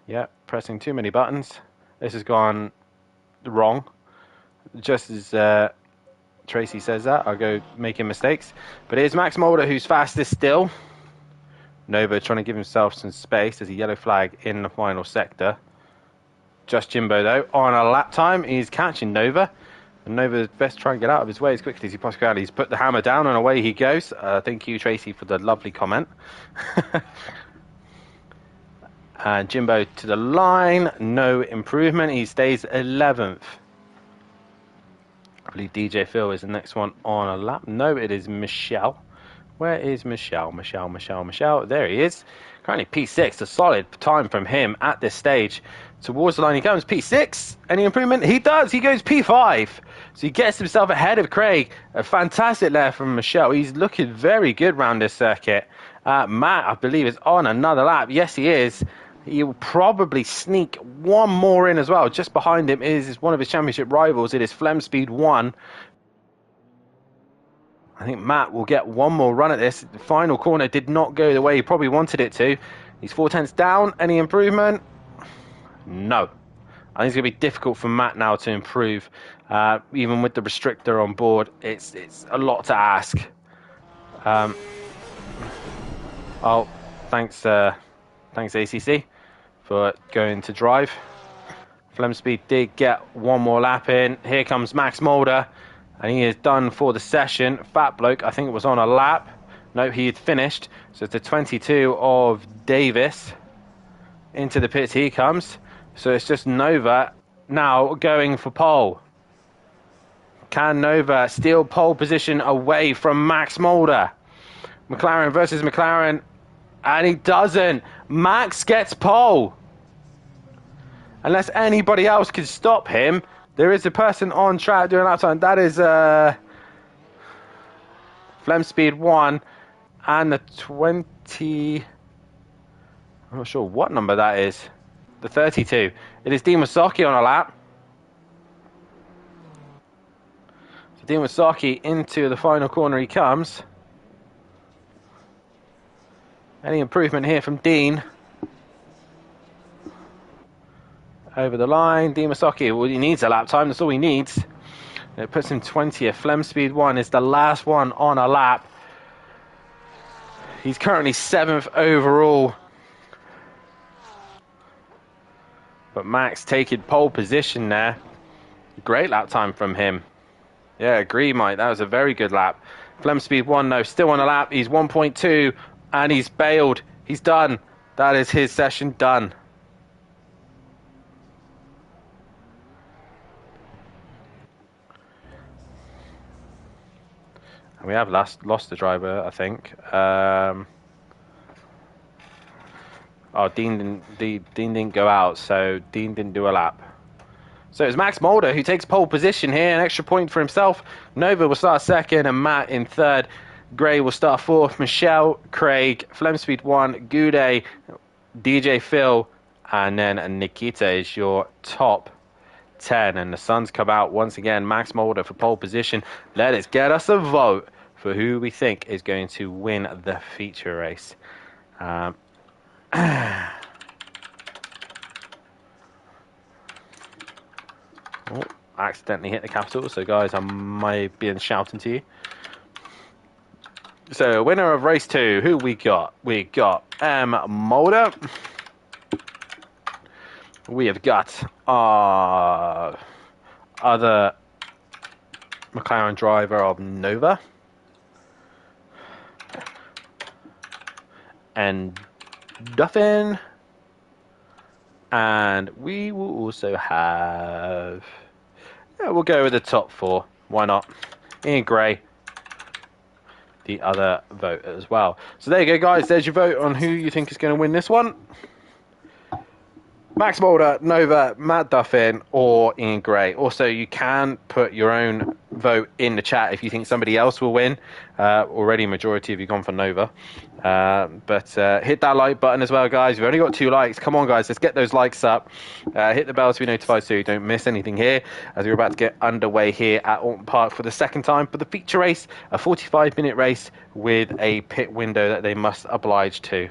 Yeah, pressing too many buttons. This has gone wrong. Just as Tracy says that, I'll go making mistakes. But it is Max Mulder who's fastest still. Nova trying to give himself some space. There's a yellow flag in the final sector. Just Jimbo, though, on a lap time. He's catching Nova. And Nova's best try and get out of his way as quickly as he possibly can. He's put the hammer down and away he goes. Thank you, Tracy, for the lovely comment. And Jimbo to the line. No improvement. He stays 11th. I believe DJ Phil is the next one on a lap. No, it is Michelle. Where is Michelle? Michelle. There he is. Currently P6. A solid time from him at this stage. Towards the line he comes. P6. Any improvement? He does. He goes P5. So he gets himself ahead of Craig. A fantastic there from Michelle. He's looking very good round this circuit. Matt, I believe, is on another lap. Yes, he is. He will probably sneak one more in as well. Just behind him is one of his championship rivals. It is Flem Speed 1. I think Matt will get one more run at this. The final corner did not go the way he probably wanted it to. He's 4/10 down. Any improvement? No. I think it's going to be difficult for Matt now to improve. Even with the restrictor on board, it's a lot to ask. Oh, thanks ACC for going to drive. Flem Speed did get one more lap in. Here comes Max Mulder. And he is done for the session. Fat bloke, I think it was on a lap. No, he had finished. So it's the 22 of Davis. Into the pits he comes. So it's just Nova now going for pole. Can Nova steal pole position away from Max Mulder? McLaren versus McLaren. And he doesn't. Max gets pole. Unless anybody else can stop him. There is a person on track doing lap time. That is Flem Speed 1 and the 20... I'm not sure what number that is. The 32. It is Dean Wasaki on a lap. So Dean Wasaki into the final corner he comes. Any improvement here from Dean? Over the line, Dean Masaki, well, he needs a lap time, that's all he needs. It puts him 20th. Flem Speed 1 is the last one on a lap. He's currently 7th overall. But Max taking pole position there. Great lap time from him. Yeah, agree, Mike. That was a very good lap. Flem Speed 1, though, still on a lap. He's 1.2 and he's bailed. He's done. That is his session done. We have lost the driver, I think. Dean didn't go out, so Dean didn't do a lap. So it's Max Mulder who takes pole position here, an extra point for himself. Nova will start second, and Matt in third. Gray will start fourth. Michelle, Craig, Flem Speed 1, Goudet, DJ Phil, and then Nikita is your top 10. And the Suns come out once again. Max Mulder for pole position. Let us get us a vote for who we think is going to win the feature race. Oh, accidentally hit the capital, so guys, I might be shouting to you. So, winner of race 2, who we got? We got Mulder. We have got our other McLaren driver of Nova. And Duffin. And we will also have... Yeah, we'll go with the top 4. Why not? Ian Gray. the other vote as well. So there you go, guys. There's your vote on who you think is going to win this one. Max Mulder, Nova, Matt Duffin, or Ian Gray. Also, you can put your own vote in the chat if you think somebody else will win. Already, majority of you gone for Nova. But hit that like button as well, guys. We've only got 2 likes. Come on, guys. Let's get those likes up. Hit the bell to be notified so you don't miss anything here, as we're about to get underway here at Alton Park for the second time for the feature race, a 45-minute race with a pit window that they must oblige to.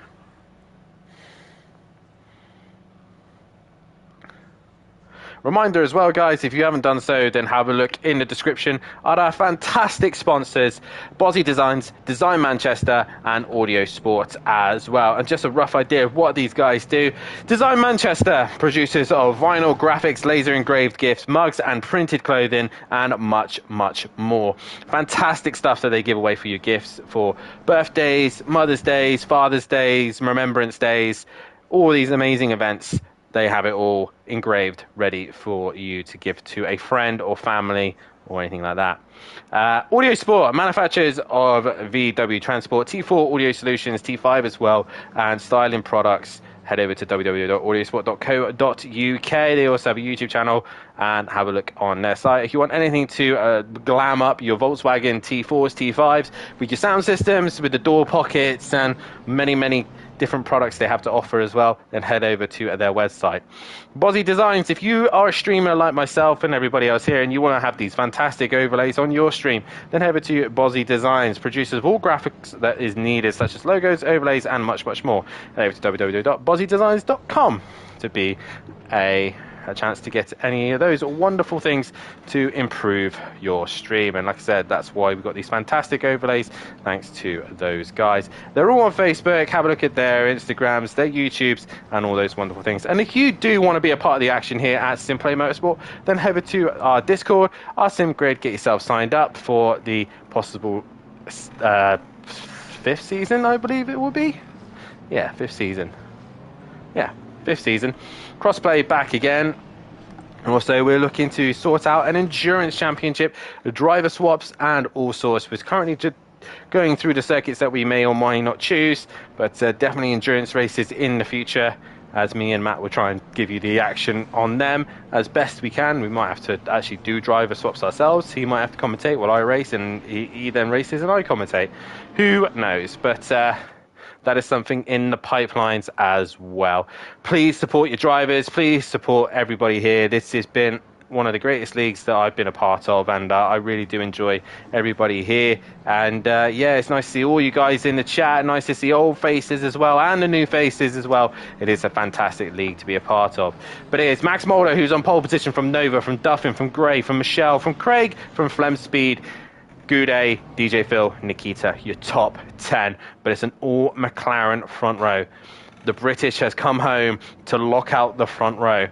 Reminder as well, guys, if you haven't done so, then have a look in the description at our fantastic sponsors, Bozzy Designs, Design Manchester, and Audio Sport as well. And just a rough idea of what these guys do. Design Manchester, producers of vinyl, graphics, laser engraved gifts, mugs, and printed clothing, and much, much more. Fantastic stuff that they give away for your gifts for birthdays, Mother's Days, Father's Days, Remembrance Days, all these amazing events. They have it all engraved, ready for you to give to a friend or family or anything like that. Audio Sport, manufacturers of VW Transport, T4 Audio Solutions, T5 as well, and styling products. Head over to www.audiosport.co.uk. They also have a YouTube channel, and have a look on their site. If you want anything to glam up your Volkswagen T4s, T5s, with your sound systems, with the door pockets, and many, many different products they have to offer as well, then head over to their website. Bozzy Designs, if you are a streamer like myself and everybody else here, and you want to have these fantastic overlays on your stream, then head over to Bozzy Designs, producers of all graphics that is needed, such as logos, overlays, and much, much more. Head over to www.bozzydesigns.com to be a chance to get any of those wonderful things to improve your stream. And like I said, that's why we've got these fantastic overlays, thanks to those guys. They're all on Facebook. Have a look at their Instagrams, their YouTubes, and all those wonderful things. And if you do want to be a part of the action here at Simplay Motorsport, then head over to our Discord, our Sim Grid, get yourself signed up for the possible 5th season, I believe it will be. Yeah, 5th season. Yeah, 5th season. Crossplay back again. And also, we're looking to sort out an endurance championship, driver swaps, and all sorts. We're currently just going through the circuits that we may or may not choose, but definitely endurance races in the future, as me and Matt will try and give you the action on them as best we can. We might have to actually do driver swaps ourselves. He might have to commentate while I race, and he then races and I commentate. Who knows? But that is something in the pipelines as well. Please support your drivers. Please support everybody here. This has been one of the greatest leagues that I've been a part of, and I really do enjoy everybody here. And yeah, it's nice to see all you guys in the chat. Nice to see old faces as well, and the new faces as well. It is a fantastic league to be a part of. But it is Max Mulder who's on pole position, from Nova, from Duffin, from Gray, from Michelle, from Craig, from Flem Speed, Goudet, DJ Phil, Nikita, your top 10. But it's an all McLaren front row. The British has come home to lock out the front row,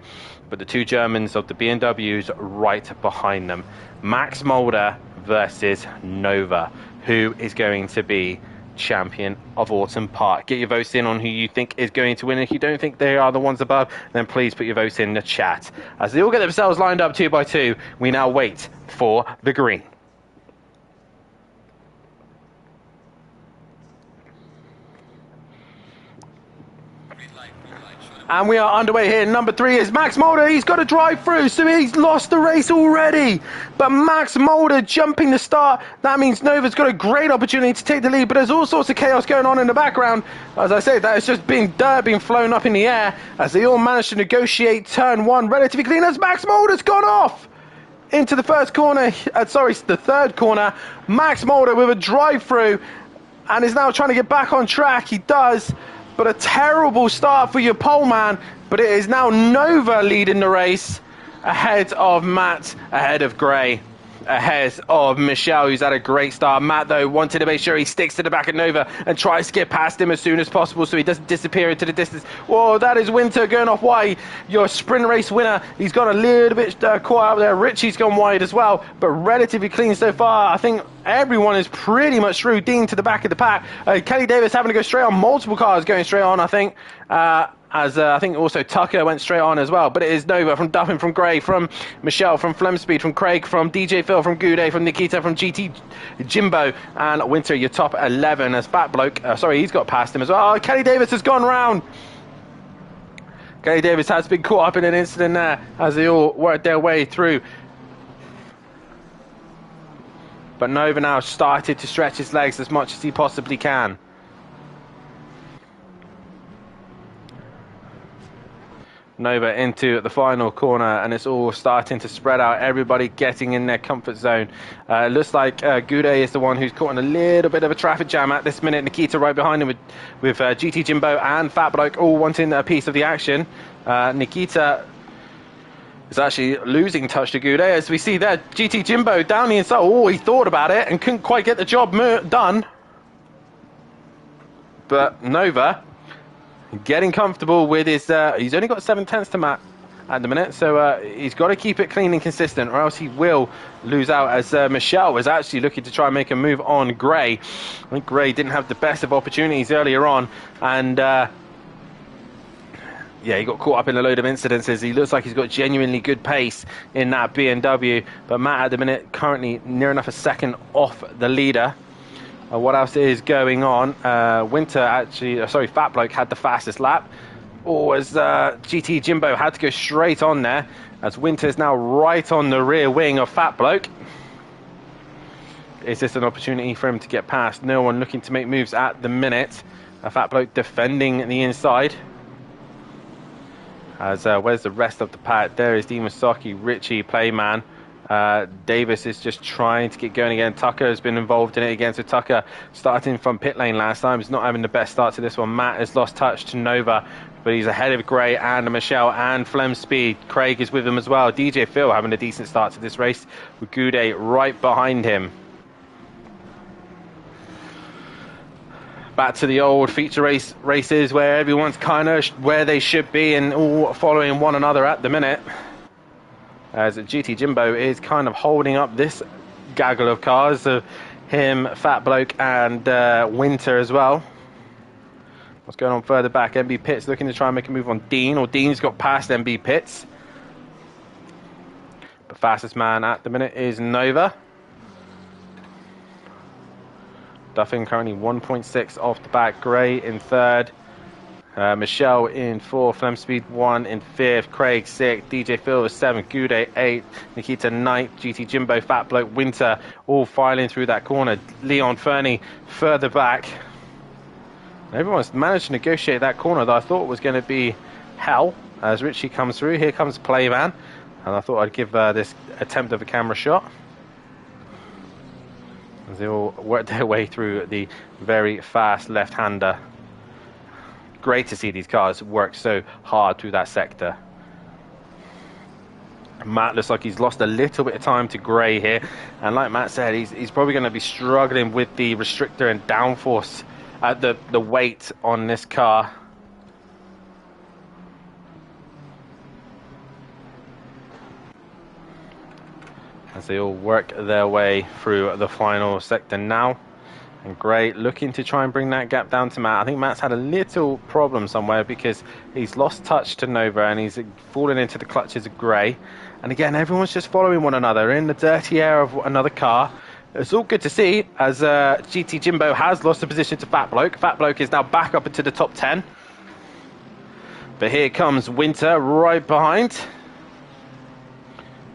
but the 2 Germans of the BMWs right behind them. Max Mulder versus Nova. Who is going to be champion of Alton Park? Get your votes in on who you think is going to win. If you don't think they are the ones above, then please put your votes in the chat. As they all get themselves lined up 2 by 2, we now wait for the green. And we are underway here. Number 3 is Max Mulder. He's got to drive through, so he's lost the race already. But Max Mulder jumping the start. That means Nova's got a great opportunity to take the lead, but there's all sorts of chaos going on in the background. As I say, that is just dirt being flown up in the air as they all manage to negotiate turn 1 relatively clean, as Max Mulder's gone off into the first corner. The third corner. Max Mulder with a drive through and is now trying to get back on track. He does. But a terrible start for your pole man. But it is now Nova leading the race, ahead of Matt, ahead of Gray, ahead of Michelle, who's had a great start. Matt, though, wanted to make sure he sticks to the back of Nova and tries to get past him as soon as possible so he doesn't disappear into the distance. Whoa, that is Winter going off wide. Your sprint race winner. He's got a little bit caught out there. Richie's gone wide as well, but relatively clean so far. I think everyone is pretty much through. Dean to the back of the pack. Kelly Davis having to go straight on. Multiple cars going straight on, I think. as I think also Tucker went straight on as well. But it is Nova from Duffin, from Gray, from Michelle, from Flemspeed, from Craig, from DJ Phil, from Goudet, from Nikita, from GT Jimbo, and Winter, your top 11 as Fat Bloke. Sorry, he's got past him as well. Oh, Kelly Davis has gone round. Kelly Davis has been caught up in an incident there as they all worked their way through. But Nova now started to stretch his legs as much as he possibly can. Nova into the final corner, and it's all starting to spread out. Everybody getting in their comfort zone. It looks like Goudet is the one who's caught in a little bit of a traffic jam at this minute. Nikita right behind him with GT Jimbo and Fat Bloke all wanting a piece of the action. Nikita is actually losing touch to Goudet, as we see there. GT Jimbo down the inside. Oh, he thought about it and couldn't quite get the job done. But Nova getting comfortable with his... he's only got 7/10 to Matt at the minute, so he's got to keep it clean and consistent, or else he will lose out, as Michelle was actually looking to try and make a move on Gray. I think Gray didn't have the best of opportunities earlier on, and yeah, he got caught up in a load of incidences. He looks like he's got genuinely good pace in that BMW, but Matt at the minute currently near enough a second off the leader. What else is going on? Winter actually, Fat Bloke had the fastest lap. Or as GT Jimbo had to go straight on there, as Winter's now right on the rear wing of Fat Bloke. Is this an opportunity for him to get past? No one looking to make moves at the minute. Fat Bloke defending the inside. As where's the rest of the pack? There is Demasaki, Richie, Playman. Davis is just trying to get going again. Tucker has been involved in it again. So Tucker, starting from pit lane last time, is not having the best start to this one. Matt has lost touch to Nova, but he's ahead of Gray and Michelle and Flemspeed. Craig is with him as well. DJ Phil having a decent start to this race, with Goudet right behind him. Back to the old feature races where everyone's kind of where they should be and all following one another at the minute. As GT Jimbo is kind of holding up this gaggle of cars, of him, Fat Bloke, and Winter as well. What's going on further back? MB Pitts looking to try and make a move on Dean, or Dean's got past MB Pitts. The fastest man at the minute is Nova. Duffin currently 1.6 off the back. Gray in third. Michelle in 4th, Flemspeed 1 in 5th, Craig 6th, DJ Phil is 7th, Goudet 8th, Nikita 9th, GT Jimbo, Fat Bloke, Winter all filing through that corner. Leon Fernie further back. Everyone's managed to negotiate that corner that I thought was going to be hell as Richie comes through. Here comes Playman, and I thought I'd give this attempt of a camera shot as they all work their way through the very fast left-hander. Great to see these cars work so hard through that sector. Matt looks like he's lost a little bit of time to Gray here, and like Matt said, he's probably going to be struggling with the restrictor and downforce at the weight on this car. As they all work their way through the final sector now. And Gray looking to try and bring that gap down to Matt. I think Matt's had a little problem somewhere because he's lost touch to Nova and he's fallen into the clutches of Gray. And again, everyone's just following one another in the dirty air of another car. It's all good to see as GT Jimbo has lost the position to Fat Bloke. Fat Bloke is now back up into the top 10. But here comes Winter right behind.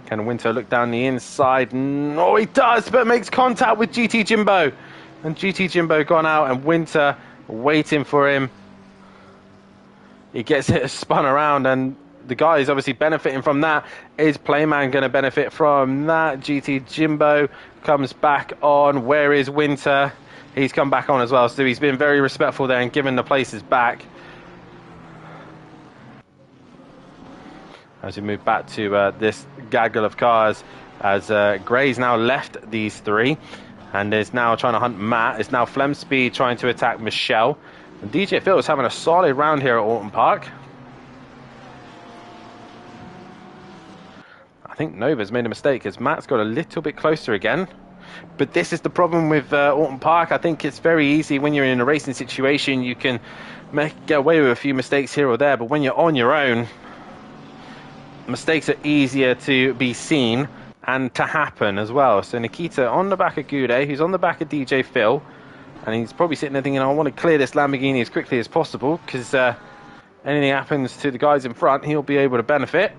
Can Winter look down the inside? No, he does, but makes contact with GT Jimbo. And GT Jimbo gone out, and Winter waiting for him. He gets it spun around, and the guy is obviously benefiting from that. Is Playman going to benefit from that? GT Jimbo comes back on. Where is Winter? He's come back on as well, so he's been very respectful there and given the places back. As we move back to this gaggle of cars, as Gray's now left these three. And is now trying to hunt Matt. It's now Flemspeed trying to attack Michelle. And DJ Phil is having a solid round here at Alton Park. I think Nova's made a mistake as Matt's got a little bit closer again. But this is the problem with Alton Park. I think it's very easy when you're in a racing situation. You can get away with a few mistakes here or there, but when you're on your own, mistakes are easier to be seen and to happen as well. So Nikita on the back of Goudet, who's on the back of DJ Phil, and he's probably sitting there thinking, I want to clear this Lamborghini as quickly as possible, because anything happens to the guys in front, he'll be able to benefit.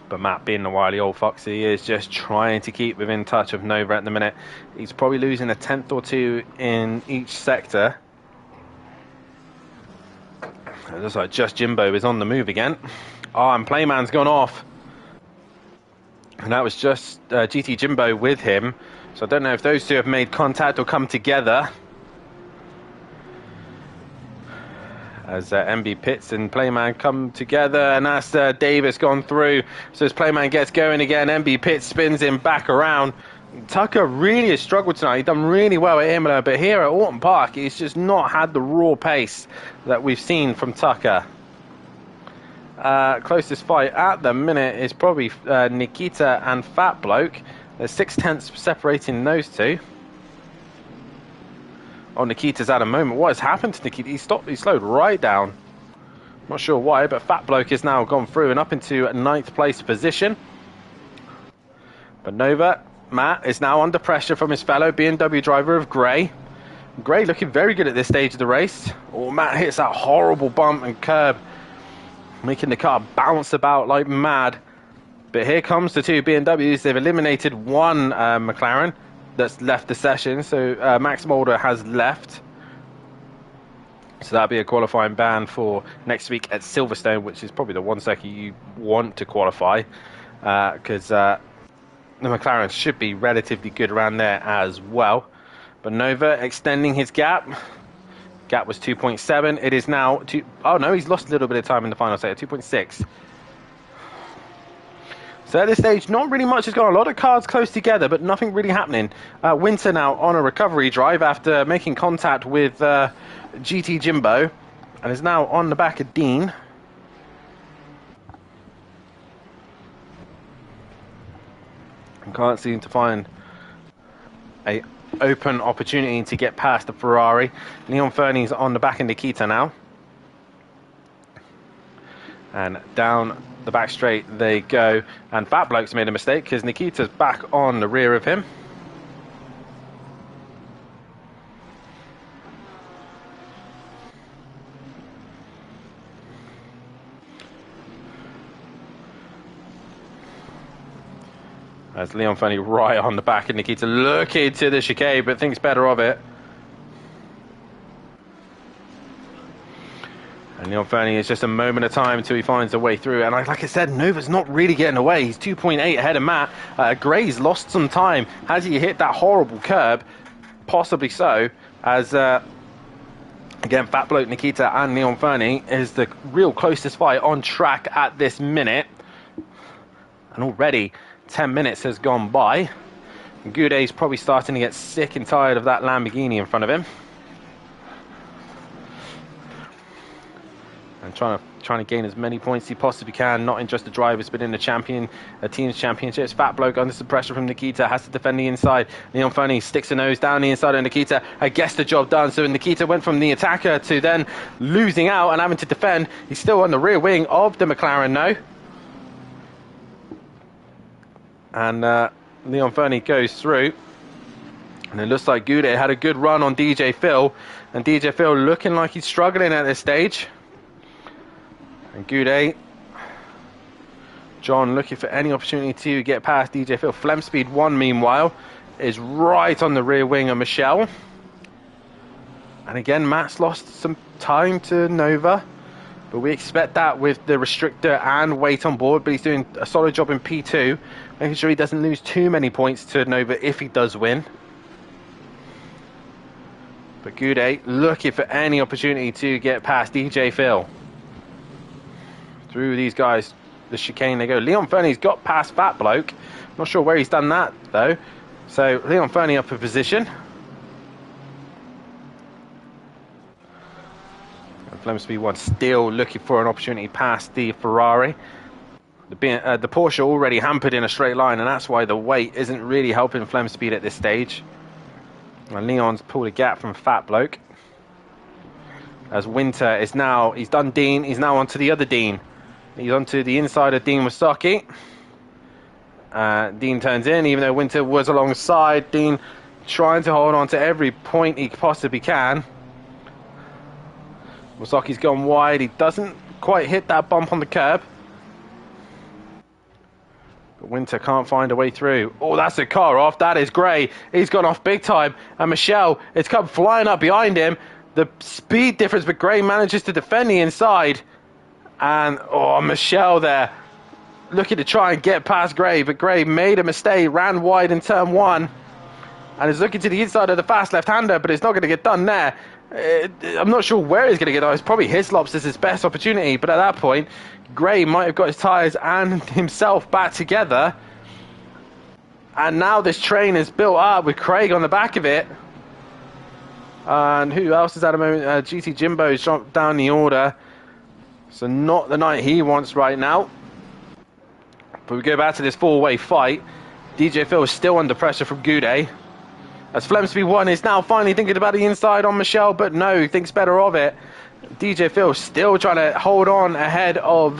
But Matt, being the wily old fox he is, just trying to keep within touch of Nova at the minute. He's probably losing a tenth or two in each sector. It looks like Just Jimbo is on the move again. Oh, and Playman's gone off. And that was just GT Jimbo with him. So I don't know if those two have made contact or come together. As MB Pitts and Playman come together, and that's Davis gone through. So as Playman gets going again, MB Pitts spins him back around. Tucker really has struggled tonight. He's done really well at Imola, but here at Autumn Park, he's just not had the raw pace that we've seen from Tucker. Closest fight at the minute is probably Nikita and Fat Bloke. There's 6/10 separating those two. Oh, Nikita's had a moment. What has happened to Nikita? He slowed right down. Not sure why, but Fat Bloke has now gone through and up into a 9th place position. But Nova, Matt, is now under pressure from his fellow BMW driver of Gray. Gray looking very good at this stage of the race. Oh, Matt hits that horrible bump and curb, making the car bounce about like mad. But here comes the two BMWs. They've eliminated one McLaren that's left the session, so Max Mulder has left. So that'll be a qualifying ban for next week at Silverstone, which is probably the one circuit you want to qualify, because the McLaren should be relatively good around there as well. But Nova extending his gap. Gap was 2.7. It is now 2. Oh no, he's lost a little bit of time in the final sector. 2.6. So at this stage, not really much has gone. A lot of cars close together, but nothing really happening. Winter now on a recovery drive after making contact with GT Jimbo, and is now on the back of Dean. And can't seem to find a open opportunity to get past the Ferrari. Leon Fernie's on the back of Nikita now. And down the back straight they go, and Fat Bloke's made a mistake because Nikita's back on the rear of him. As Leon Fernie right on the back of Nikita, looking to the chicane, but thinks better of it. And Leon Fernie is just a moment of time until he finds a way through. And like I said, Nova's not really getting away. He's 2.8 ahead of Matt. Gray's lost some time. Has he hit that horrible curb? Possibly so. As, again, Fat Bloke, Nikita and Leon Fernie is the real closest fight on track at this minute. And already 10 minutes has gone by. Goudet's probably starting to get sick and tired of that Lamborghini in front of him. And trying to gain as many points as he possibly can, not in just the drivers, but in the team's championships. Fat Bloke under some pressure from Nikita, has to defend the inside. Leon Fernie sticks a nose down the inside of Nikita, gets the job done. So Nikita went from the attacker to then losing out and having to defend. He's still on the rear wing of the McLaren now. And Leon Fernie goes through. And it looks like Goudet had a good run on DJ Phil. And DJ Phil looking like he's struggling at this stage. And Goudet, John looking for any opportunity to get past DJ Phil. Flem Speed 1, meanwhile, is right on the rear wing of Michelle. And again, Matt's lost some time to Nova. But we expect that with the restrictor and weight on board. But he's doing a solid job in P2, making sure he doesn't lose too many points to Nova if he does win. But Goudet looking for any opportunity to get past DJ Phil. Through these guys, the chicane they go. Leon Fernie's got past Fat Bloke. Not sure where he's done that though. So Leon Fernie up in position. And Flem Speed 1 still looking for an opportunity past the Ferrari. The Porsche already hampered in a straight line, and that's why the weight isn't really helping Flem Speed at this stage. And Leon's pulled a gap from Fat Bloke. As Winter is now, he's done Dean, he's now onto the other Dean. He's onto the inside of Dean Wasaki. Dean turns in, even though Winter was alongside. Dean trying to hold on to every point he possibly can. Wasaki's gone wide, he doesn't quite hit that bump on the curb. But Winter can't find a way through. Oh, that's a car off. That is Gray. He's gone off big time. And Michelle has come flying up behind him. The speed difference, but Gray manages to defend the inside. And, oh, Michelle there. Looking to try and get past Gray. But Gray made a mistake. Ran wide in turn one. And is looking to the inside of the fast left-hander. But it's not going to get done there. I'm not sure where he's going to get done. It's probably Hislops as his best opportunity. But at that point, Gray might have got his tyres and himself back together. And now this train is built up with Craig on the back of it. And who else is at a moment? GT Jimbo's dropped down the order. So not the night he wants right now. But we go back to this four-way fight. DJ Phil is still under pressure from Goudet. As Flem Speed 1 is now finally thinking about the inside on Michelle, but no, he thinks better of it. DJ Phil still trying to hold on ahead of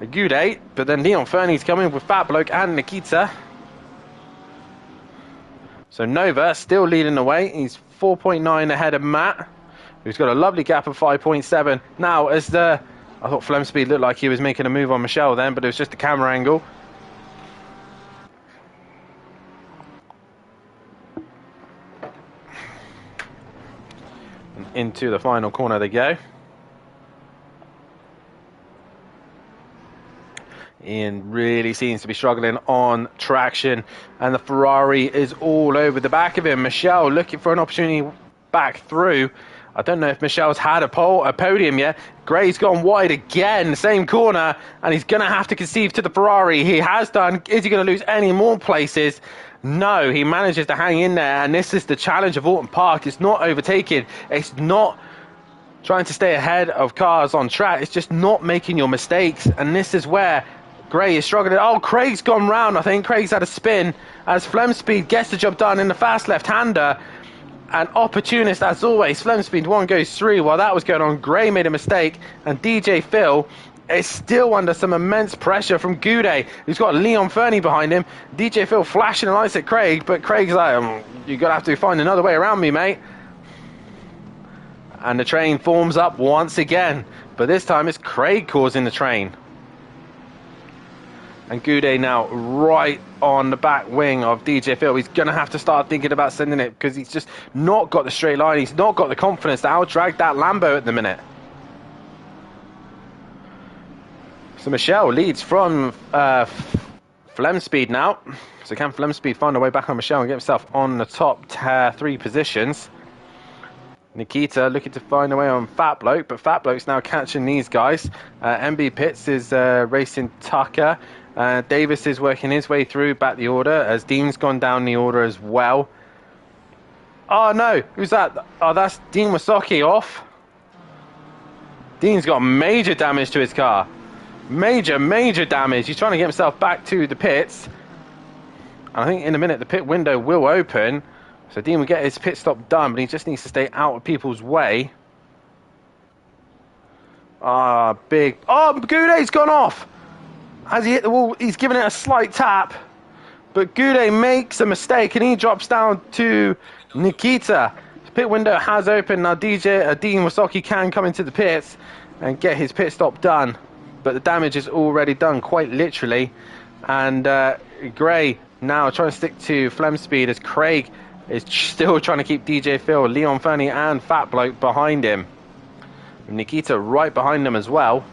Goudet, but then Leon Fernie's coming with Fat Bloke and Nikita. So Nova still leading the way. He's 4.9 ahead of Matt, who's got a lovely gap of 5.7. Now, I thought Flem Speed looked like he was making a move on Michelle then, but it was just the camera angle. And into the final corner they go. Ian really seems to be struggling on traction, and the Ferrari is all over the back of him. Michelle looking for an opportunity back through. I don't know if Michelle's had a podium yet. Gray's gone wide again, same corner, and he's going to have to concede to the Ferrari. He has done. Is he going to lose any more places? No, he manages to hang in there, and this is the challenge of Alton Park. It's not overtaking. It's not trying to stay ahead of cars on track. It's just not making your mistakes, and this is where Gray is struggling. Oh, Craig's gone round. I think Craig's had a spin as Flem Speed gets the job done in the fast left-hander. An opportunist as always. Flem Speed 1 goes through. While that was going on, Gray made a mistake, and DJ Phil is still under some immense pressure from Goudet, who's got Leon Fernie behind him. DJ Phil flashing the lights at Craig, but Craig's like, you're going to have to find another way around me, mate. And the train forms up once again, but this time it's Craig causing the train. And Goudet now right on the back wing of DJ Phil. He's going to have to start thinking about sending it, because he's just not got the straight line. He's not got the confidence to out-drag that Lambo at the minute. So Michelle leads from Flem Speed now. So can Flem Speed find a way back on Michelle and get himself on the top three positions? Nikita looking to find a way on Fat Bloke, but Fat Bloke's now catching these guys. MB Pitts is racing Tucker. Davis is working his way through back the order, as Dean's gone down the order as well. Oh no, who's that? Oh, that's Dean Wasaki off. Dean's got major damage to his car. Major damage. He's trying to get himself back to the pits. And I think in a minute the pit window will open. So Dean will get his pit stop done, but he just needs to stay out of people's way. Big. Oh, Goudet's gone off. As he hit the wall, he's given it a slight tap. But Goudet makes a mistake and he drops down to Nikita. The pit window has opened. Now Dean Wasaki can come into the pits and get his pit stop done. But the damage is already done, quite literally. And Gray now trying to stick to Flem Speed, as Craig is still trying to keep DJ Phil, Leon Fernie and Fat Bloke behind him. Nikita right behind them as well.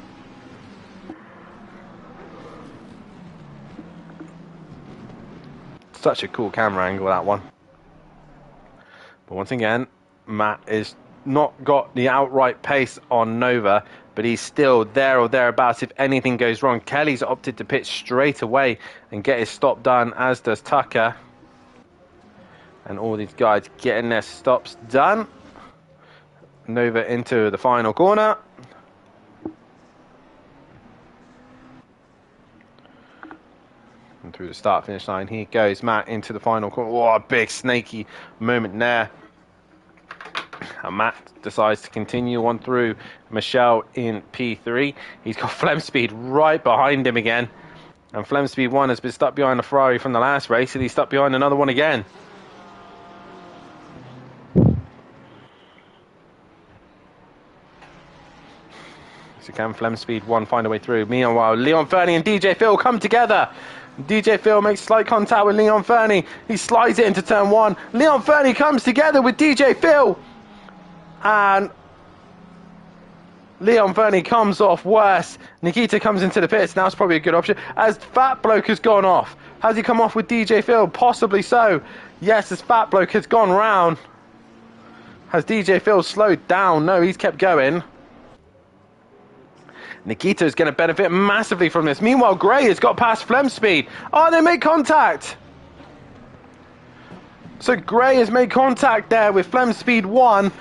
Such a cool camera angle, that one. But once again, Matt is not got the outright pace on Nova, but he's still there or thereabouts if anything goes wrong. Kelly's opted to pit straight away and get his stop done, as does Tucker. And all these guys getting their stops done. Nova into the final corner. And through the start finish line, here goes Matt into the final corner. Oh, a big snaky moment there. And Matt decides to continue on through Michelle in P3. He's got Flemspeed right behind him again. And Flemspeed 1 has been stuck behind a Ferrari from the last race, and he's stuck behind another one again. So can Flemspeed 1 find a way through? Meanwhile, Leon Fernie and DJ Phil come together. DJ Phil makes slight contact with Leon Fernie. He slides it into turn 1. Leon Fernie comes together with DJ Phil. And Leon Fernie comes off worse. Nikita comes into the pits. Now it's probably a good option. As Fat Bloke has gone off. Has he come off with DJ Phil? Possibly so. Yes, as Fat Bloke has gone round. Has DJ Phil slowed down? No, he's kept going. Nikita is going to benefit massively from this. Meanwhile, Gray has got past Flemspeed. Oh, they made contact. So Gray has made contact there with Flemspeed 1.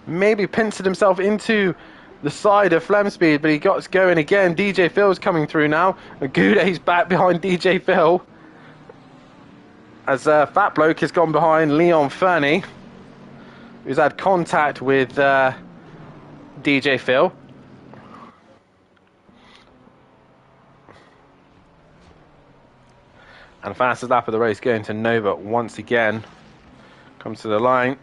Maybe pincered himself into the side of Flemspeed, but he got going again. DJ Phil's coming through now. Goude's back behind DJ Phil. As Fat Bloke has gone behind Leon Fernie, who's had contact with DJ Phil. And fastest lap of the race going to Nova once again. Comes to the line.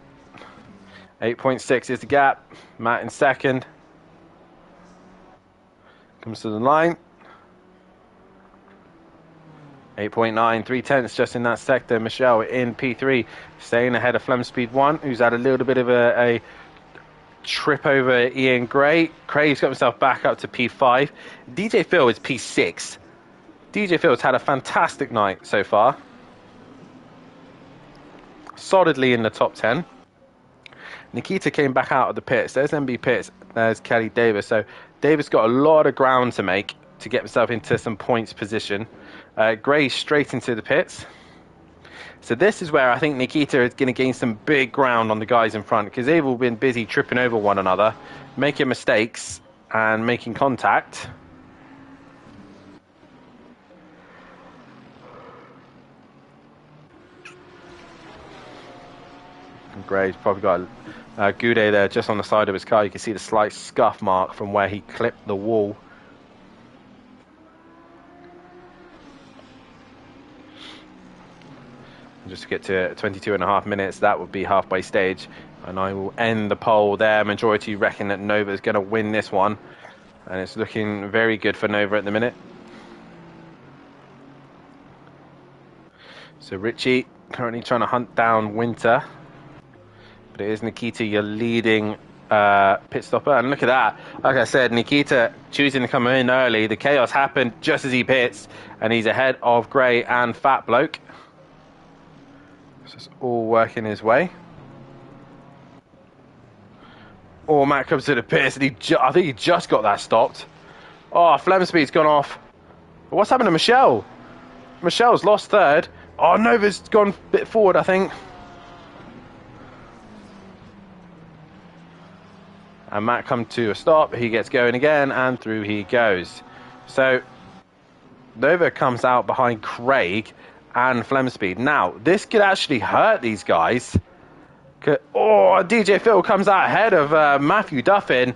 8.6 is the gap. Matt in second. Comes to the line. 8.9, 3/10 just in that sector. Michelle in P3, staying ahead of Flemspeed 1, who's had a little bit of a trip over Ian Gray. Craig's got himself back up to P5. DJ Phil is P6. DJ Phil's had a fantastic night so far. Solidly in the top 10. Nikita came back out of the pits. There's MB Pits. There's Kelly Davis. So Davis got a lot of ground to make to get himself into some points position. Gray straight into the pits. So this is where I think Nikita is going to gain some big ground on the guys in front, because they've all been busy tripping over one another, making mistakes and making contact. And Gray's probably got Goude there just on the side of his car. You can see the slight scuff mark from where he clipped the wall. Just to get to 22.5 minutes, that would be halfway stage, and I will end the poll there. Majority reckon that Nova is going to win this one, and it's looking very good for Nova at the minute. So Richie currently trying to hunt down Winter, but it is Nikita, your leading pit stopper. And look at that, like I said, Nikita choosing to come in early. The chaos happened just as he pits, and he's ahead of Gray and Fat Bloke. So it's all working his way. Oh, Matt comes to the pits, and I think he just got that stopped. Oh, Flemspeed's gone off. What's happened to Michelle? Michelle's lost third. Oh, Nova's gone a bit forward, I think. And Matt comes to a stop. He gets going again, and through he goes. So Nova comes out behind Craig and Flemspeed. Now, this could actually hurt these guys. Oh, DJ Phil comes out ahead of Matthew Duffin.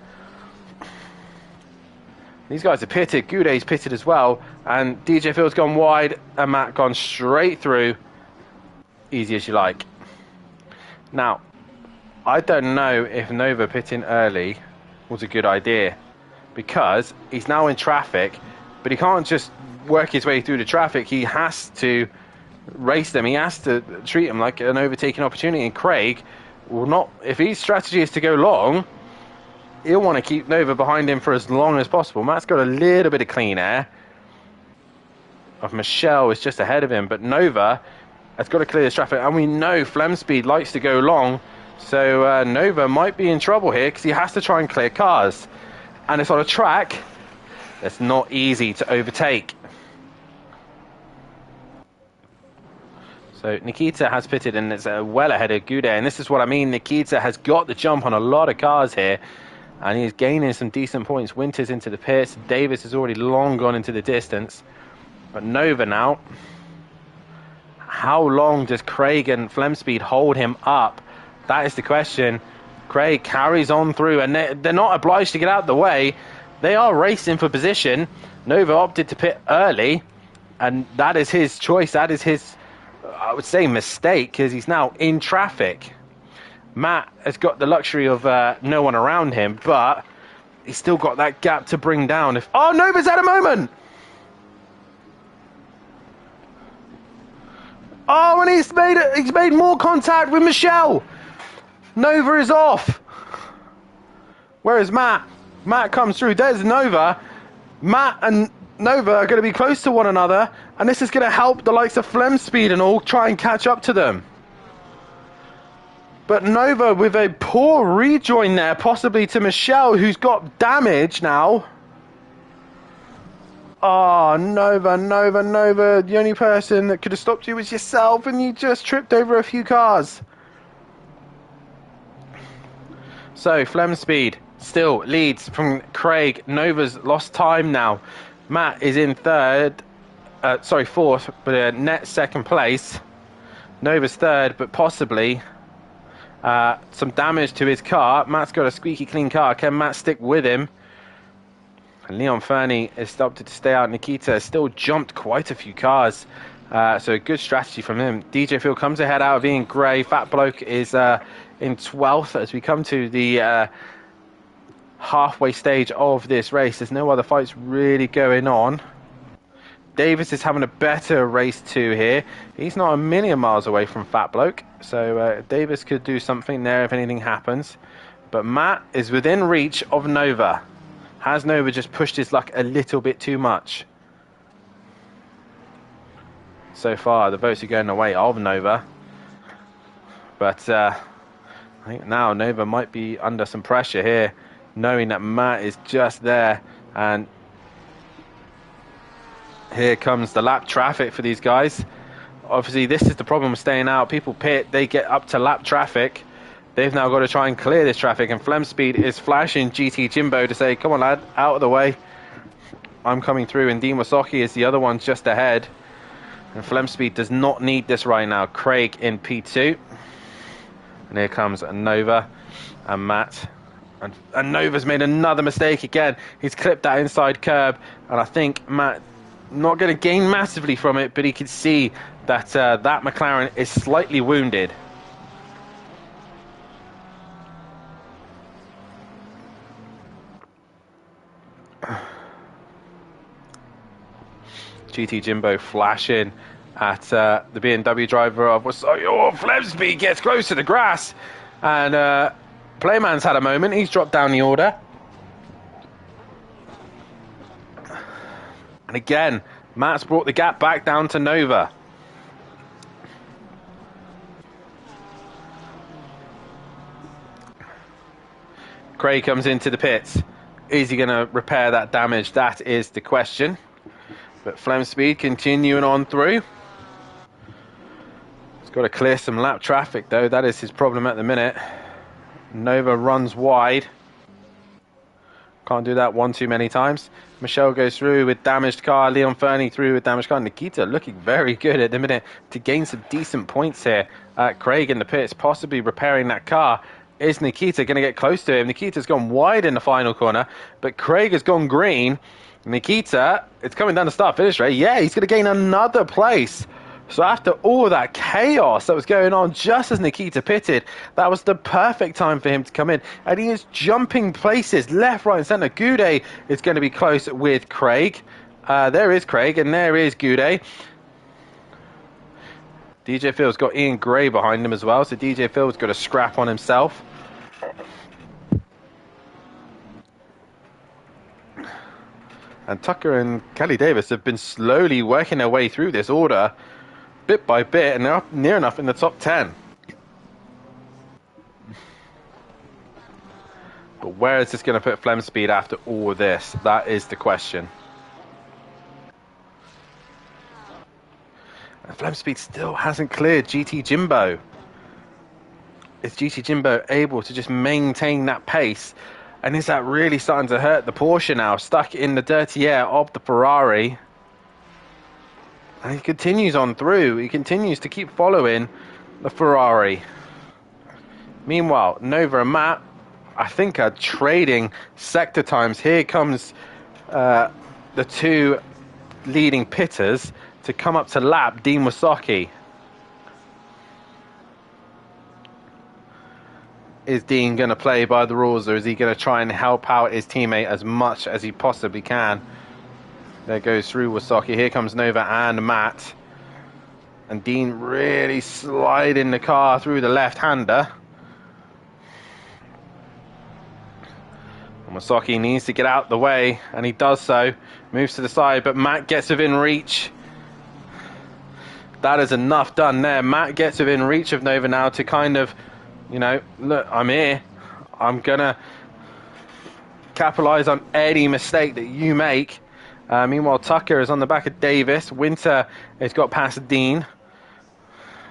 These guys are pitted. Goude's pitted as well. And DJ Phil's gone wide, and Matt gone straight through. Easy as you like. Now, I don't know if Nova pitting early was a good idea, because he's now in traffic, but he can't just work his way through the traffic. He has to race them. He has to treat them like an overtaking opportunity, and Craig will not. If his strategy is to go long, he'll want to keep Nova behind him for as long as possible. Matt's got a little bit of clean air. Of Michelle is just ahead of him, but Nova has got to clear this traffic, and we know Flemspeed likes to go long, so Nova might be in trouble here, because he has to try and clear cars, and it's on a track that's not easy to overtake. So Nikita has pitted, and it's well ahead of Goude, and this is what I mean. Nikita has got the jump on a lot of cars here, and he's gaining some decent points. Winter's into the pits. Davis has already long gone into the distance. But Nova now. How long does Craig and Flemspeed hold him up? That is the question. Craig carries on through, and they're not obliged to get out of the way. They are racing for position. Nova opted to pit early, and that is his choice. That is his, I would say, mistake, because he's now in traffic. Matt has got the luxury of no one around him, but he's still got that gap to bring down. Oh, Nova's had a moment! Oh, and he's made more contact with Michelle. Nova is off. Whereas Matt comes through. There's Nova. Matt and Nova are going to be close to one another, and this is going to help the likes of Flemspeed and all try and catch up to them. But Nova with a poor rejoin there, possibly to Michelle, who's got damage now. Oh, Nova. The only person that could have stopped you was yourself, and you just tripped over a few cars. So, Flemspeed still leads from Craig. Nova's lost time now. Matt is in fourth, but net second place. Nova's third, but possibly some damage to his car. Matt's got a squeaky clean car. Can Matt stick with him? And Leon Fernie has stopped to stay out. Nikita has still jumped quite a few cars. So a good strategy from him. DJ Phil comes ahead out of Ian Gray. Fat Bloke is in 12th as we come to the halfway stage of this race. There's no other fights really going on. Davis is having a better race too here. He's not a million miles away from Fat Bloke. So Davis could do something there if anything happens. But Matt is within reach of Nova. Has Nova just pushed his luck a little bit too much? So far, the votes are going the way of Nova. But I think now Nova might be under some pressure here, knowing that Matt is just there. And here comes the lap traffic for these guys. Obviously, this is the problem with staying out. People pit, they get up to lap traffic. They've now got to try and clear this traffic, and Flemspeed is flashing GT Jimbo to say, come on lad, out of the way. I'm coming through, and Dean Wasocki is the other one just ahead. And Flemspeed does not need this right now. Craig in P2. And here comes Nova and Matt. And Nova's made another mistake again. He's clipped that inside curb, and I think Matt not going to gain massively from it, but he can see that that McLaren is slightly wounded. GT Jimbo flashing at the BMW driver of Flemspeed gets close to the grass, and Playman's had a moment. He's dropped down the order, and again Matt's brought the gap back down to Nova. Craig comes into the pits. Is he going to repair that damage? That is the question. But Flemspeed continuing on through. He's got to clear some lap traffic though. That is his problem at the minute. Nova runs wide. Can't do that one too many times. Michelle goes through with damaged car. Leon Fernie through with damaged car. Nikita looking very good at the minute to gain some decent points here. Craig in the pits possibly repairing that car. Is Nikita going to get close to him? Nikita's gone wide in the final corner, but Craig has gone green. Nikita, it's coming down to start-finish rate. Yeah, he's going to gain another place. So after all that chaos that was going on just as Nikita pitted, that was the perfect time for him to come in. And he is jumping places left, right and centre. Goudet is going to be close with Craig. There is Craig and there is Goudet. DJ Phil's got Ian Gray behind him as well. So DJ Phil's got a scrap on himself. And Tucker and Kelly Davis have been slowly working their way through this order, bit by bit, and they're up near enough in the top 10. But where is this going to put Flemspeed after all this? That is the question. And Flemspeed still hasn't cleared GT Jimbo. Is GT Jimbo able to just maintain that pace? And is that really starting to hurt the Porsche now? Stuck in the dirty air of the Ferrari. And he continues on through. He continues to keep following the Ferrari. Meanwhile, Nova and Matt, I think, are trading sector times. Here comes the two leading pitters to come up to lap Dean Wasaki. Is Dean going to play by the rules, or is he going to try and help out his teammate as much as he possibly can? There goes through Wasaki. Here comes Nova and Matt. And Dean really sliding the car through the left-hander. And Wasaki needs to get out the way, and he does so. Moves to the side, but Matt gets within reach. That is enough done there. Matt gets within reach of Nova now to kind of, you know, look, I'm here. I'm going to capitalize on any mistake that you make. Meanwhile, Tucker is on the back of Davis. Winter has got past Dean.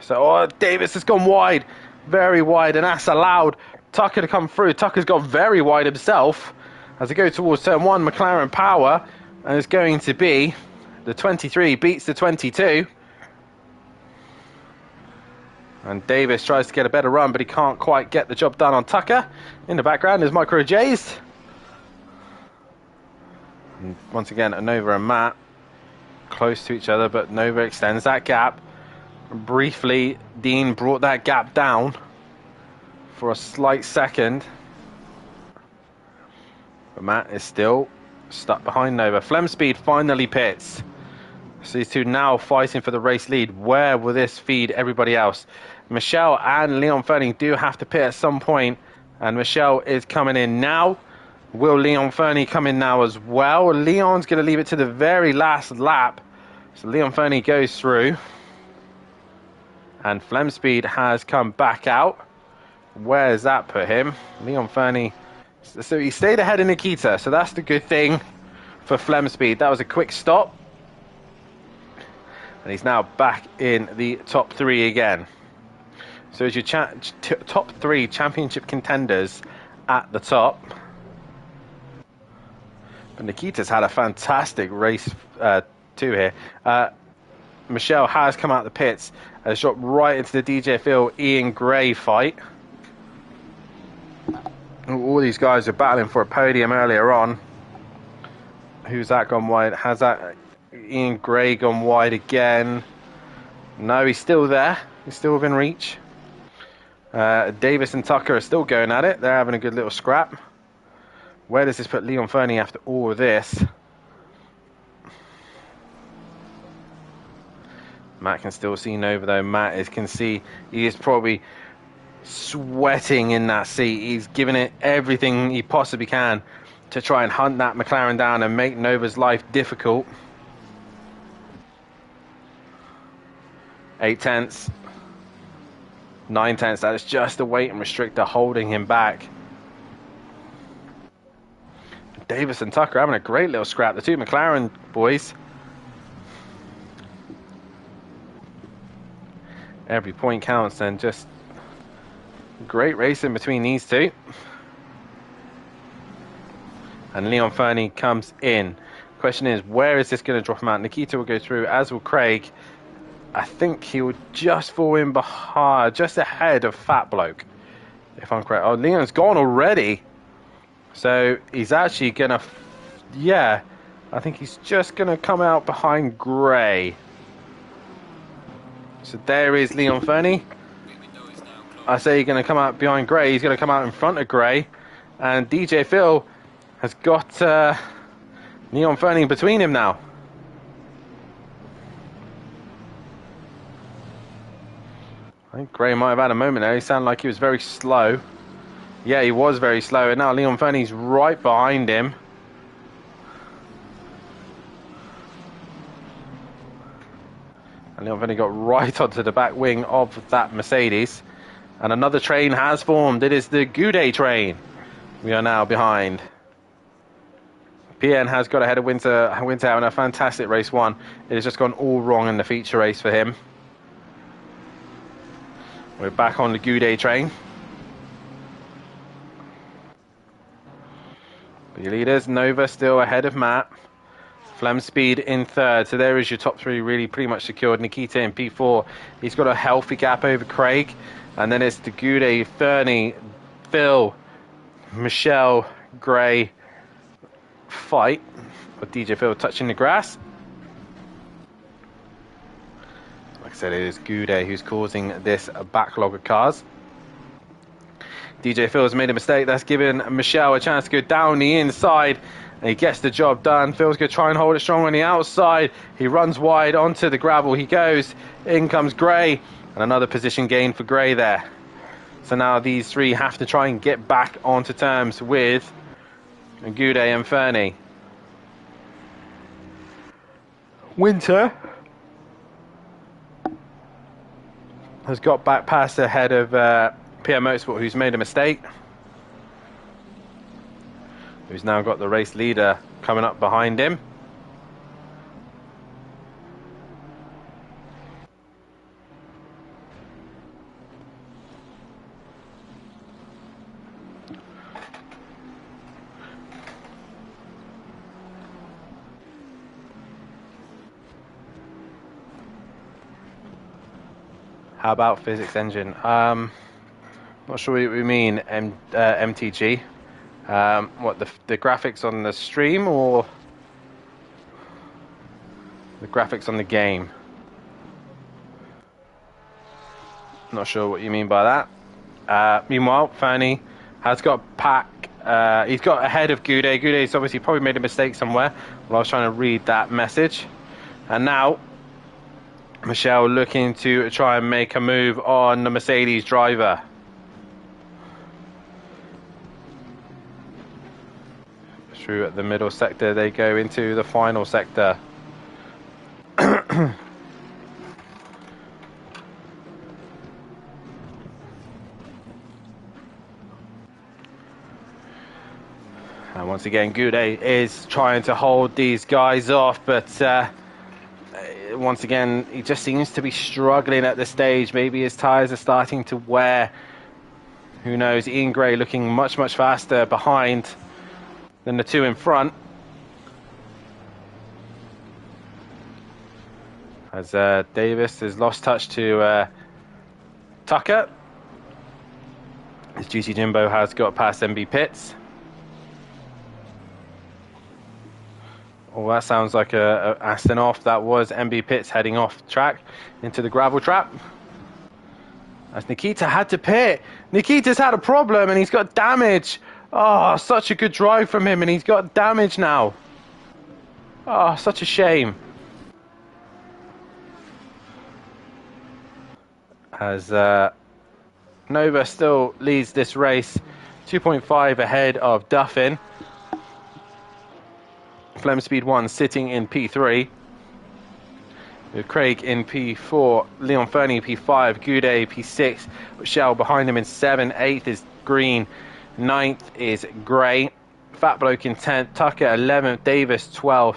So, Davis has gone wide. Very wide, and that's allowed Tucker to come through. Tucker's got very wide himself. As they go towards turn 1, McLaren Power. And it's going to be the 23 beats the 22. And Davis tries to get a better run, but he can't quite get the job done on Tucker. In the background is Micro J's. And once again, Nova and Matt close to each other, but Nova extends that gap. Briefly, Dean brought that gap down for a slight second. But Matt is still stuck behind Nova. Flemspeed finally pits. So these two now fighting for the race lead. Where will this feed everybody else? Michelle and Leon Fernie do have to pit at some point, and Michelle is coming in now. Will Leon Fernie come in now as well? Leon's going to leave it to the very last lap. So Leon Fernie goes through. And Flemspeed has come back out. Where does that put him? Leon Fernie. So he stayed ahead of Nikita, so that's the good thing for Flemspeed. That was a quick stop. And he's now back in the top 3 again. So it's your top 3 championship contenders at the top. But Nikita's had a fantastic race too here. Michelle has come out of the pits, has dropped right into the DJ Phil Ian Gray fight. All these guys are battling for a podium earlier on. Who's that gone wide? Has that Ian Gray gone wide again? No, he's still there. He's still within reach. Davis and Tucker are still going at it. They're having a good little scrap. Where does this put Leon Fernie after all of this? Matt can still see Nova though. Matt can see he is probably sweating in that seat. He's giving it everything he possibly can to try and hunt that McLaren down and make Nova's life difficult. 8 tenths. 9 tenths. That is just a weight and restrictor holding him back. Davis and Tucker having a great little scrap. The two McLaren boys. Every point counts, and just great racing between these two. And Leon Fernie comes in. Question is, where is this going to drop him out? Nikita will go through, as will Craig. I think he will just fall in behind, just ahead of Fat Bloke, if I'm correct. Oh, Leon's gone already. So he's actually going to, yeah, I think he's just going to come out behind Gray. So there is Leon Fernie. I say he's going to come out behind Gray. He's going to come out in front of Gray. And DJ Phil has got Leon Fernie between him now. I think Gray might have had a moment there. He sounded like he was very slow. Yeah, he was very slow. And now Leon Fernie's right behind him. And Leon Fernie got right onto the back wing of that Mercedes. And another train has formed. It is the Goudet train. We are now behind. PN has got ahead of Winter having a fantastic race 1. It has just gone all wrong in the feature race for him. We're back on the Goudet train. The leaders, Nova still ahead of Matt. Flemspeed in third. So there is your top three really pretty much secured. Nikita in P4. He's got a healthy gap over Craig. And then it's the Gude, Fernie, Phil, Michelle, Gray fight. With DJ Phil touching the grass. Like I said, it is Gude who's causing this backlog of cars. DJ Phil's made a mistake. That's given Michelle a chance to go down the inside. And he gets the job done. Phil's going to try and hold it strong on the outside. He runs wide onto the gravel. He goes. In comes Gray. And another position gain for Gray there. So now these three have to try and get back onto terms with Gude and Fernie. Winter has got back past the head of PM Motorsport, who's made a mistake. Who's now got the race leader coming up behind him. How about physics engine? Not sure what we mean, MTG. What, the graphics on the stream or the graphics on the game? Not sure what you mean by that. Meanwhile, Fernie has got pack. He's got ahead of Gude. Gude's obviously probably made a mistake somewhere while I was trying to read that message. And now Michelle looking to try and make a move on the Mercedes driver. Through the middle sector, they go into the final sector. And once again, Gude is trying to hold these guys off, but once again, he just seems to be struggling at this stage. Maybe his tyres are starting to wear. Who knows? Ian Gray looking much, much faster behind than the two in front. As Davis has lost touch to Tucker. As Juicy Jimbo has got past MB Pitts. Oh, that sounds like a Aston off. That was MB Pitts heading off track into the gravel trap. As Nikita had to pit. Nikita's had a problem and he's got damage. Oh, such a good drive from him and he's got damage now. Oh, such a shame. As Nova still leads this race 2.5 ahead of Duffin. Flemspeed 1 sitting in P3. With Craig in P4, Leon Fernie P5, Gude P6, Michelle behind him in 7, 8th is Green, 9th is Gray, Fat Bloke in 10th, Tucker 11th, Davis 12th,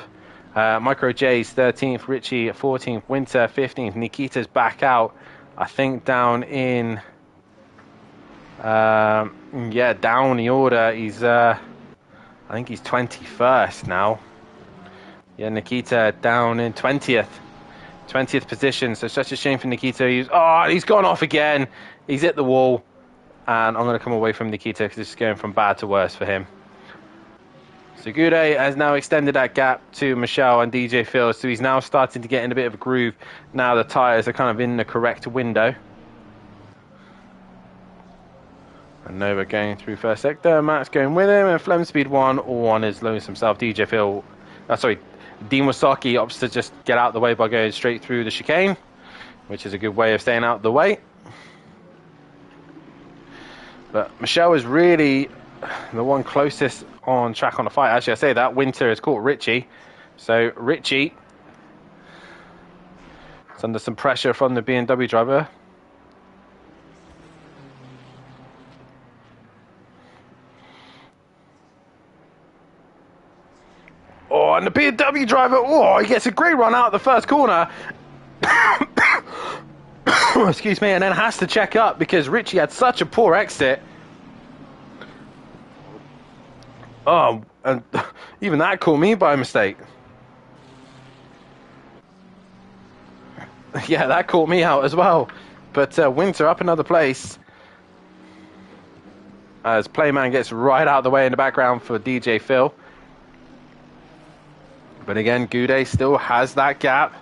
Micro J's 13th, Richie 14th, Winter 15th, Nikita's back out, I think down in, down the order, he's, I think he's 21st now. Yeah, Nikita down in 20th position. So such a shame for Nikita. He's gone off again. He's hit the wall. And I'm going to come away from Nikita because it's going from bad to worse for him. So Gude has now extended that gap to Michelle and DJ Phil. So he's now starting to get in a bit of a groove. Now the tyres are kind of in the correct window. And Nova going through first sector. Matt's going with him. And Flemspeed 1 on his loans himself. DJ Phil. Dean Wasaki opts to just get out of the way by going straight through the chicane, which is a good way of staying out of the way. But Michelle is really the one closest on track on the fight. Actually, I say that. Winter has caught Richie. So Richie is under some pressure from the BMW driver. Oh, and the BMW driver, he gets a great run out of the first corner. Excuse me, and then has to check up because Richie had such a poor exit. Oh, and even that caught me by mistake. Yeah, that caught me out as well. But Winter up another place. As Playman gets right out of the way in the background for DJ Phil. But again, Goudet still has that gap.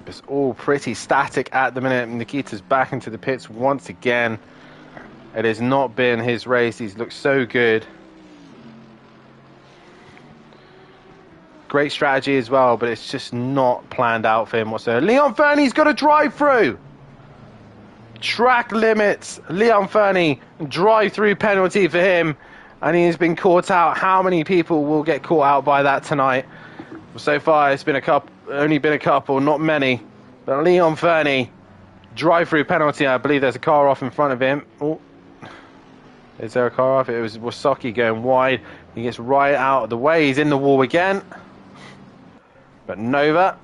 It's all pretty static at the minute. Nikita's back into the pits once again. It has not been his race. He's looked so good. Great strategy as well, but it's just not planned out for him whatsoever. Leon Fernie's got a drive-through. Track limits. Leon Fernie, drive-through penalty for him. And he has been caught out. How many people will get caught out by that tonight? So far, it's been only been a couple, not many. But Leon Fernie, drive-through penalty. I believe there's a car off in front of him. Oh, is there a car off? It was Wasocki going wide. He gets right out of the way. He's in the wall again. But Nova,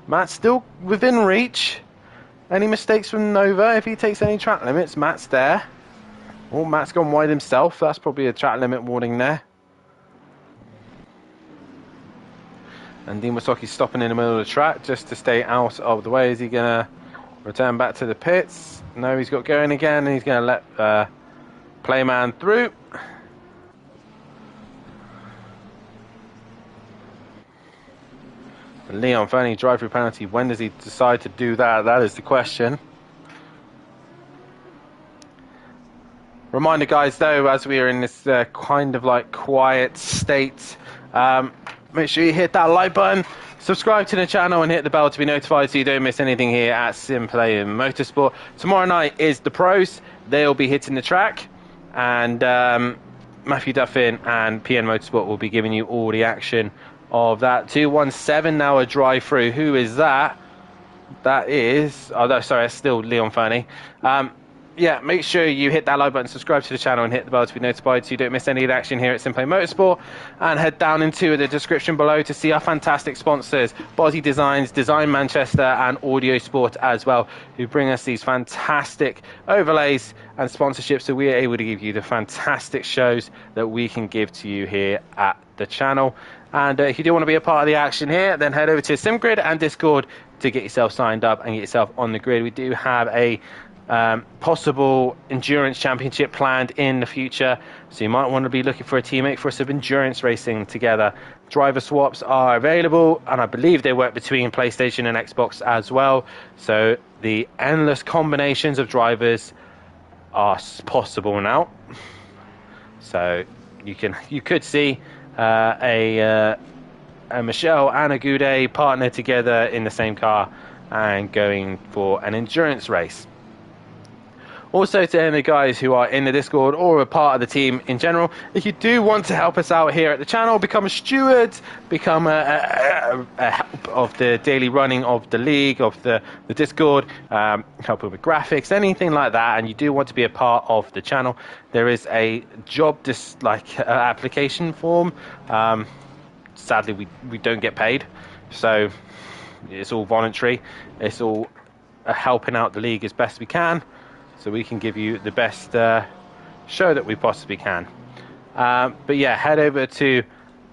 Matt's still within reach. Any mistakes from Nova? If he takes any track limits, Matt's there. Oh, Matt's gone wide himself. That's probably a track limit warning there. And Dean Wasocki's stopping in the middle of the track just to stay out of the way. Is he going to return back to the pits? No, he's got going again. And he's going to let Playman through. Leon Fernie, drive-through penalty. When does he decide to do that? That is the question. Reminder, guys, though, as we are in this kind of like quiet state, make sure you hit that like button, subscribe to the channel, and hit the bell to be notified so you don't miss anything here at Simplay Motorsport. Tomorrow night is the pros. They'll be hitting the track, and Matthew Duffin and PN Motorsport will be giving you all the action of that. 217 now a drive through. Who is that? That is, oh no, sorry, that's still Leon Fernie. Yeah, make sure you hit that like button, subscribe to the channel, and hit the bell to be notified so you don't miss any of the action here at Simplay Motorsport. And head down into the description below to see our fantastic sponsors, Bozzy Designs, Design Manchester, and Audio Sport as well, who bring us these fantastic overlays and sponsorships so we are able to give you the fantastic shows that we can give to you here at the channel. And if you do want to be a part of the action here, then head over to SimGrid and Discord to get yourself signed up and get yourself on the grid. We do have a possible endurance championship planned in the future, so you might want to be looking for a teammate for some endurance racing together. Driver swaps are available, and I believe they work between PlayStation and Xbox as well, so the endless combinations of drivers are possible now. So you could see a Michelle and a Goudet partner together in the same car and going for an endurance race. Also, to any guys who are in the Discord or a part of the team in general, if you do want to help us out here at the channel, become a steward, become a help of the daily running of the league, of the Discord, help with graphics, anything like that, and you do want to be a part of the channel, there is a job application form. Sadly, we don't get paid, so it's all voluntary. It's all helping out the league as best we can, so we can give you the best show that we possibly can. But yeah, head over to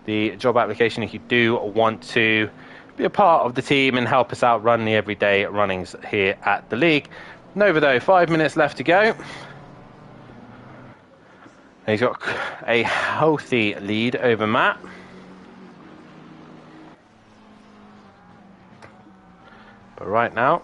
the job application if you do want to be a part of the team and help us out run the everyday runnings here at the league. Nova, though, 5 minutes left to go. He's got a healthy lead over Matt. But right now,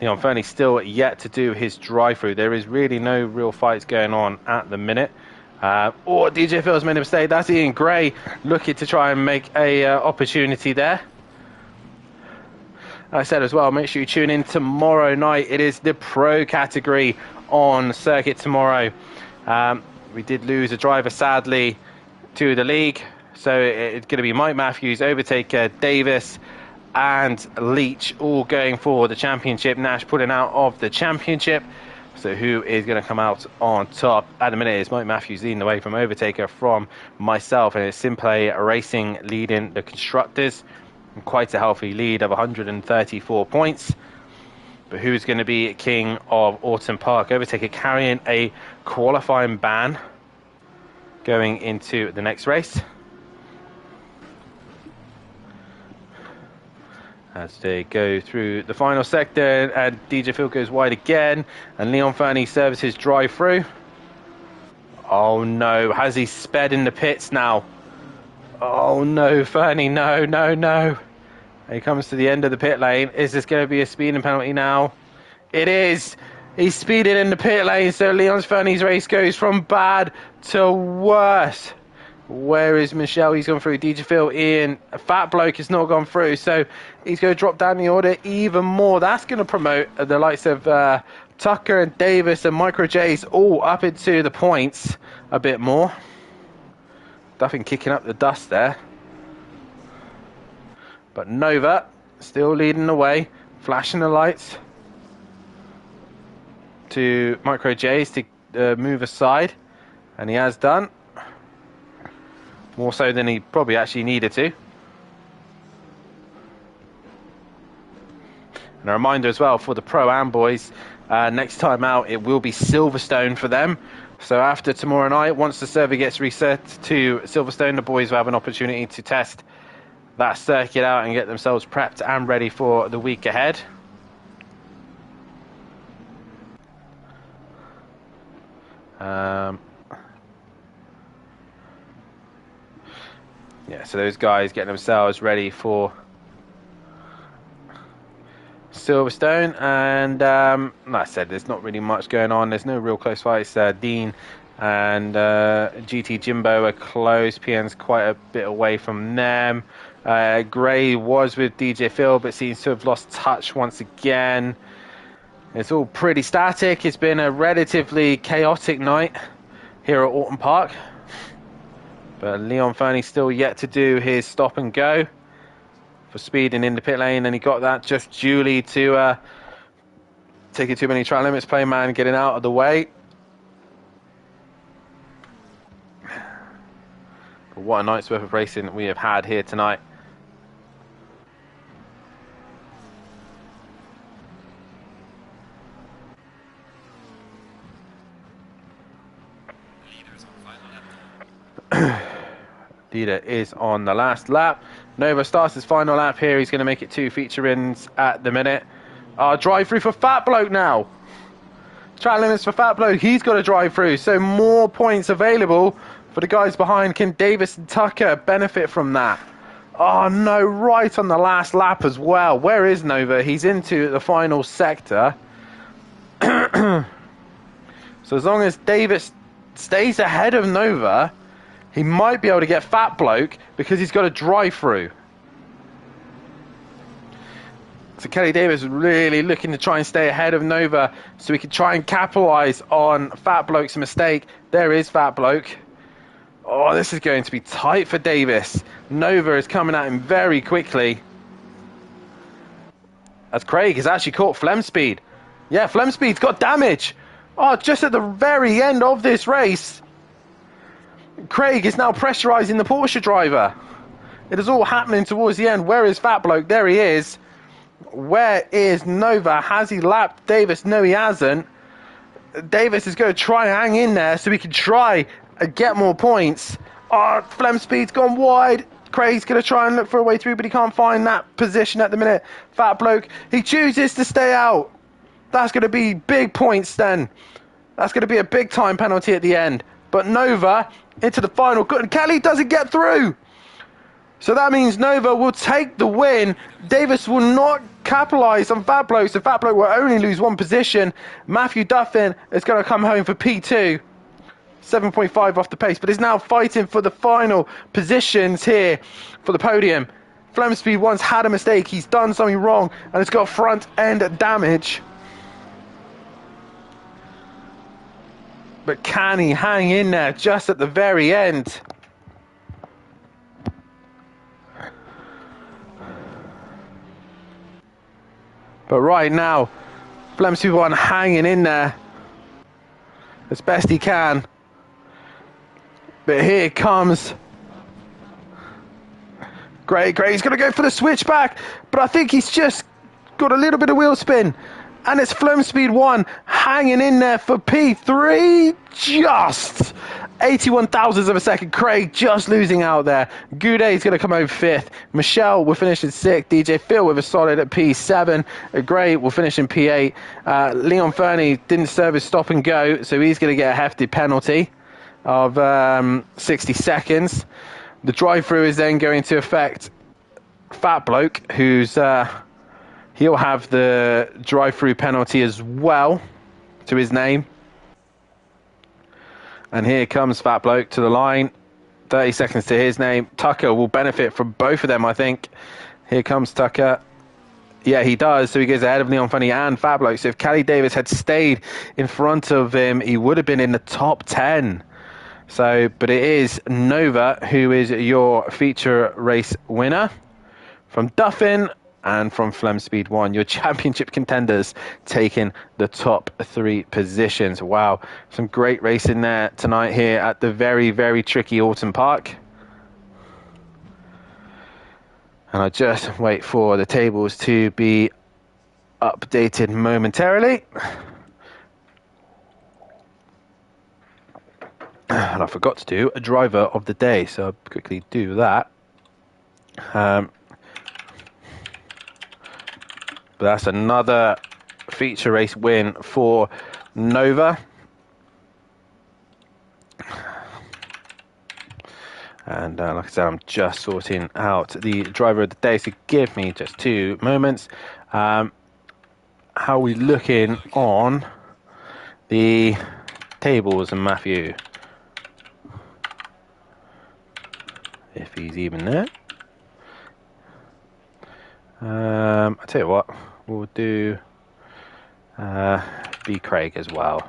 Leon Fernie still yet to do his drive-through. There is really no real fights going on at the minute. DJ Phil's made a mistake. That's Ian Gray looking to try and make a opportunity there. Like I said as well, make sure you tune in tomorrow night. It is the pro category on circuit tomorrow. We did lose a driver, sadly, to the league. So it's going to be Mike Matthews, Overtaker, Davis, and Leach all going for the championship. Nash pulling out of the championship. So who is going to come out on top? At the minute, it's Mike Matthews leading the way from Overtaker from myself, and it's Simplay Racing leading the constructors. quite a healthy lead of 134 points. But who's going to be king of Autumn Park? Overtaker carrying a qualifying ban going into the next race. As they go through the final sector, and DJ Phil goes wide again, and Leon Fernie serves his drive through. Oh no, has he sped in the pits now? Oh no, Fernie, no, no, no. He comes to the end of the pit lane. Is this going to be a speeding penalty now? It is. He's speeding in the pit lane, so Leon Fernie's race goes from bad to worse. Where is Michelle? He's gone through. DJ Phil, Ian, a fat bloke has not gone through, so he's going to drop down the order even more. That's going to promote the likes of Tucker and Davis and Micro J's all up into the points a bit more. Nothing kicking up the dust there. But Nova still leading the way, flashing the lights to Micro J's to move aside, and he has done. More so than he probably actually needed to. And a reminder as well for the Pro-Am boys, next time out it will be Silverstone for them. So after tomorrow night, once the server gets reset to Silverstone, the boys will have an opportunity to test that circuit out and get themselves prepped and ready for the week ahead. Yeah, so those guys getting themselves ready for Silverstone, and like I said, there's not really much going on. There's no real close fights. Dean and GT Jimbo are close. PN's quite a bit away from them. Gray was with DJ Phil, but seems to have lost touch once again. It's all pretty static. It's been a relatively chaotic night here at Autumn Park. But Leon Fernie still yet to do his stop and go for speeding in the pit lane, and he got that just duly to taking too many track limits, play man getting out of the way. But what a night's worth of racing we have had here tonight. Leader is on the last lap. Nova starts his final lap here. He's going to make it 2 feature ins at the minute. Drive through for Fat Bloke now. Track limits for Fat Bloke. He's got to drive through. So more points available for the guys behind. Can Davis and Tucker benefit from that? Oh no, right on the last lap as well. Where is Nova? He's into the final sector. So as long as Davis stays ahead of Nova, he might be able to get Fat Bloke because he's got a drive through. So Kelly Davis is really looking to try and stay ahead of Nova so he can try and capitalize on Fat Bloke's mistake. There is Fat Bloke. Oh, this is going to be tight for Davis. Nova is coming at him very quickly. As Craig has actually caught Flemspeed. Yeah, Flemspeed's got damage. Oh, just at the very end of this race, Craig is now pressurizing the Porsche driver. It is all happening towards the end. Where is Fat Bloke? There he is. Where is Nova? Has he lapped Davis? No, he hasn't. Davis is going to try and hang in there so he can try and get more points. Oh, Flemspeed's gone wide. Craig's going to try and look for a way through, but he can't find that position at the minute. Fat Bloke, he chooses to stay out. That's going to be big points then. That's going to be a big time penalty at the end. But Nova into the final. Good. Kelly doesn't get through. So that means Nova will take the win. Davis will not capitalise on Fat Bloke. So Fat Bloke will only lose 1 position. Matthew Duffin is going to come home for P2. 7.5 off the pace. But is now fighting for the final positions here for the podium. Flemspeed once had a mistake. He's done something wrong. And it's got front end damage. But can he hang in there just at the very end? But right now, Flemspeed one hanging in there as best he can. But here comes Great. He's going to go for the switchback, but I think he's just got a little bit of wheel spin. And it's Flem Speed 1 hanging in there for P3. Just 81 thousandths of a second. Craig just losing out there. Goudet is going to come home 5th. Michelle will finish in 6th. DJ Phil with a solid at P7. Gray will finish in P8. Leon Fernie didn't serve his stop and go, so he's going to get a hefty penalty of 60 seconds. The drive-through is then going to affect Fat Bloke, who's... he'll have the drive-through penalty as well to his name. And here comes Fat Bloke to the line. 30 seconds to his name. Tucker will benefit from both of them, I think. Here comes Tucker. Yeah, he does. So he goes ahead of Leon Funny and Fat Bloke. So if Callie Davis had stayed in front of him, he would have been in the top 10. So, but it is Nova who is your feature race winner from Duffin. And from Flem Speed 1, your championship contenders taking the top 3 positions. Wow, some great racing there tonight here at the very, very tricky Autumn Park. And I just wait for the tables to be updated momentarily. And I forgot to do a driver of the day, so I'll quickly do that. But that's another feature race win for Nova. And like I said, I'm just sorting out the driver of the day, so give me just 2 moments. How are we looking on the tables, and Matthew? If he's even there. I'll tell you what, we'll do B. Craig as well.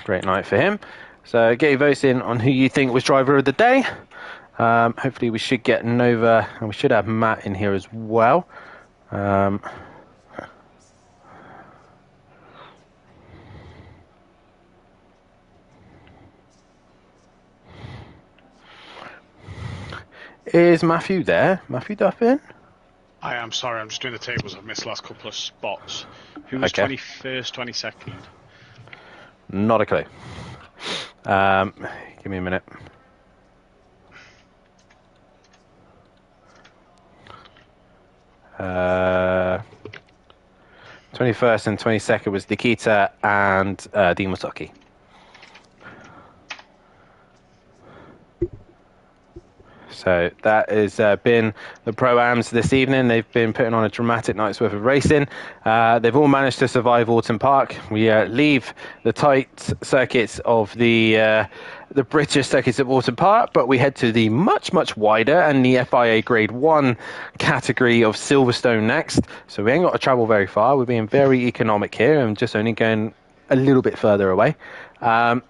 Great night for him. So get your votes in on who you think was driver of the day. Hopefully we should get Nova, and we should have Matt in here as well. Is Matthew there? Matthew Duffin? I am sorry, I'm just doing the tables. I've missed the last couple of spots. Who was 21st, 22nd? Not a clue. Give me a minute. Uh, 21st and 22nd was Nikita and Dean Wasaki. So that has been the Pro-Ams this evening. They've been putting on a dramatic night's worth of racing. They've all managed to survive Autumn Park. We leave the tight circuits of the British circuits of Autumn Park, but we head to the much, much wider and the FIA Grade 1 category of Silverstone next. So we ain't got to travel very far. We're being very economic here and just only going a little bit further away. Are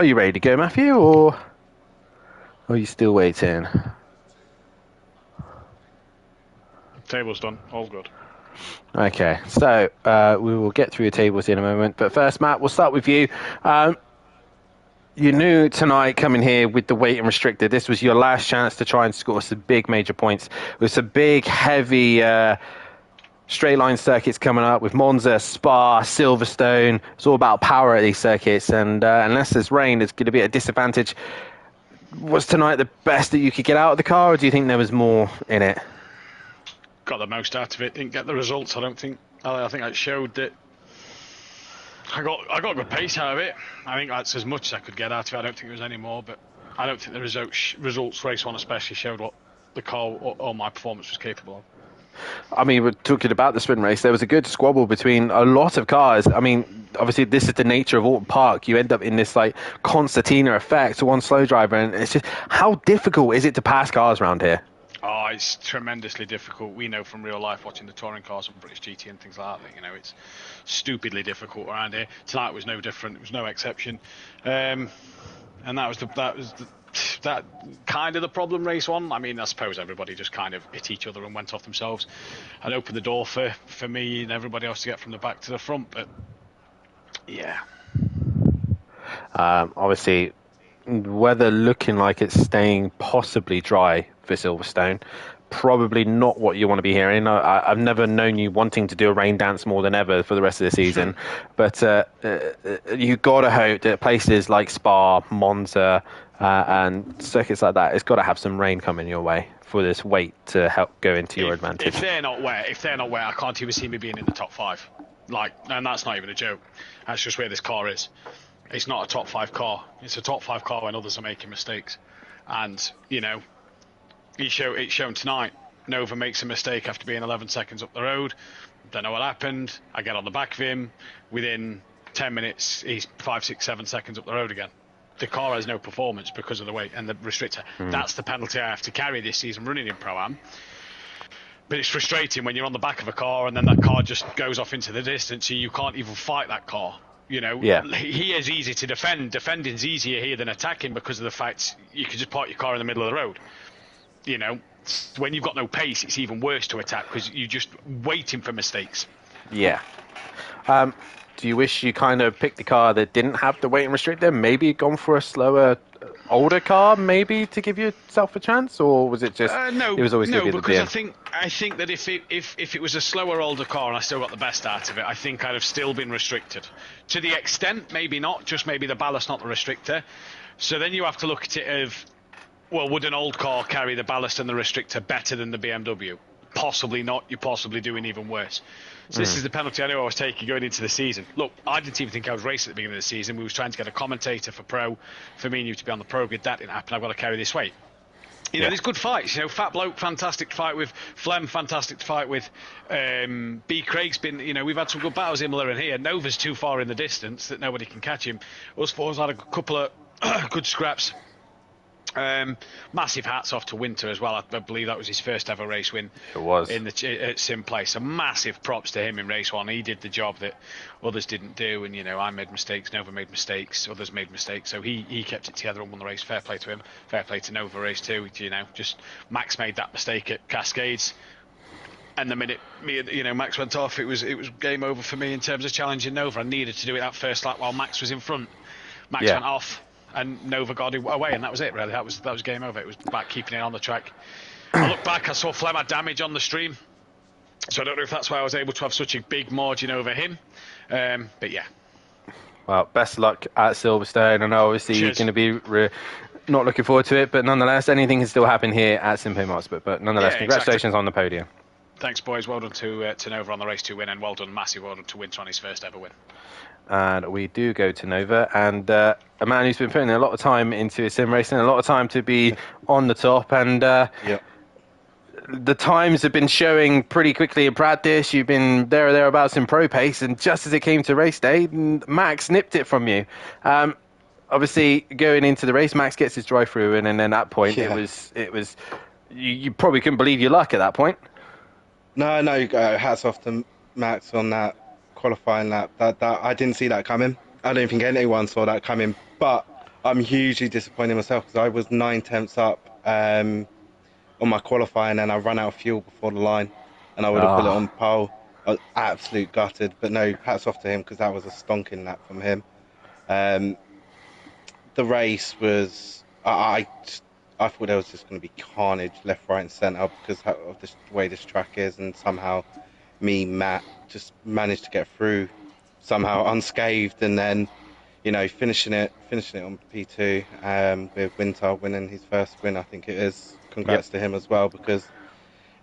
you ready to go, Matthew, or... are you still waiting? Table's done. All good. Okay, so we will get through the tables in a moment. But first, Matt, we'll start with you. You knew tonight coming here with the weight and restricted, this was your last chance to try and score some big major points with some big, heavy straight line circuits coming up with Monza, Spa, Silverstone. It's all about power at these circuits. And unless there's rain, it's going to be at a disadvantage. Was tonight the best that you could get out of the car, or do you think there was more in it? Got the most out of it. Didn't get the results. I don't think. I think it showed that I got good pace out of it. I think that's as much as I could get out of it. I don't think there was any more, but I don't think the results race one especially showed what the car or my performance was capable of. I mean, we're talking about the sprint race. There was a good squabble between a lot of cars. I mean, obviously, this is the nature of Autumn Park. You end up in this like concertina effect, one slow driver, and it's just how difficult is it to pass cars around here? Oh, it's tremendously difficult. We know from real life watching the touring cars on British GT and things like that. You know, it's stupidly difficult around here. Tonight was no different. It was no exception, and that was that kind of the problem race one. I mean, I suppose everybody just kind of hit each other and went off themselves and opened the door for me and everybody else to get from the back to the front. But yeah, obviously weather looking like it's staying possibly dry for Silverstone. Probably not what you want to be hearing. I've never known you wanting to do a rain dance more than ever for the rest of the season. But you got to hope that places like Spa, Monza, and circuits like that, it's got to have some rain coming your way for this weight to help go into your advantage. If they're not wet, I can't even see me being in the top 5. And that's not even a joke. That's just where this car is. It's not a top 5 car. It's a top 5 car when others are making mistakes. And, it's shown tonight. Nova makes a mistake after being 11 seconds up the road. Don't know what happened. I get on the back of him. Within 10 minutes, he's 5, 6, 7 seconds up the road again. The car has no performance because of the weight and the restrictor. That's the penalty I have to carry this season running in Pro-Am. But it's frustrating when you're on the back of a car and then that car just goes off into the distance and you can't even fight that car. He is easy to defend. Defending's easier here than attacking because of the fact you can just park your car in the middle of the road. When you've got no pace, it's even worse to attack because you're just waiting for mistakes. Yeah. Do you wish you kind of picked a car that didn't have the weight and restrictor? Maybe gone for a slower, older car, maybe to give yourself a chance, or was it just no? It was always going to be the because BM? I think that if it was a slower, older car and I still got the best out of it, I think I'd have still been restricted. To the extent, maybe not, just maybe the ballast, not the restrictor. So then you have to look at it of, well, would an old car carry the ballast and the restrictor better than the BMW? Possibly not. You're possibly doing even worse. So this is the penalty I knew I was taking going into the season. Look, I didn't even think I was racing at the beginning of the season. We was trying to get a commentator for Pro, for me and you to be on the Pro grid. That didn't happen. I've got to carry this weight. There's good fights. Fat Bloke, fantastic to fight with. Flem, fantastic to fight with. B. Craig's been, we've had some good battles in Miller and here. Nova's too far in the distance that nobody can catch him. Us four's had a couple of good scraps. Massive hats off to Winter as well. I believe that was his first ever race win. It was at Sim Place. So massive props to him in race 1. He did the job that others didn't do, and I made mistakes, Nova made mistakes, others made mistakes. So he kept it together and won the race. Fair play to him. Fair play to Nova race 2. Just Max made that mistake at Cascades, and the minute Max went off, it was game over for me in terms of challenging Nova. I needed to do it that first lap while Max was in front. Max went off. And Nova got away, and that was it, really. That was game over. It was back keeping it on the track. I look back, I saw Flem had damage on the stream. So I don't know if that's why I was able to have such a big margin over him. But yeah. Well, best of luck at Silverstone. I know obviously you're going to be not looking forward to it, but nonetheless, anything can still happen here at Simply Motorsport. But nonetheless, congratulations on the podium. Thanks, boys. Well done to Nova on the race 2 win, and massive well done to Winter on his first ever win. And we do go to Nova, and a man who's been putting a lot of time into his sim racing, a lot of time to be on the top, and the times have been showing pretty quickly in practice. You've been there or thereabouts in pro pace, and just as it came to race day, Max nipped it from you. Obviously, going into the race, Max gets his drive through, and then at that point, it was you probably couldn't believe your luck at that point. No, hats off to Max on that qualifying lap. That I didn't see that coming. I don't think anyone saw that coming, but I'm hugely disappointed myself because I was 9/10 up on my qualifying and I ran out of fuel before the line and I would have put it on pole. I was absolute gutted, but no, hats off to him because that was a stonking lap from him. The race was, I thought there was just going to be carnage left, right and centre because of the way this track is, and somehow Matt just managed to get through somehow unscathed, and then finishing it on P2 with Winter winning his first win. I think it is. Congrats to him as well, because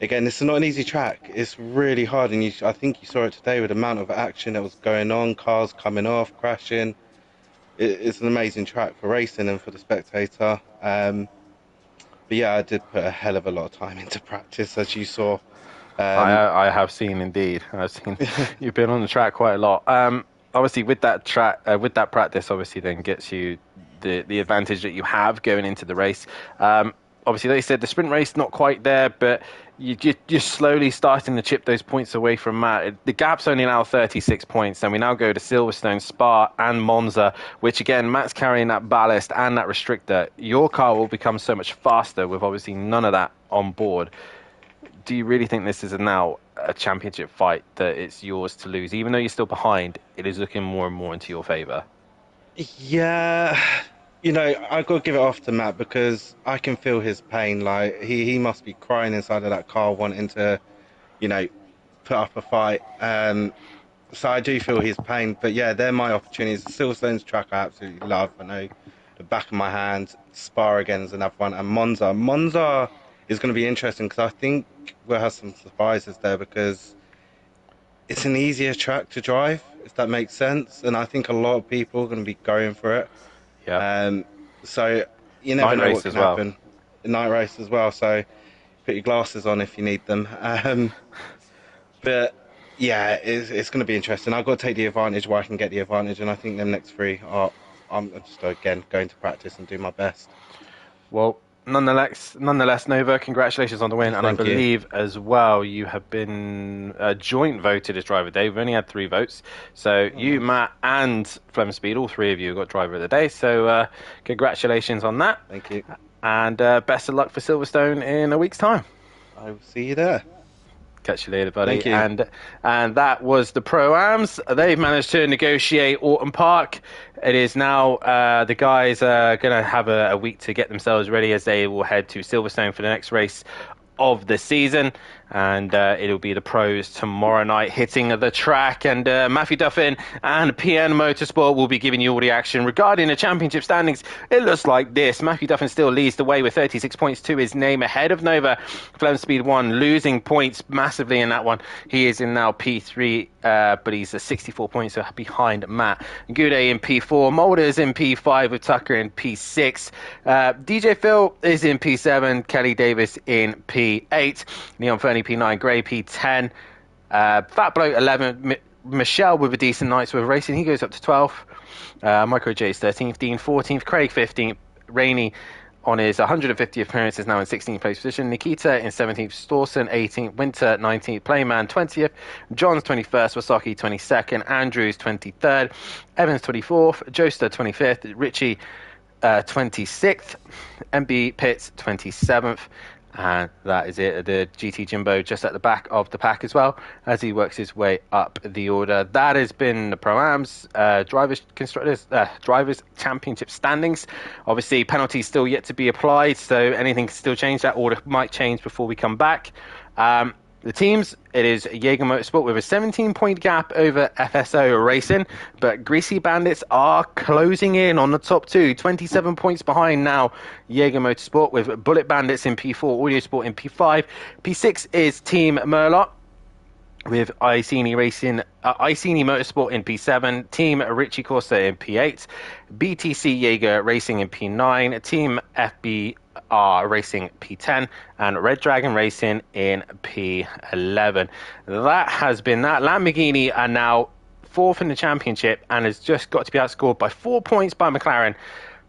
again, this is not an easy track. It's really hard, and I think you saw it today with the amount of action that was going on, cars coming off, crashing. It's an amazing track for racing and for the spectator. But yeah, I did put a hell of a lot of time into practice, as you saw. I have seen, indeed. I've seen you've been on the track quite a lot. Obviously, with that practice, obviously, then gets you the advantage that you have going into the race. Obviously, they said the sprint race not quite there, but you're slowly starting to chip those points away from Matt. The gap's only now 36 points, and we now go to Silverstone, Spa, and Monza, which again, Matt's carrying that ballast and that restrictor. Your car will become so much faster with obviously none of that on board. Do you really think this is now a championship fight that it's yours to lose? Even though you're still behind, it is looking more and more into your favour. Yeah, You know, I got to give it off to Matt because I can feel his pain. Like he must be crying inside of that car, wanting to, you know, put up a fight. So I do feel his pain. But yeah, they're my opportunities. Silverstone's track I absolutely love. I know the back of my hand. Spa again is another one, and Monza. Monza is going to be interesting because I think we'll have some surprises there because it's an easier track to drive, if that makes sense. And I think a lot of people are going to be going for it. Yeah. So you never Night know race what can as well. happen. Night race as well. So put your glasses on if you need them. But yeah, it's going to be interesting. I've got to take the advantage where I can get the advantage, and I think them next three are. I'm just again going to practice and do my best. Well, nonetheless, Nova, congratulations on the win. And I Thank you. believe as well you have been joint voted as driver of the day. We've only had 3 votes. So you, Matt, and Flem Speed, all 3 of you got driver of the day. So congratulations on that. Thank you. And best of luck for Silverstone in a week's time. I will see you there. Catch you later, buddy. Thank you. And that was the Pro-Ams. They've managed to negotiate Autumn Park. It is now the guys are going to have a week to get themselves ready as they will head to Silverstone for the next race of the season. And it'll be the pros tomorrow night hitting the track. And Matthew Duffin and PN Motorsport will be giving you all the action. Regarding the championship standings, it looks like this. Matthew Duffin still leads the way with 36 points to his name, ahead of Nova. Flem Speed 1 losing points massively in that one. He is in now P3, but he's 64 points behind Matt. Goudet in P4. Mulder's in P5 with Tucker in P6. DJ Phil is in P7. Kelly Davis in P8. Leon Fernie P9, Gray P10, Fat Bloke 11, Michelle with a decent night's worth of racing, he goes up to 12, Micro J is 13th, Dean 14th, Craig 15th, Rainey on his 150th appearance is now in 16th place position, Nikita in 17th, Stawson 18th, Winter 19th, Playman 20th, Johns 21st, Wasaki 22nd, Andrews 23rd, Evans 24th, Joester 25th, Richie 26th, MB Pitts 27th. And that is it. The GT Jimbo just at the back of the pack as well as he works his way up the order. That has been the Pro-Ams drivers championship standings. Obviously, penalties still yet to be applied, so anything can still change. That order might change before we come back. The teams, it is Jaeger Motorsport with a 17-point gap over FSO Racing, but Greasy Bandits are closing in on the top 2, 27 points behind now. Jaeger Motorsport with Bullet Bandits in P4, Audio Sport in P5. P6 is Team Murloc with Iceni Motorsport in P7, Team Richie Corsa in P8, BTC Jaeger Racing in P9, Team FBR Racing P10, and Red Dragon Racing in P11. That has been that. Lamborghini are now 4th in the championship and has just got to be outscored by 4 points by McLaren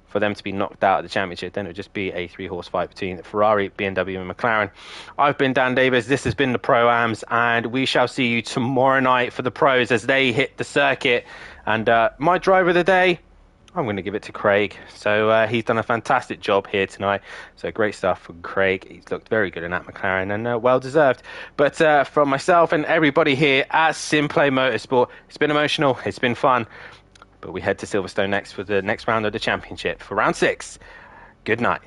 for them to be knocked out of the championship. Then it would just be a 3-horse fight between Ferrari, BMW and McLaren. I've been Dan Davis. This has been the Pro-Ams, and we shall see you tomorrow night for the pros as they hit the circuit. And my driver of the day, I'm going to give it to Craig. So he's done a fantastic job here tonight. So great stuff from Craig. He's looked very good in that McLaren and well deserved. But from myself and everybody here at Simplay Motorsport, it's been emotional. It's been fun. But we head to Silverstone next for the next round of the championship for round 6. Good night.